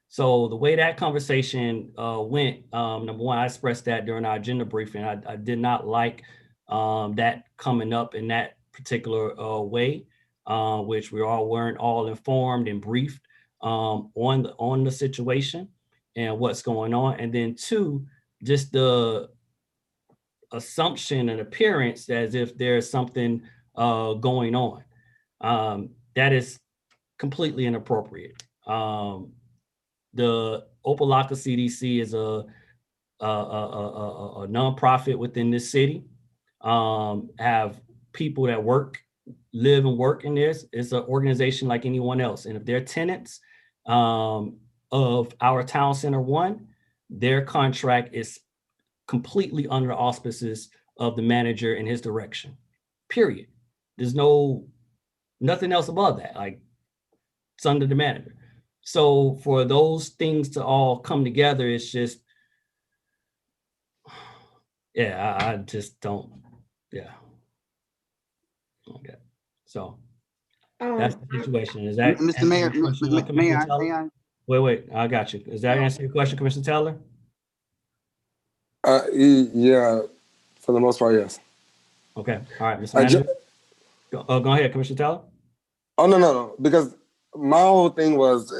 So the way that conversation went, number one, I expressed that during our agenda briefing. I did not like that coming up in that particular way, which we all weren't all informed and briefed on the situation and what's going on. And then two, just the assumption and appearance as if there's something going on. That is completely inappropriate. The Opa-locka CDC is a nonprofit within this city. Have people that live and work in this. It's an organization like anyone else. And if they're tenants of our Town Center 1, their contract is completely under the auspices of the manager and his direction, period. There's nothing else above that. Like, it's under the manager. So for those things to all come together, it's just, yeah, I just don't, yeah. Okay, so that's the situation. Is that Mr. Mayor, may I? Wait, I got you. Is that answer your question, Commissioner Teller? Yeah, for the most part, yes. Okay, all right, Mr. Manager. Go ahead, Commissioner Teller. Oh, no, because my whole thing was,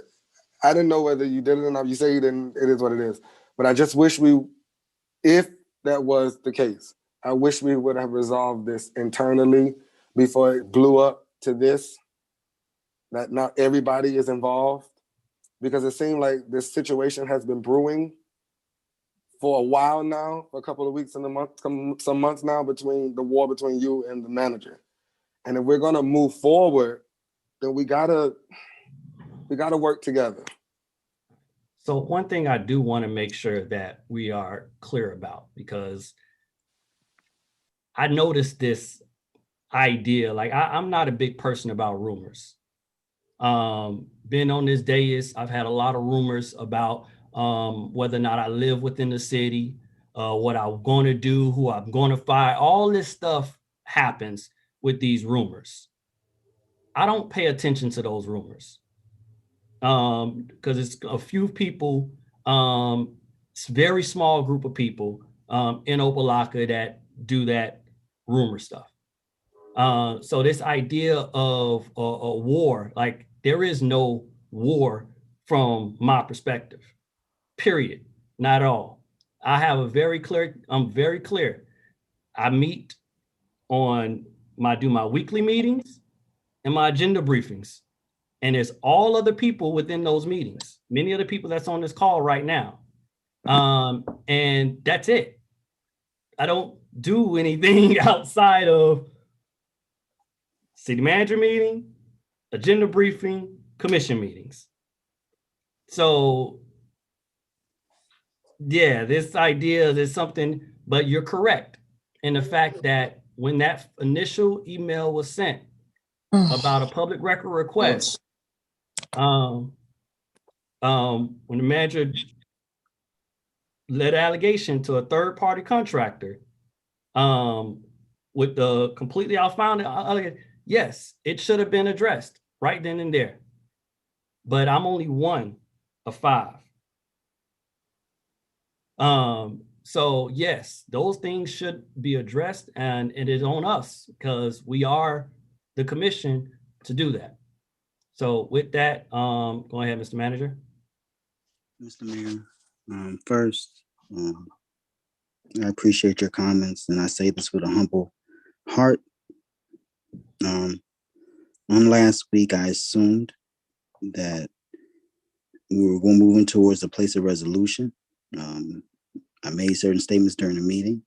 I didn't know whether you did it or not. You say you didn't, it is what it is. But I just wish if that was the case, I wish we would have resolved this internally before it blew up to this, that not everybody is involved, because it seemed like this situation has been brewing for a while now, for a couple of weeks and some months now, between the war between you and the manager. And if we're gonna move forward, then we gotta work together. So one thing I do want to make sure that we are clear about, because I noticed this idea, like I'm not a big person about rumors. Been on this dais, I've had a lot of rumors about whether or not I live within the city, what I'm going to do, who I'm going to fire. All this stuff happens with these rumors. I don't pay attention to those rumors because it's a few people, it's a very small group of people in Opa-locka that do that rumor stuff. So this idea of a war, like there is no war from my perspective, period, not at all. I have a very clear, I'm very clear. I meet on do my weekly meetings and my agenda briefings. And there's all other people within those meetings, many of the people that's on this call right now. And that's it. I don't do anything outside of city manager meeting, agenda briefing, commission meetings. So yeah, this idea, there's something, but you're correct in the fact that when that initial email was sent about a public record request, when the manager led allegation to a third party contractor, with the completely outfounded, yes, it should have been addressed right then and there. But I'm only one of 5. So yes, those things should be addressed, and it is on us because we are the commission to do that. So with that, go ahead, Mr. Manager. Mr. Mayor, first, I appreciate your comments, and I say this with a humble heart. On last week, I assumed that we were going moving towards a place of resolution. I made certain statements during the meeting.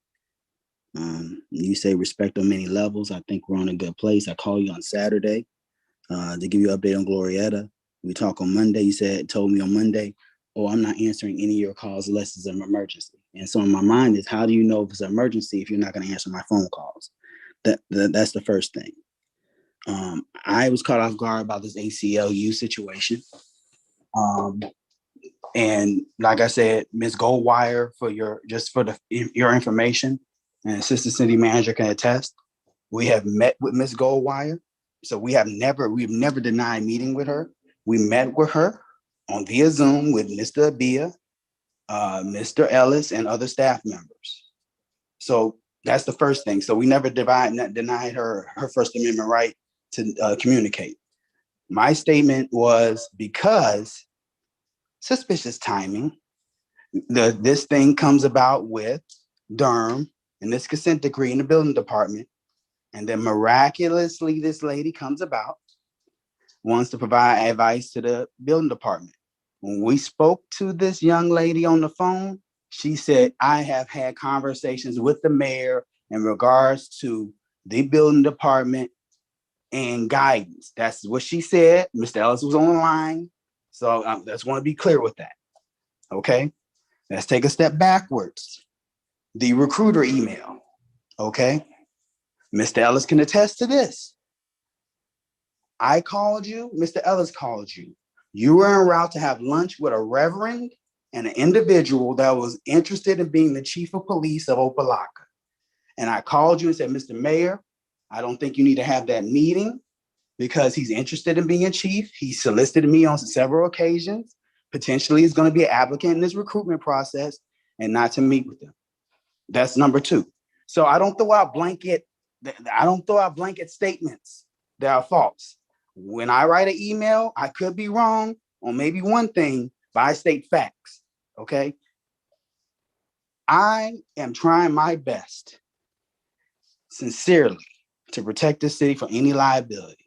You say respect on many levels. I think we're on a good place. I call you on Saturday to give you an update on Glorietta. We talk on Monday. You told me on Monday, oh, I'm not answering any of your calls unless it's an emergency. And so in my mind is, how do you know if it's an emergency if you're not going to answer my phone calls? That's the first thing. I was caught off guard about this ACLU situation. And like I said, Ms. Goldwire, for your information, and Assistant City Manager can attest, we have met with Ms. Goldwire. So we've never denied meeting with her. We met with her on via Zoom with Mr. Abia, Mr. Ellis, and other staff members. So that's the first thing. So we never denied her First Amendment right to communicate. My statement was because suspicious timing, this thing comes about with Durham and this consent decree in the building department. And then miraculously, this lady comes about, wants to provide advice to the building department. When we spoke to this young lady on the phone, she said, I have had conversations with the mayor in regards to the building department and guidance. That's what she said. Mr. Ellis was on the line. So I just want to be clear with that. Okay, let's take a step backwards. The recruiter email. Okay, Mr. Ellis can attest to this. I called you, Mr. Ellis called you. You were en route to have lunch with a reverend and an individual that was interested in being the chief of police of Opa-locka. And I called you and said, Mr. Mayor, I don't think you need to have that meeting because he's interested in being a chief. He solicited me on several occasions. Potentially is going to be an applicant in this recruitment process and not to meet with them. That's number 2. So I don't throw out blanket statements that are false. When I write an email, I could be wrong on maybe one thing, but I state facts, okay? I am trying my best, sincerely, to protect the city from any liability,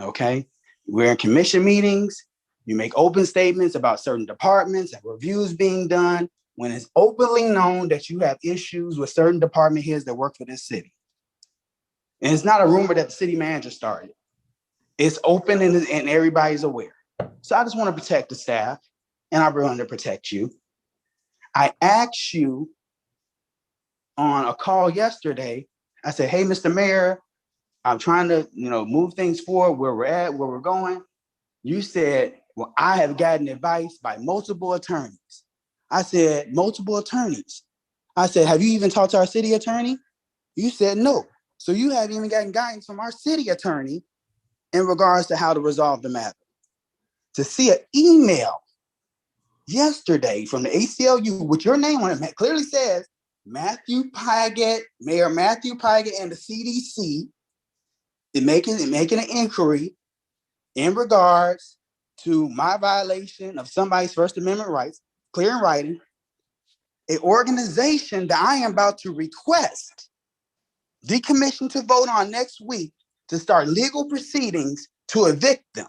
okay? We're in commission meetings. You make open statements about certain departments and reviews being done when it's openly known that you have issues with certain department heads that work for this city. And it's not a rumor that the city manager started. It's open and everybody's aware. So I just want to protect the staff, and I want to protect you. I asked you on a call yesterday, I said, hey, Mr. Mayor, I'm trying to, move things forward where we're at, where we're going. You said, well, I have gotten advice by multiple attorneys. I said, multiple attorneys. I said, have you even talked to our city attorney? You said no. So you haven't even gotten guidance from our city attorney in regards to how to resolve the matter. To see an email yesterday from the ACLU with your name on it clearly says Matthew Pygott, Mayor Matthew Pygott, and the CDC is making an inquiry in regards to my violation of somebody's First Amendment rights, clear in writing, an organization that I am about to request the commission to vote on next week to start legal proceedings to evict them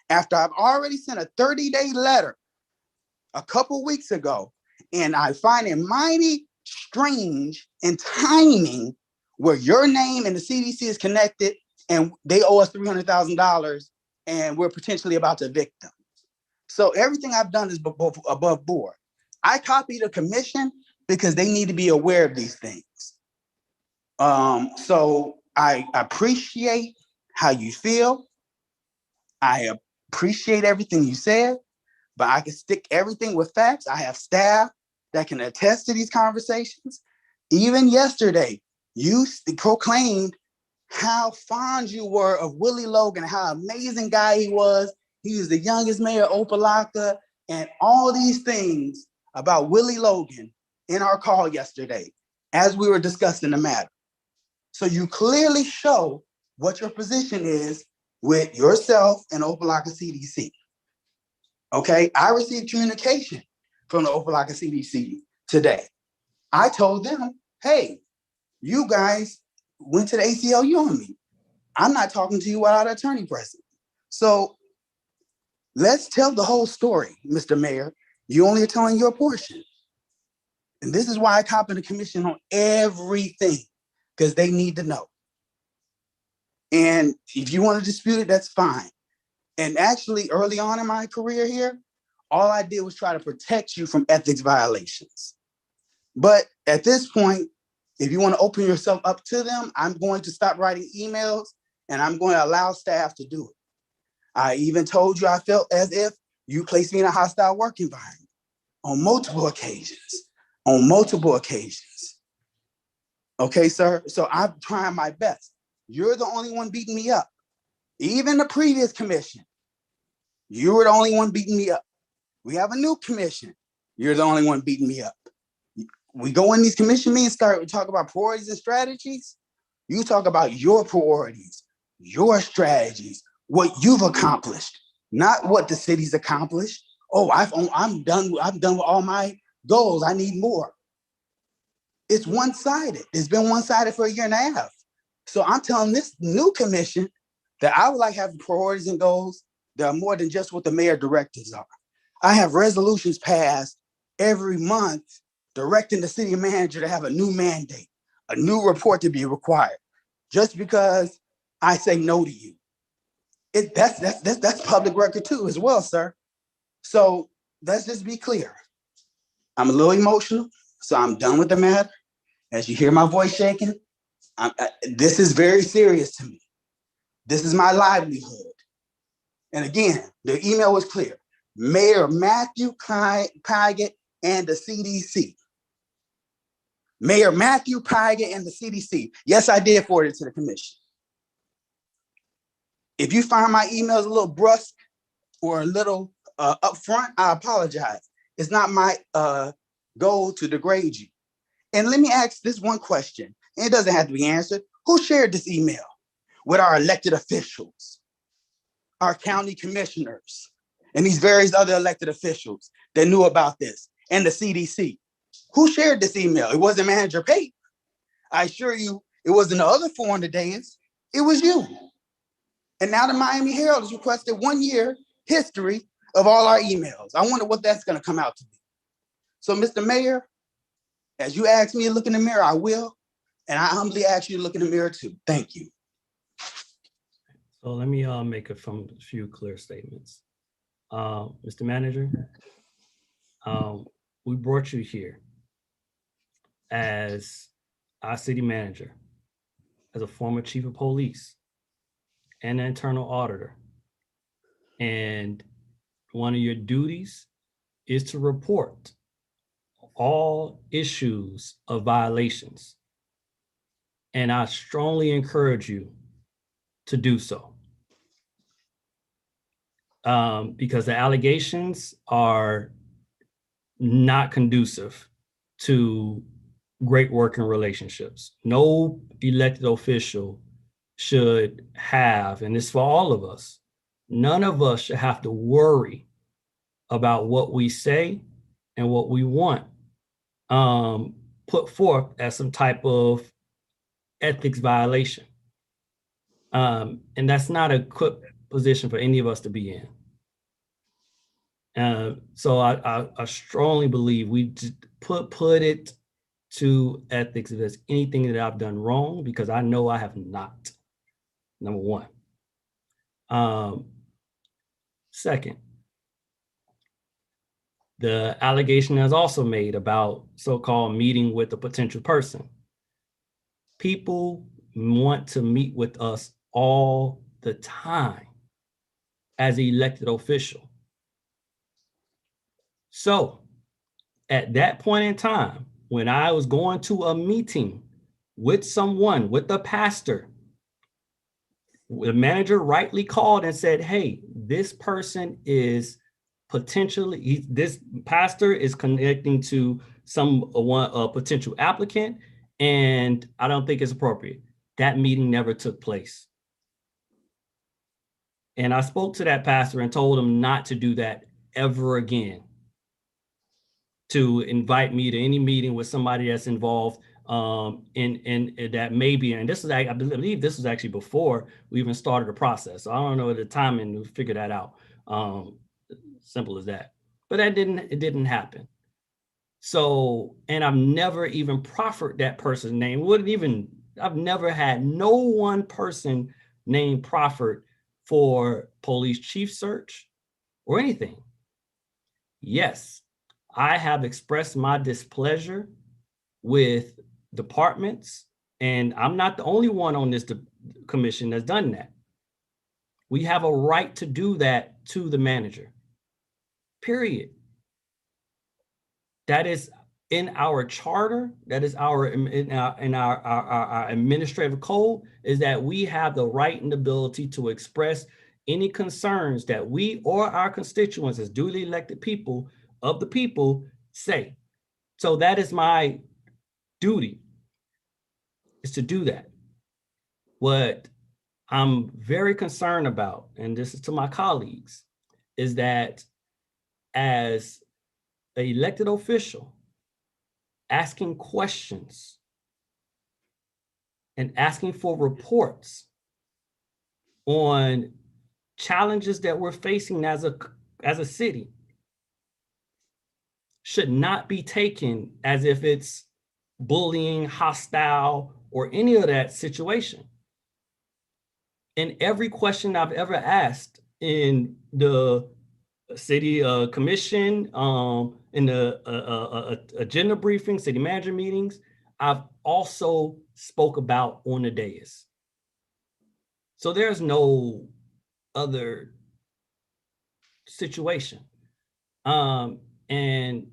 after I've already sent a 30-day letter a couple weeks ago. And I find it mighty strange in timing where your name and the CDC is connected and they owe us $300,000 and we're potentially about to evict them. So everything I've done is above board. I copied the commission because they need to be aware of these things. So I appreciate how you feel. I appreciate everything you said, but I can stick everything with facts. I have staff that can attest to these conversations. Even yesterday, you proclaimed how fond you were of Willie Logan, how amazing guy he was. He was the youngest mayor of Opa-locka, and all these things about Willie Logan in our call yesterday as we were discussing the matter. So you clearly show what your position is with yourself and Opa-locka CDC. Okay, I received communication from the Opa-locka CDC today. I told them, hey, you guys went to the ACLU on me. I'm not talking to you without an attorney present. So let's tell the whole story, Mr. Mayor. You only are telling your portion. And this is why I copy the commission on everything, because they need to know. And if you want to dispute it, that's fine. And actually, early on in my career here, all I did was try to protect you from ethics violations. But at this point, if you want to open yourself up to them, I'm going to stop writing emails and I'm going to allow staff to do it. I even told you I felt as if you placed me in a hostile work environment on multiple occasions, Okay, sir? So I'm trying my best. You're the only one beating me up. Even the previous commission, you were the only one beating me up. We have a new commission. You're the only one beating me up. We go in these commission meetings, we talk about priorities and strategies. You talk about your priorities, your strategies, what you've accomplished, not what the city's accomplished. Oh, I'm done with all my goals. I need more. It's one-sided. It's been one-sided for a year and a half. So I'm telling this new commission that I would like having priorities and goals that are more than just what the mayor directives are. I have resolutions passed every month directing the city manager to have a new mandate, a new report to be required, just because I say no to you. That's public record too, as well, sir. So let's just be clear. I'm a little emotional, so I'm done with the matter. As you hear my voice shaking, this is very serious to me. This is my livelihood. And again, the email was clear. Mayor Matthew Pygott and the CDC. Mayor Matthew Pygott and the CDC. Yes, I did forward it to the commission. If you find my emails a little brusque or a little upfront, I apologize. It's not my goal to degrade you. And let me ask this one question. And it doesn't have to be answered. Who shared this email with our elected officials, our county commissioners, and these various other elected officials that knew about this, and the CDC? Who shared this email? It wasn't Manager Pate. I assure you, it wasn't the other 400 days. It was you. And now the Miami Herald has requested 1 year history of all our emails. I wonder what that's going to come out to be. So, Mr. Mayor, as you ask me to look in the mirror, I will. And I humbly ask you to look in the mirror too. Thank you. So let me make a few clear statements. Mr. Manager, we brought you here as our city manager, as a former chief of police, and an internal auditor. And one of your duties is to report all issues of violations. And I strongly encourage you to do so. Because the allegations are not conducive to great working relationships. No elected official should have, and it's for all of us, none of us should have to worry about what we say and what we want put forth as some type of ethics violation. And that's not a good position for any of us to be in. So I strongly believe we just put it to ethics if there's anything that I've done wrong, because I know I have not, number one. Second, the allegation is also made about so-called meeting with a potential person. People want to meet with us all the time as an elected official. So at that point in time, when I was going to a meeting with someone, with a pastor, the manager rightly called and said, hey, this person is potentially, this pastor is connecting to a potential applicant, and I don't think it's appropriate. That meeting never took place. And I spoke to that pastor and told him not to do that ever again, to invite me to any meeting with somebody that's involved in that maybe, and this is, I believe this was actually before we even started the process. So I don't know the timing to figure that out. Simple as that. But it didn't happen. So, and I've never even proffered that person's name. I've never had no one person named proffered for police chief search or anything. Yes, I have expressed my displeasure with departments, and I'm not the only one on this commission that's done that. We have a right to do that to the manager, period. That is in our charter, that is in our administrative code, is that we have the right and ability to express any concerns that we or our constituents as duly elected people of the people say. So that is my duty, is to do that. What I'm very concerned about, and this is to my colleagues, is that as an elected official, asking questions and asking for reports on challenges that we're facing as a city should not be taken as if it's bullying, hostile, or any of that situation. In every question I've ever asked in the city commission, in the agenda briefing, city manager meetings, I've also spoke about on the dais. So there's no other situation. And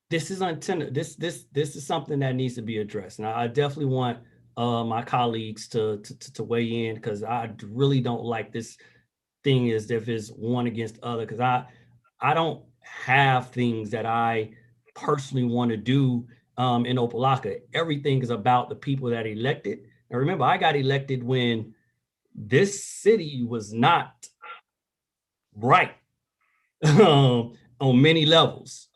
this is untenable. This is something that needs to be addressed. And I definitely want my colleagues to weigh in, because I really don't like this thing as if it's one against other, because I don't have things that I personally want to do in Opa-locka. Everything is about the people that elected. And remember, I got elected when this city was not right on many levels.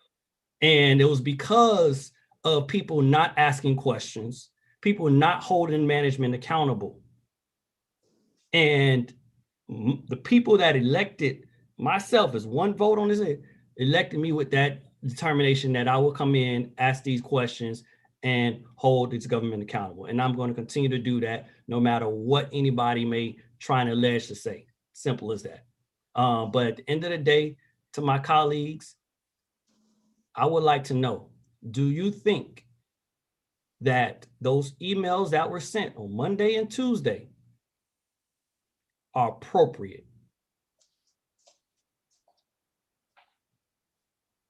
And it was because of people not asking questions, people not holding management accountable. And the people that elected myself as one vote on this, elected me with that determination that I will come in, ask these questions, and hold this government accountable. And I'm going to continue to do that no matter what anybody may try and allege to say. Simple as that. But at the end of the day, to my colleagues, I would like to know, do you think that those emails that were sent on Monday and Tuesday are appropriate.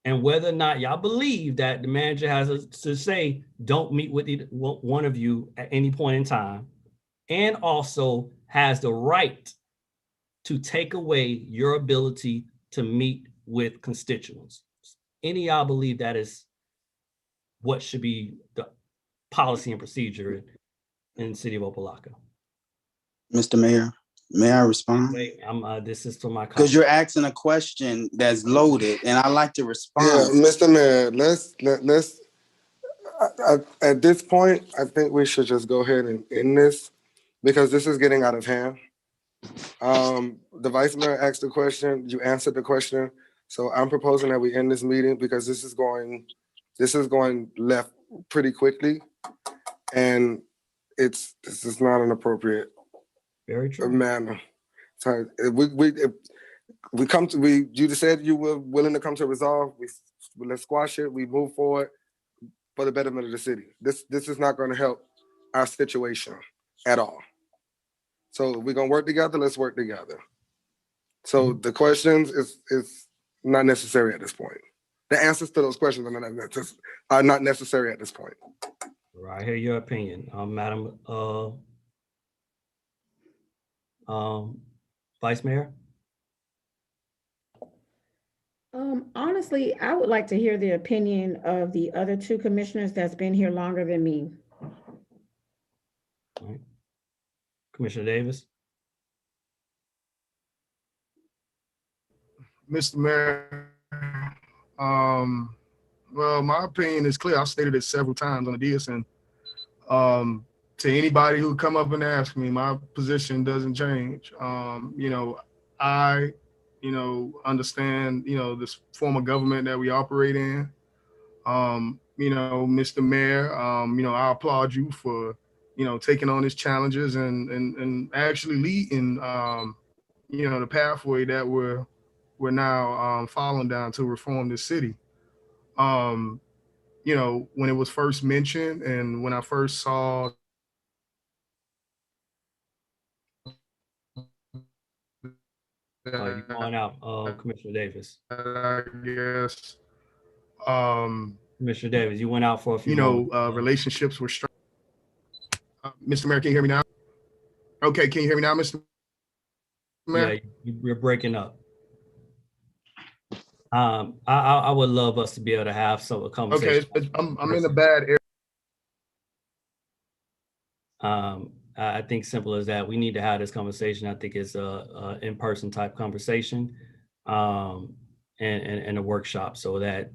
And whether or not y'all believe that the manager has to say, don't meet with one of you at any point in time, and also has the right to take away your ability to meet with constituents. Any of y'all believe that is what should be the policy and procedure in the city of Opa-locka? Mr. Mayor, may I respond? Wait, this is for my Because colleague. you're asking a question that's loaded, and I like to respond. Yeah, Mr. Mayor, let's at this point, I think we should just go ahead and end this because this is getting out of hand. The vice mayor asked the question, you answered the question. So I'm proposing that we end this meeting because this is going left pretty quickly. And this is not an appropriate Very true. manner. So you just said you were willing to come to resolve. Let's squash it. We move forward for the betterment of the city. This is not going to help our situation at all. So we're gonna work together. Let's work together. So the questions is not necessary at this point. The answers to those questions are not necessary at this point. Right, I hear your opinion, Madam Vice Mayor. Honestly, I would like to hear the opinion of the other two commissioners that's been here longer than me. All right. Commissioner Davis. Mr. Mayor, well, my opinion is clear. I've stated it several times on the DSN. To anybody who come up and ask me, my position doesn't change. I understand, this form of government that we operate in. Mr. Mayor, I applaud you for, taking on these challenges and actually leading, the pathway that we're now following down to reform this city. When it was first mentioned and when I first saw You're going out, Commissioner Davis. I guess, Commissioner Davis, you went out for a few moments. relationships were strong. Mr. Mayor, can you hear me now? Okay, can you hear me now, Mr. Mayor? Yeah, you're breaking up. I would love us to be able to have a conversation. Okay, I'm in a bad area. I think simple as that. We need to have this conversation. I think it's a in-person type conversation, and a workshop so that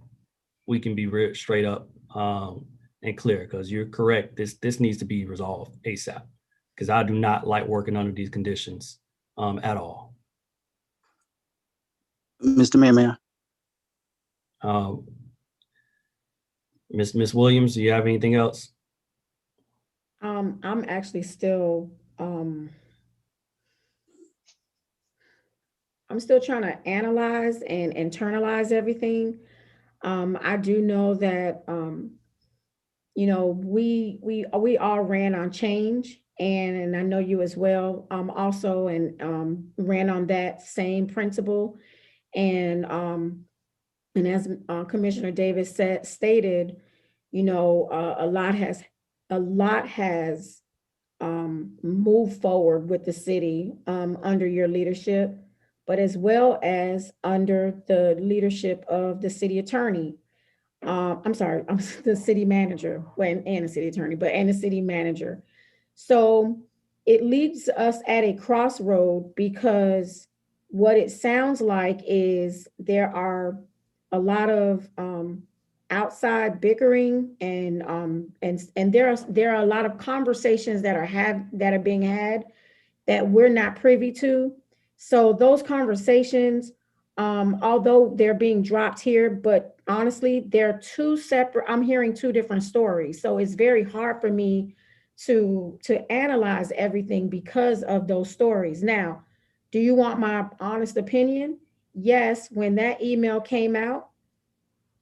we can be straight up and clear. Because you're correct. This needs to be resolved ASAP. Because I do not like working under these conditions at all. Mr. Mayor, Miss Williams, do you have anything else? I'm actually still, I'm still trying to analyze and internalize everything. I do know that, we all ran on change, and I know you as well, also, and ran on that same principle. And as Commissioner Davis stated, a lot has moved forward with the city under your leadership, but as well as under the leadership of the city attorney. I'm sorry, the city manager, and the city attorney, and the city manager. So it leaves us at a crossroad, because what it sounds like is there are a lot of outside bickering, and there are a lot of conversations that are being had that we're not privy to. So those conversations, although they're being dropped here, but honestly, they're two separate. I'm hearing two different stories, so it's very hard for me to analyze everything because of those stories. Now, do you want my honest opinion? Yes, when that email came out,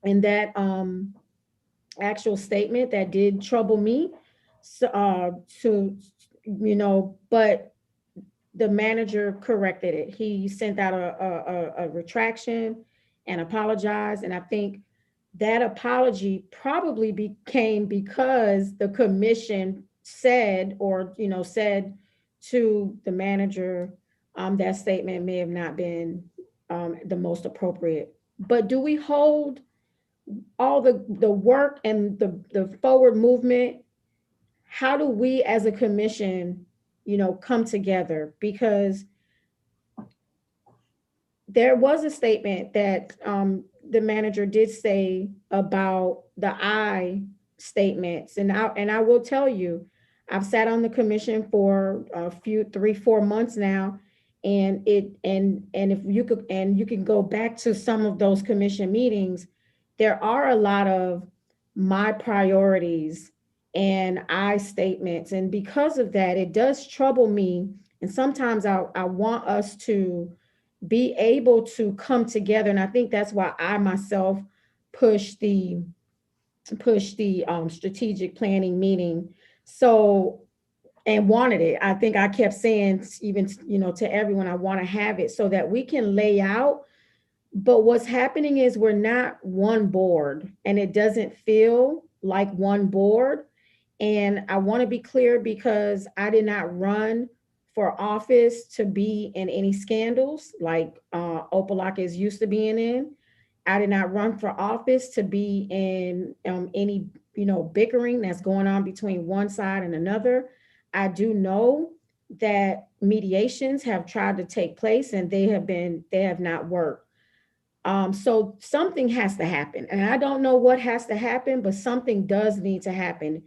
and that actual statement that did trouble me. So, but the manager corrected it. He sent out a retraction and apologized. And I think that apology probably became because the commission said, said to the manager, that statement may have not been the most appropriate. But do we hold all the work and the forward movement? How do we as a commission, come together? Because there was a statement that the manager did say about the I statements, and I will tell you, I've sat on the commission for a few 3-4 months now, and if you can go back to some of those commission meetings, there are a lot of my priorities and I statements, and because of that, it does trouble me, and sometimes I want us to be able to come together. And I think that's why I myself push the strategic planning meeting. So, and wanted it. I think I kept saying, even, to everyone, I want to have it so that we can lay out. But what's happening is we're not one board, and it doesn't feel like one board. And I want to be clear, because I did not run for office to be in any scandals like Opa-locka is used to being in. I did not run for office to be in any, bickering that's going on between one side and another. I do know that mediations have tried to take place, and they have not worked. So something has to happen, and I don't know what has to happen, but something does need to happen.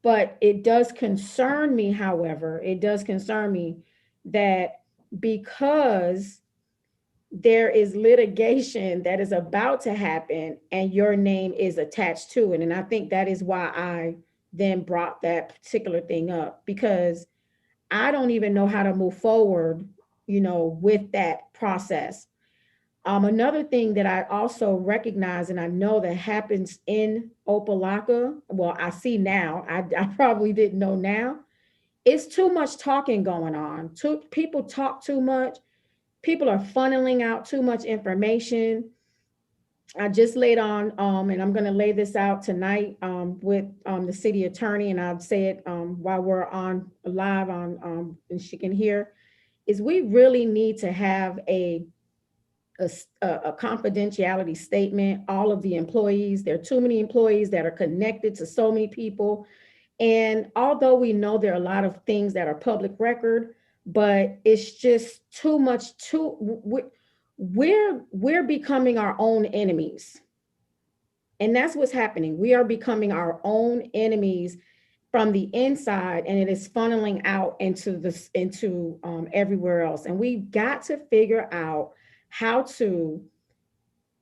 But it does concern me, however, it does concern me that because there is litigation that is about to happen and your name is attached to it. And I think that is why I then brought that particular thing up, because I don't even know how to move forward, with that process. Another thing that I also recognize, and I know that happens in Opa-locka, well, I see now, I probably didn't know now, it's too much talking going on. People talk too much. People are funneling out too much information. I just laid on, and I'm going to lay this out tonight with the city attorney, and I'll say it while we're on live on, and she can hear, is we really need to have a confidentiality statement. All of the employees, there are too many employees that are connected to so many people. And although we know there are a lot of things that are public record, but it's just too much, we're becoming our own enemies. And that's what's happening. We are becoming our own enemies from the inside, and it is funneling out into everywhere else. And we've got to figure out how to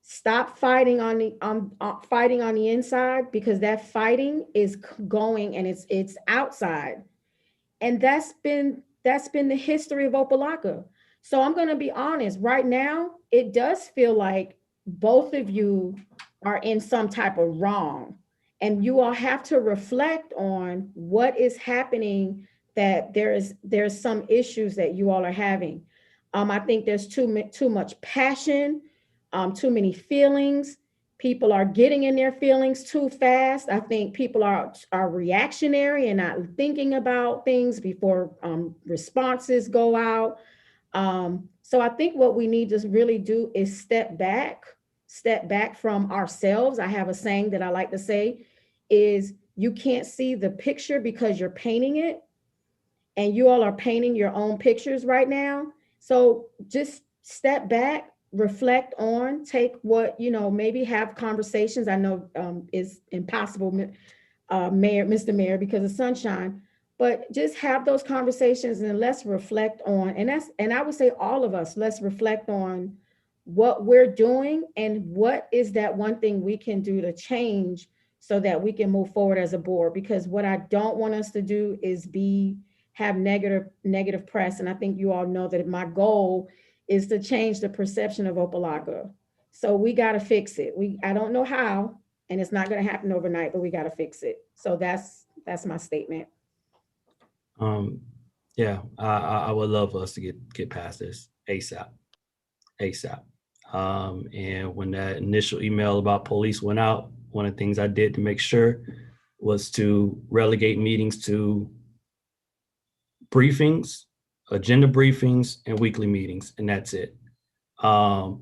stop fighting on the inside, because that fighting is going, and it's outside. And that's been the history of Opa-locka. So I'm going to be honest, right now it does feel like both of you are in some type of wrong, and you all have to reflect on what is happening, that there's some issues that you all are having. I think there's too much passion, too many feelings. People are getting in their feelings too fast. I think people are reactionary and not thinking about things before responses go out. So I think what we need to really do is step back from ourselves. I have a saying that I like to say is, you can't see the picture because you're painting it, and you all are painting your own pictures right now. So just step back, reflect on, take what, maybe have conversations. I know is impossible, Mr. Mayor, because of sunshine, but just have those conversations, and let's reflect on, and I would say all of us, let's reflect on what we're doing, and what is that one thing we can do to change so that we can move forward as a board. Because what I don't want us to do is have negative press. And I think you all know that my goal is to change the perception of Opa-locka. So we got to fix it. I don't know how, and it's not going to happen overnight, but we got to fix it. So that's my statement. Yeah, I would love us to get past this ASAP. And when that initial email about police went out, one of the things I did to make sure was to relegate meetings to briefings, agenda briefings, and weekly meetings, and that's it.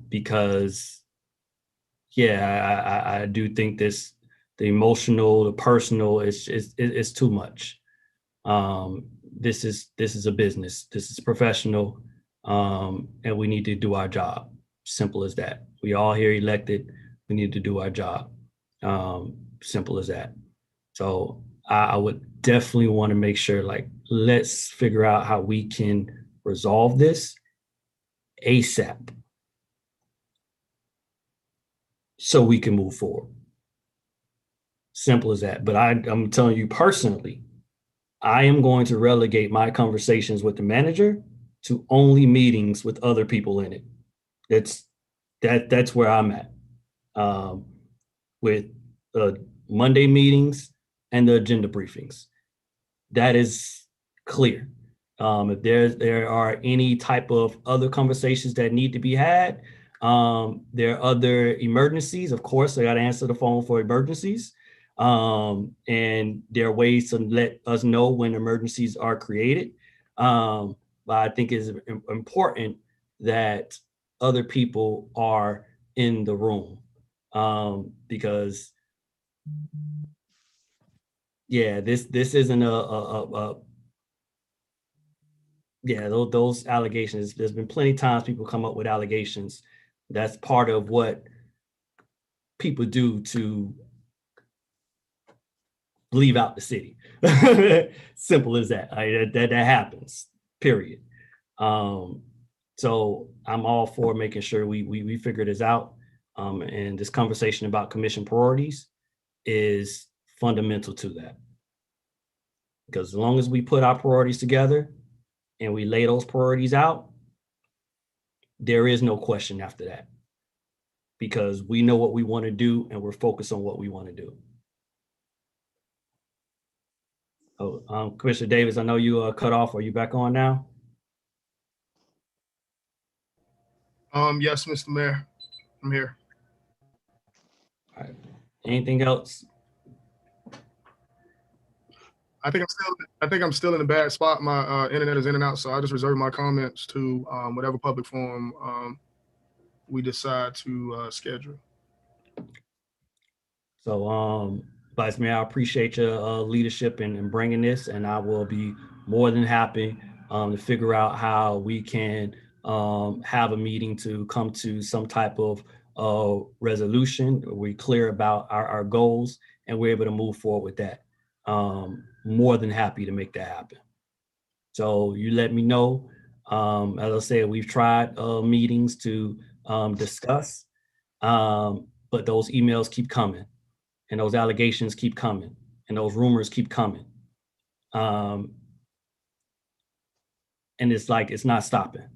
Because yeah, I do think the emotional, the personal is too much. This is a business. This is professional, and we need to do our job. Simple as that. We all here elected. We need to do our job. Simple as that. So I would definitely want to make sure, like, let's figure out how we can resolve this ASAP so we can move forward. Simple as that. But I'm telling you personally, I am going to relegate my conversations with the manager to only meetings with other people in it. That's where I'm at, with Monday meetings and the agenda briefings. That is clear. If there are any type of other conversations that need to be had, there are other emergencies. Of course, I got to answer the phone for emergencies. And there are ways to let us know when emergencies are created. But I think it's important that other people are in the room, because yeah, this isn't yeah, those allegations. There's been plenty of times people come up with allegations. That's part of what people do to leave out the city. Simple as that. That happens, period. So I'm all for making sure we figure this out. And this conversation about commission priorities is fundamental to that. Because as long as we put our priorities together and we lay those priorities out, there is no question after that. Because we know what we want to do and we're focused on what we want to do. Oh, Commissioner Davis, I know you cut off. Are you back on now? Yes, Mr. Mayor, I'm here. All right. Anything else? I think I'm still in a bad spot. My internet is in and out, so I just reserve my comments to whatever public forum we decide to schedule. So, Vice Mayor, I appreciate your leadership in bringing this, and I will be more than happy to figure out how we can have a meeting to come to some type of resolution. We're clear about our goals, and we're able to move forward with that. More than happy to make that happen. So you let me know. As I said, we've tried meetings to discuss, but those emails keep coming. And those allegations keep coming, and those rumors keep coming. And it's like, it's not stopping.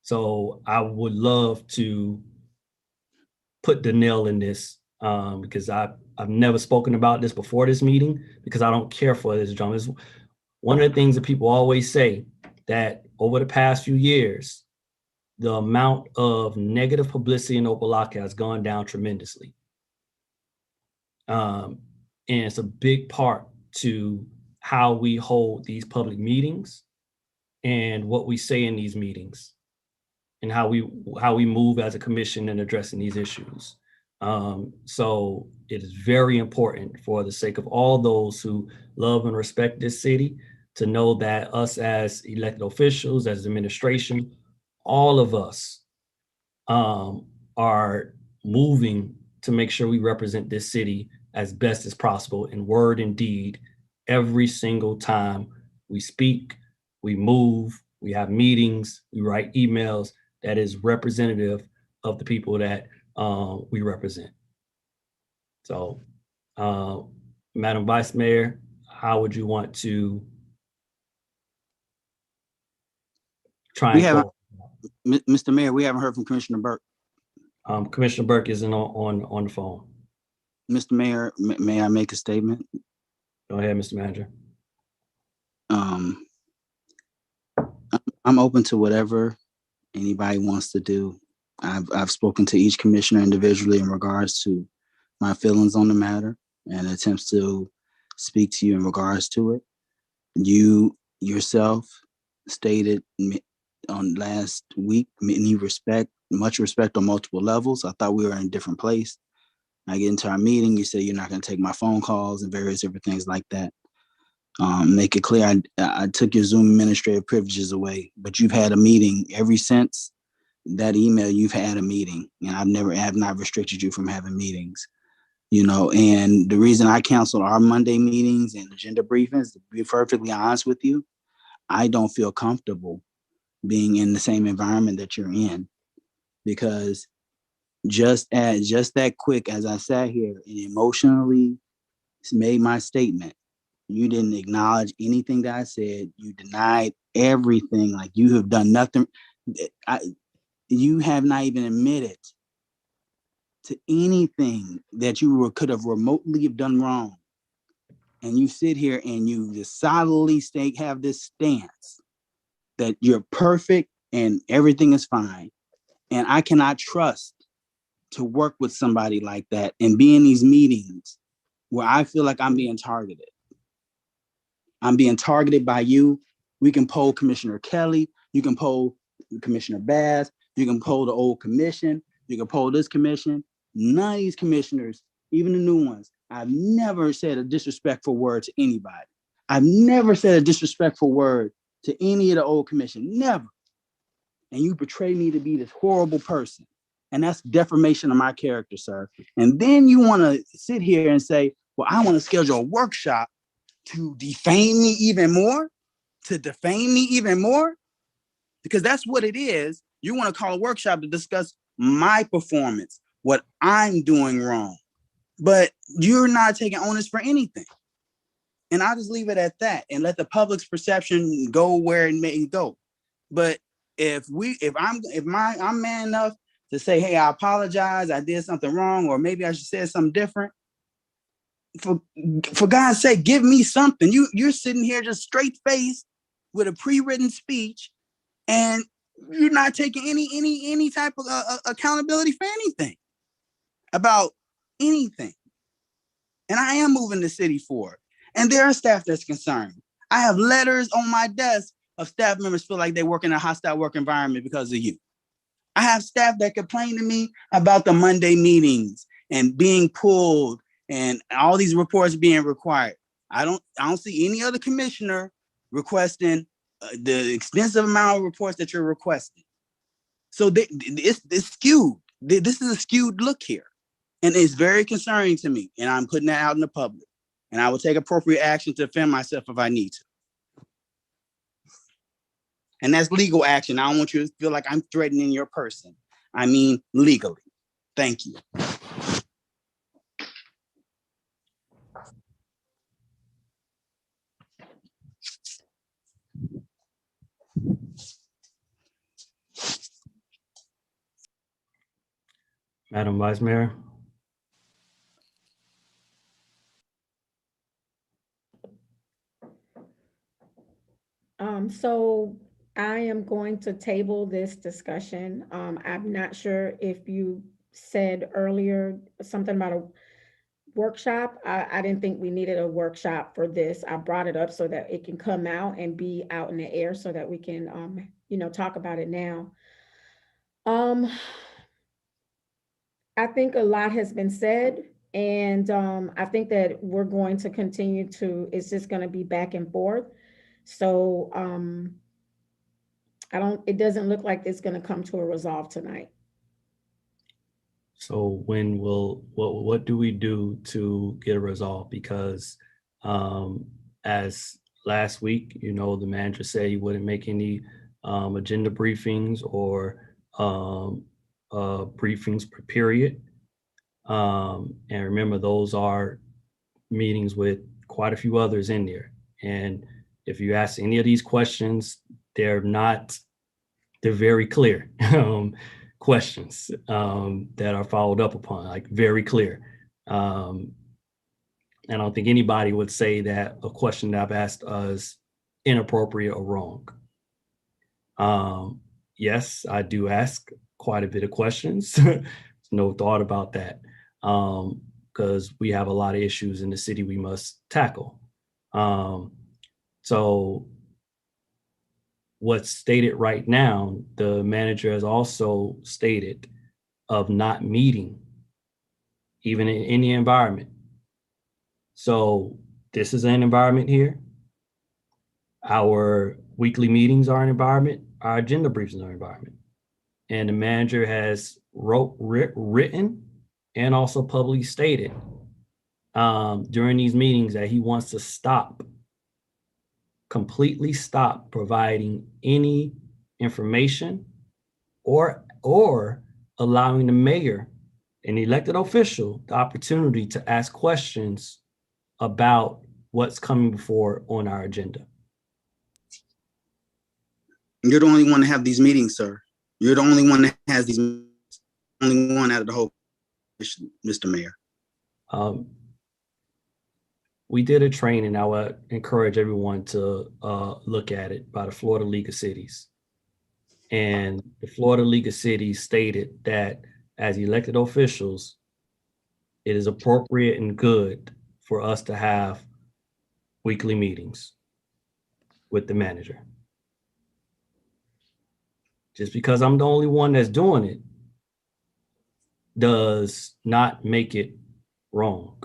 So I would love to put the nail in this, because I've never spoken about this before this meeting, because I don't care for this drama. It's one of the things that people always say, that over the past few years, the amount of negative publicity in Opa-locka has gone down tremendously. And it's a big part to how we hold these public meetings and what we say in these meetings and how we move as a commission in addressing these issues. So it is very important, for the sake of all those who love and respect this city, to know that us as elected officials, as administration, all of us are moving to make sure we represent this city as best as possible in word and deed every single time we speak, we move, we have meetings, we write emails that is representative of the people that we represent. So, Madam Vice Mayor, how would you want to try and Mr. Mayor, we haven't heard from Commissioner Burke. Commissioner Burke isn't on the phone. Mr. Mayor, may I make a statement? Go ahead, Mr. Manager. Um, I'm open to whatever anybody wants to do. I've spoken to each commissioner individually in regards to my feelings on the matter and attempts to speak to you in regards to it. You yourself stated on last week, much respect on multiple levels. I thought we were in a different place. I get into our meeting, you say you're not going to take my phone calls and various different things like that. Make it clear I took your Zoom administrative privileges away, but you've had a meeting ever since that email. You've had a meeting, and I have not restricted you from having meetings. And the reason I canceled our Monday meetings and agenda briefings, to be perfectly honest with you, I don't feel comfortable being in the same environment that you're in, because just that quick as I sat here and emotionally made my statement, you didn't acknowledge anything that I said. You denied everything, like you have done nothing. You have not even admitted to anything that you could have remotely have done wrong. And you sit here and you just solidly have this stance that you're perfect and everything is fine. And I cannot trust to work with somebody like that and be in these meetings where I feel like I'm being targeted. I'm being targeted by you. We can poll Commissioner Kelly. You can poll Commissioner Bass. You can poll the old commission. You can poll this commission. None of these commissioners, even the new ones, I've never said a disrespectful word to anybody. I've never said a disrespectful word to any of the old commission, never. And you portray me to be this horrible person. And that's defamation of my character, sir. And then you want to sit here and say, well, I want to schedule a workshop to defame me even more, because that's what it is. You want to call a workshop to discuss my performance, what I'm doing wrong, but you're not taking onus for anything. And I'll just leave it at that and let the public's perception go where it may go. But if I'm man enough to say, hey, I apologize, I did something wrong, or maybe I should say something different, for God's sake, give me something. You're sitting here just straight faced with a pre-written speech, and you're not taking any type of accountability for anything about anything. And I am moving the city forward, and there are staff that's concerned. I have letters on my desk of staff members feel like they work in a hostile work environment because of you. I have staff that complain to me about the Monday meetings and being pulled and all these reports being required. I don't see any other commissioner requesting the extensive amount of reports that you're requesting. So it's skewed. This is a skewed look here. And it's very concerning to me. And I'm putting that out in the public. And I will take appropriate action to defend myself if I need to. And that's legal action. I don't want you to feel like I'm threatening your person. I mean, legally. Thank you. Madam Vice Mayor. So I am going to table this discussion. I'm not sure if you said earlier something about a workshop. I didn't think we needed a workshop for this. I brought it up so that it can come out and be out in the air so that we can, talk about it now. I think a lot has been said, and I think that we're going to continue it's just going to be back and forth. So it doesn't look like it's going to come to a resolve tonight. So what do we do to get a resolve? Because as last week, the manager said he wouldn't make any agenda briefings or briefings per period. And remember, those are meetings with quite a few others in there. And if you ask any of these questions, they're very clear. questions that are followed up upon, like very clear. I don't think anybody would say that a question that I've asked is inappropriate or wrong. Yes, I do ask quite a bit of questions. No thought about that, because we have a lot of issues in the city we must tackle. So what's stated right now, the manager has also stated of not meeting, even in any environment. So this is an environment here. Our weekly meetings are an environment. Our agenda briefings are an environment. And the manager has written and also publicly stated during these meetings that he wants to completely stop providing any information or allowing the mayor, an elected official, the opportunity to ask questions about what's coming before on our agenda. You're the only one to have these meetings, sir. You're the only one that has these meetings. Only one out of the whole commission, Mr. Mayor. We did a training. I would encourage everyone to look at it by the Florida League of Cities. And the Florida League of Cities stated that as elected officials, it is appropriate and good for us to have weekly meetings with the manager. Just because I'm the only one that's doing it does not make it wrong.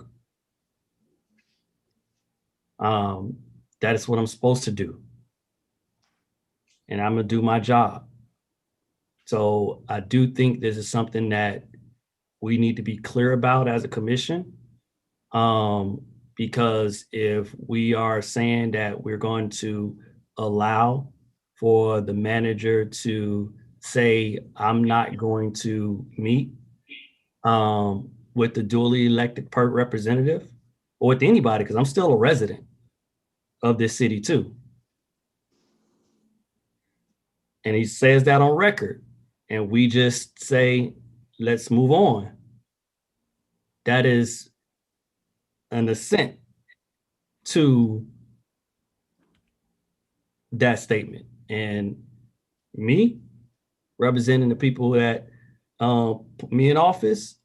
That is what I'm supposed to do. And I'm gonna do my job. So I do think this is something that we need to be clear about as a commission. Because if we are saying that we're going to allow for the manager to say, I'm not going to meet with the duly elected representative or with anybody, because I'm still a resident of this city too. And he says that on record, and we just say, let's move on. That is an assent to that statement. And me, representing the people that put me in office,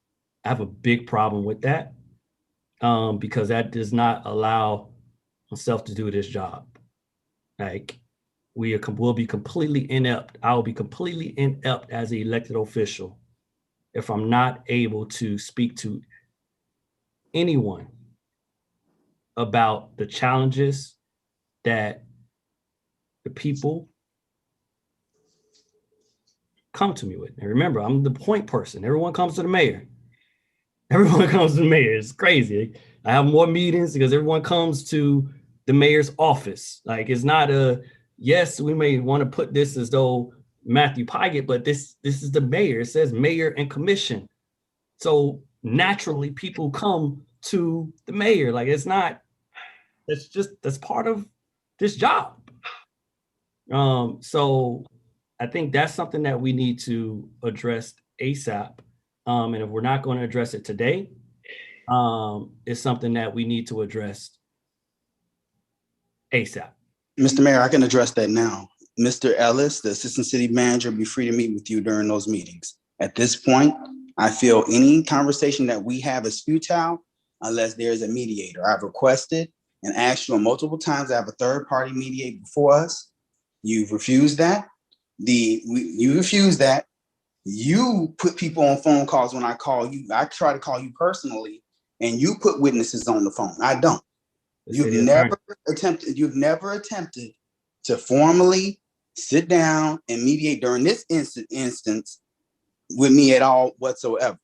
I have a big problem with that, because that does not allow myself to do this job. Like, we'll be completely inept. I will be completely inept as an elected official if I'm not able to speak to anyone about the challenges that the people come to me with. And remember, I'm the point person. Everyone comes to the mayor. Everyone comes to the mayor. It's crazy. I have more meetings because everyone comes to the mayor's office. Like, it's not yes, we may want to put this as though Matthew Pygott, but this is the mayor. It says mayor and commission. So naturally people come to the mayor. Like, that's part of this job. So I think that's something that we need to address ASAP. And if we're not going to address it today, it's something that we need to address ASAP. Mr. Mayor, I can address that now. Mr. Ellis, the assistant city manager, will be free to meet with you during those meetings. At this point, I feel any conversation that we have is futile unless there's a mediator. I've requested and asked you on multiple times to have a third party mediate before us. You've refused that. You refused that. You put people on phone calls when I call you. I try to call you personally, and you put witnesses on the phone. I don't. You've never attempted to formally sit down and mediate during this instance with me at all whatsoever.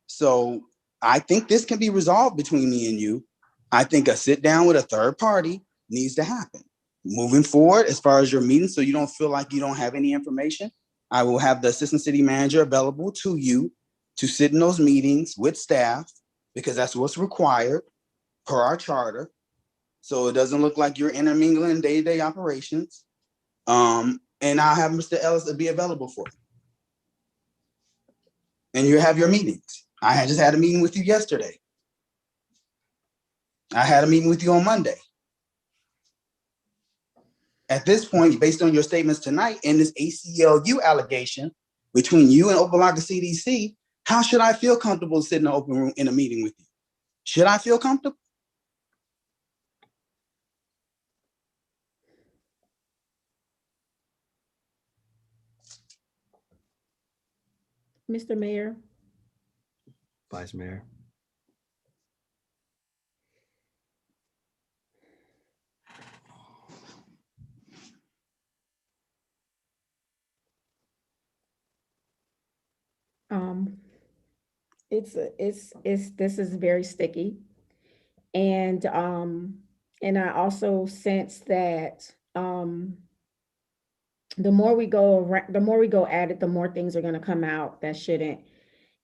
So I think this can be resolved between me and you. I think a sit down with a third party needs to happen. Moving forward, as far as your meeting, so you don't feel like you don't have any information, I will have the assistant city manager available to you to sit in those meetings with staff, because that's what's required per our charter. So it doesn't look like you're intermingling in day-to-day operations. And I'll have Mr. Ellis be available for you. and you have your meetings. I had just had a meeting with you yesterday. I had a meeting with you on Monday. At this point, based on your statements tonight and this ACLU allegation between you and Opa-locka CDC, how should I feel comfortable sitting in an open room in a meeting with you? Should I feel comfortable? Mr. Mayor. Vice Mayor. This is very sticky. And I also sense that the more we go around, the more we go at it, the more things are going to come out that shouldn't.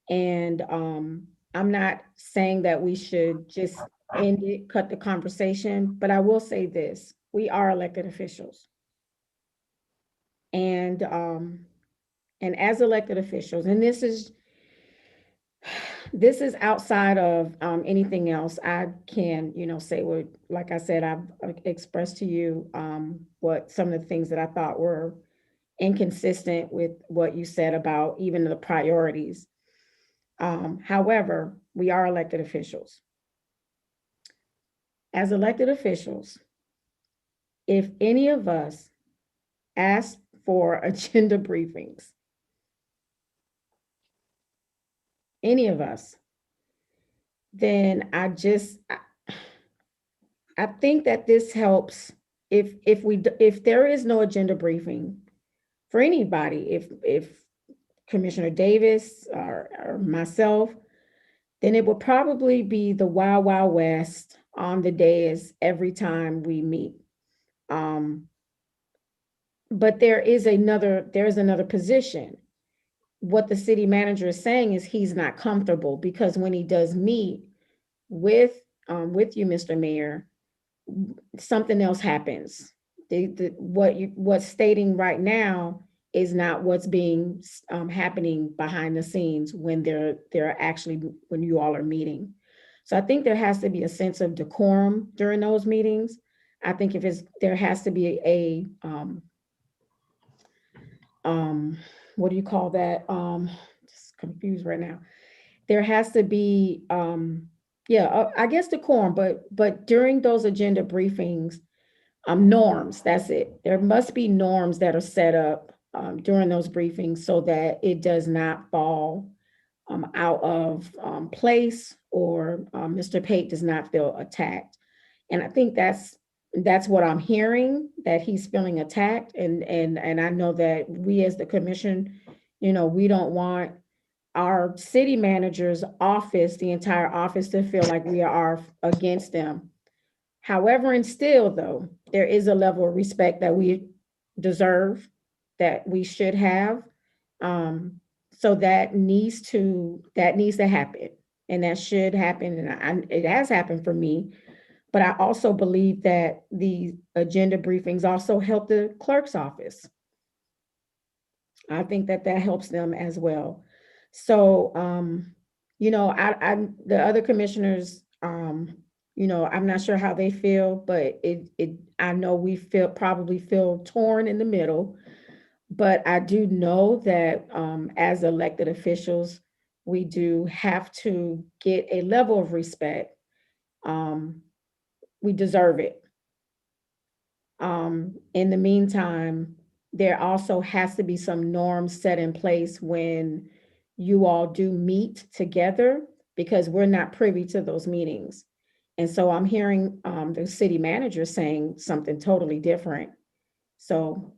And I'm not saying that we should just end it, cut the conversation, but I will say this: we are elected officials, and as elected officials, and this is outside of anything else. I can, say what, like I said, I've expressed to you what some of the things that I thought were inconsistent with what you said about even the priorities. However, we are elected officials. As elected officials, if any of us ask for agenda briefings, any of us, then I think that this helps if there is no agenda briefing for anybody, if Commissioner Davis or myself, then it would probably be the Wild Wild West on the dais every time we meet. But there's another position. What the city manager is saying is he's not comfortable because when he does meet with you, Mr. Mayor, something else happens. What's stating right now is not what's being happening behind the scenes when when you all are meeting. So I think there has to be a sense of decorum during those meetings. I think there has to be a what do you call that? Just confused right now. There has to be I guess decorum, but during those agenda briefings, norms, that's it. There must be norms that are set up during those briefings so that it does not fall out of place or Mr. Pate does not feel attacked. And I think that's what I'm hearing, that he's feeling attacked. And I know that we as the commission, we don't want our city manager's office, the entire office, to feel like we are against them. However, and still though, there is a level of respect that we deserve, that we should have. So that needs to happen, and that should happen. And it has happened for me, but I also believe that the agenda briefings also help the clerk's office. I think that helps them as well. So, the other commissioners, I'm not sure how they feel, but I know we probably feel torn in the middle, but I do know that as elected officials, we do have to get a level of respect. We deserve it. In the meantime, there also has to be some norms set in place when you all do meet together, because we're not privy to those meetings. And so I'm hearing the city manager saying something totally different. So,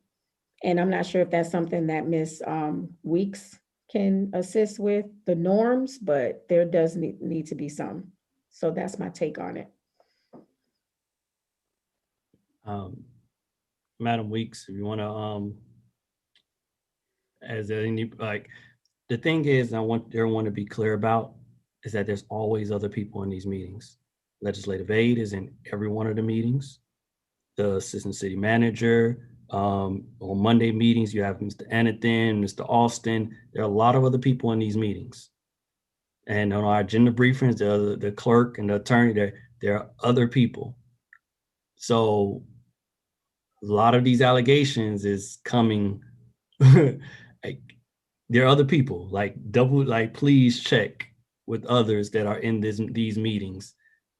and I'm not sure if that's something that Ms. Weeks can assist with, the norms, but there does need to be some. So that's my take on it. Madam Weeks, if you want to, as any, like, the thing is, I want everyone to be clear about is that there's always other people in these meetings. Legislative aid is in every one of the meetings. The assistant city manager, on Monday meetings, you have Mr. Anathan, Mr. Austin. There are a lot of other people in these meetings. And on our agenda briefings, the clerk and the attorney, there are other people. So a lot of these allegations is coming, like, there are other people, like please check with others that are in these meetings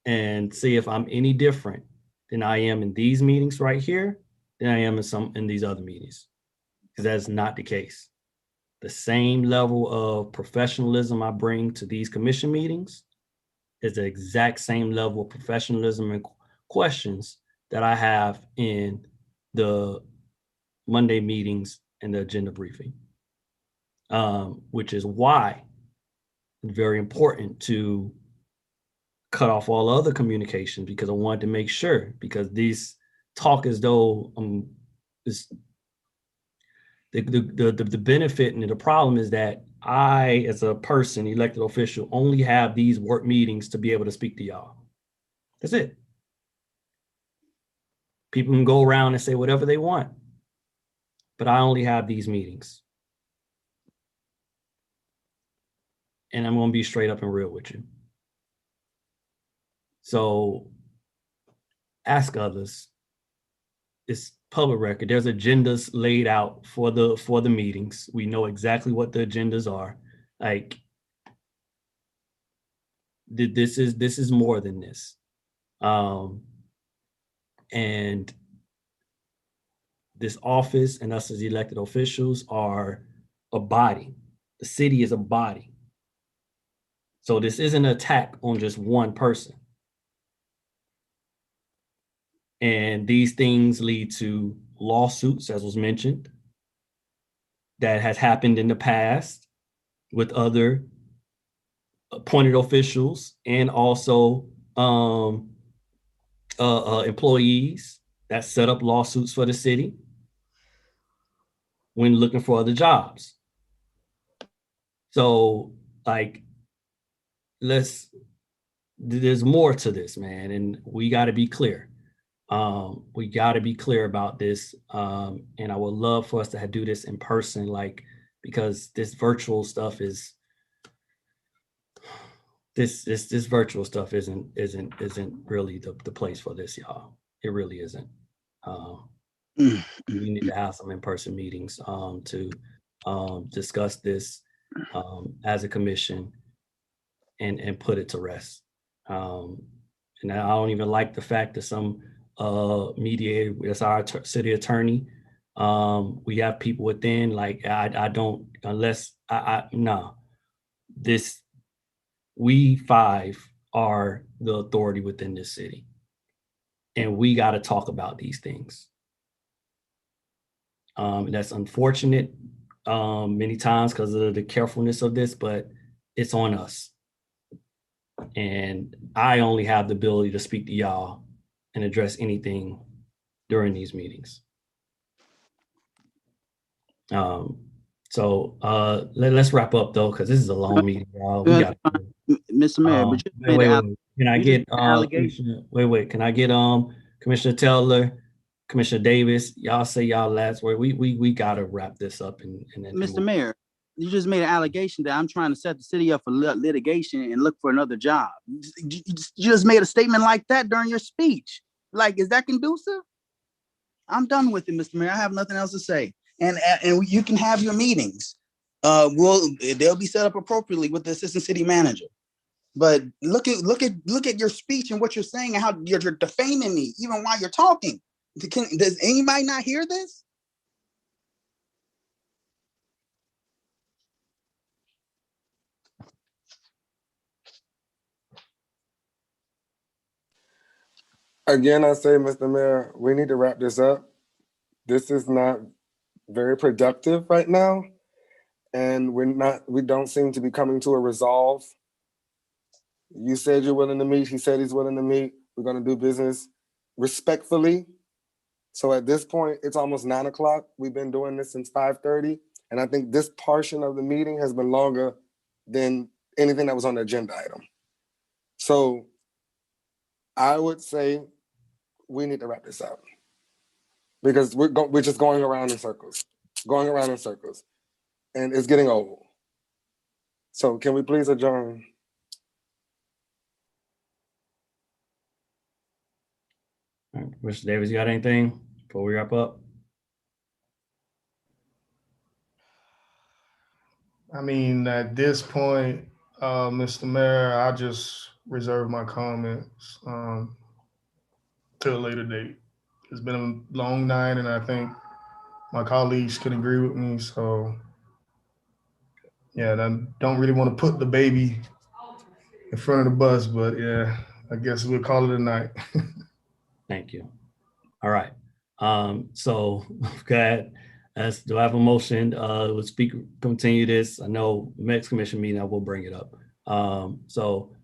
and see if I'm any different than I am in these meetings right here than I am in these other meetings, because that's not the case. The same level of professionalism I bring to these commission meetings is the exact same level of professionalism and questions that I have in the Monday meetings and the agenda briefing, which is why it's very important to cut off all other communication, because I wanted to make sure, because these talk as though the benefit and the problem is that I, as a person, elected official, only have these work meetings to be able to speak to y'all. That's it. People can go around and say whatever they want, but I only have these meetings. And I'm going to be straight up and real with you. So ask others. It's public record. There's agendas laid out for the meetings. We know exactly what the agendas are. Like, this is more than this. And this office and us as elected officials are a body. The city is a body. So this isn't an attack on just one person. And these things lead to lawsuits, as was mentioned, that has happened in the past with other appointed officials and also employees that set up lawsuits for the city when looking for other jobs. So, like, there's more to this, man, and we got to be clear. We got to be clear about this, and I would love for us to do this in person, like, because this virtual stuff is this virtual stuff isn't really the place for this, y'all. It really isn't. We need to have some in-person meetings to discuss this as a commission and put it to rest. And I don't even like the fact that some mediator, as our city attorney, we have people within, like, I don't, unless no, this, we five are the authority within this city, and we got to talk about these things. That's unfortunate many times because of the carefulness of this, but it's on us. And I only have the ability to speak to y'all and address anything during these meetings. So let's wrap up though, because this is a long meeting, y'all. We got Mr. Mayor, but you made wait. Can I get wait? Can I get Commissioner Taylor, Commissioner Davis? Y'all say y'all last word. We gotta wrap this up and Mr. Mayor, you just made an allegation that I'm trying to set the city up for litigation and look for another job. You just made a statement like that during your speech. Like, is that conducive? I'm done with it, Mr. Mayor. I have nothing else to say. And you can have your meetings. They'll be set up appropriately with the assistant city manager. But look at your speech and what you're saying and how you're defaming me even while you're talking. Does anybody not hear this? Again, I say, Mr. Mayor, we need to wrap this up. This is not very productive right now, and we don't seem to be coming to a resolve. You said you're willing to meet. He said he's willing to meet. We're going to do business respectfully. So at this point, it's almost 9 o'clock. We've been doing this since 5:30, and I think this portion of the meeting has been longer than anything that was on the agenda item. So I would say we need to wrap this up. because we're just going around in circles, and it's getting old. So can we please adjourn? All right, Mr. Davis, you got anything before we wrap up? I mean, at this point, Mr. Mayor, I just reserve my comments till a later date. It's been a long night, and I think my colleagues can agree with me. So, yeah, I don't really want to put the baby in front of the bus, but yeah, I guess we'll call it a night. Thank you. All right. So good. Do I have a motion? We'll continue this. I know next commission meeting, I will bring it up. So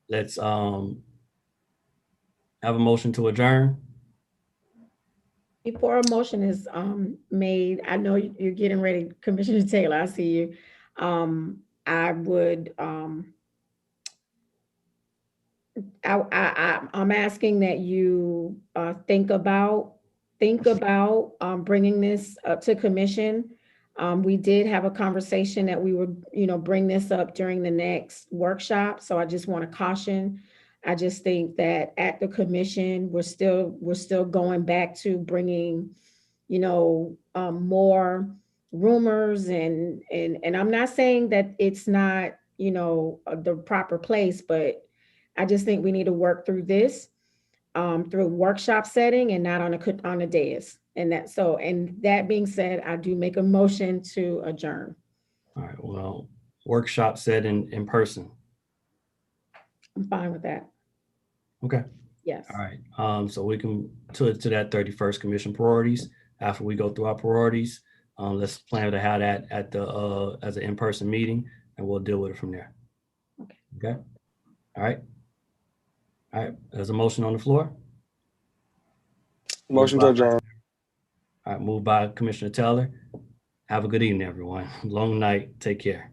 let's have a motion to adjourn. Before a motion is made, I know you're getting ready, Commissioner Taylor, I see you. I would, I'm asking that you think about bringing this up to commission. We did have a conversation that we would, bring this up during the next workshop. So I just want to caution. I just think that at the commission, we're still going back to bringing, more rumors and I'm not saying that it's not, the proper place, but I just think we need to work through this through a workshop setting and not on a dais. And that being said, I do make a motion to adjourn. All right. Well, workshop set in person. I'm fine with that. Okay. Yes. All right. So we can to that 31st commission priorities. After we go through our priorities, let's plan to have that at the as an in-person meeting, and we'll deal with it from there. Okay. All right. All right. There's a motion on the floor. Motion to adjourn. All right. Moved by Commissioner Taylor. Have a good evening, everyone. Long night. Take care.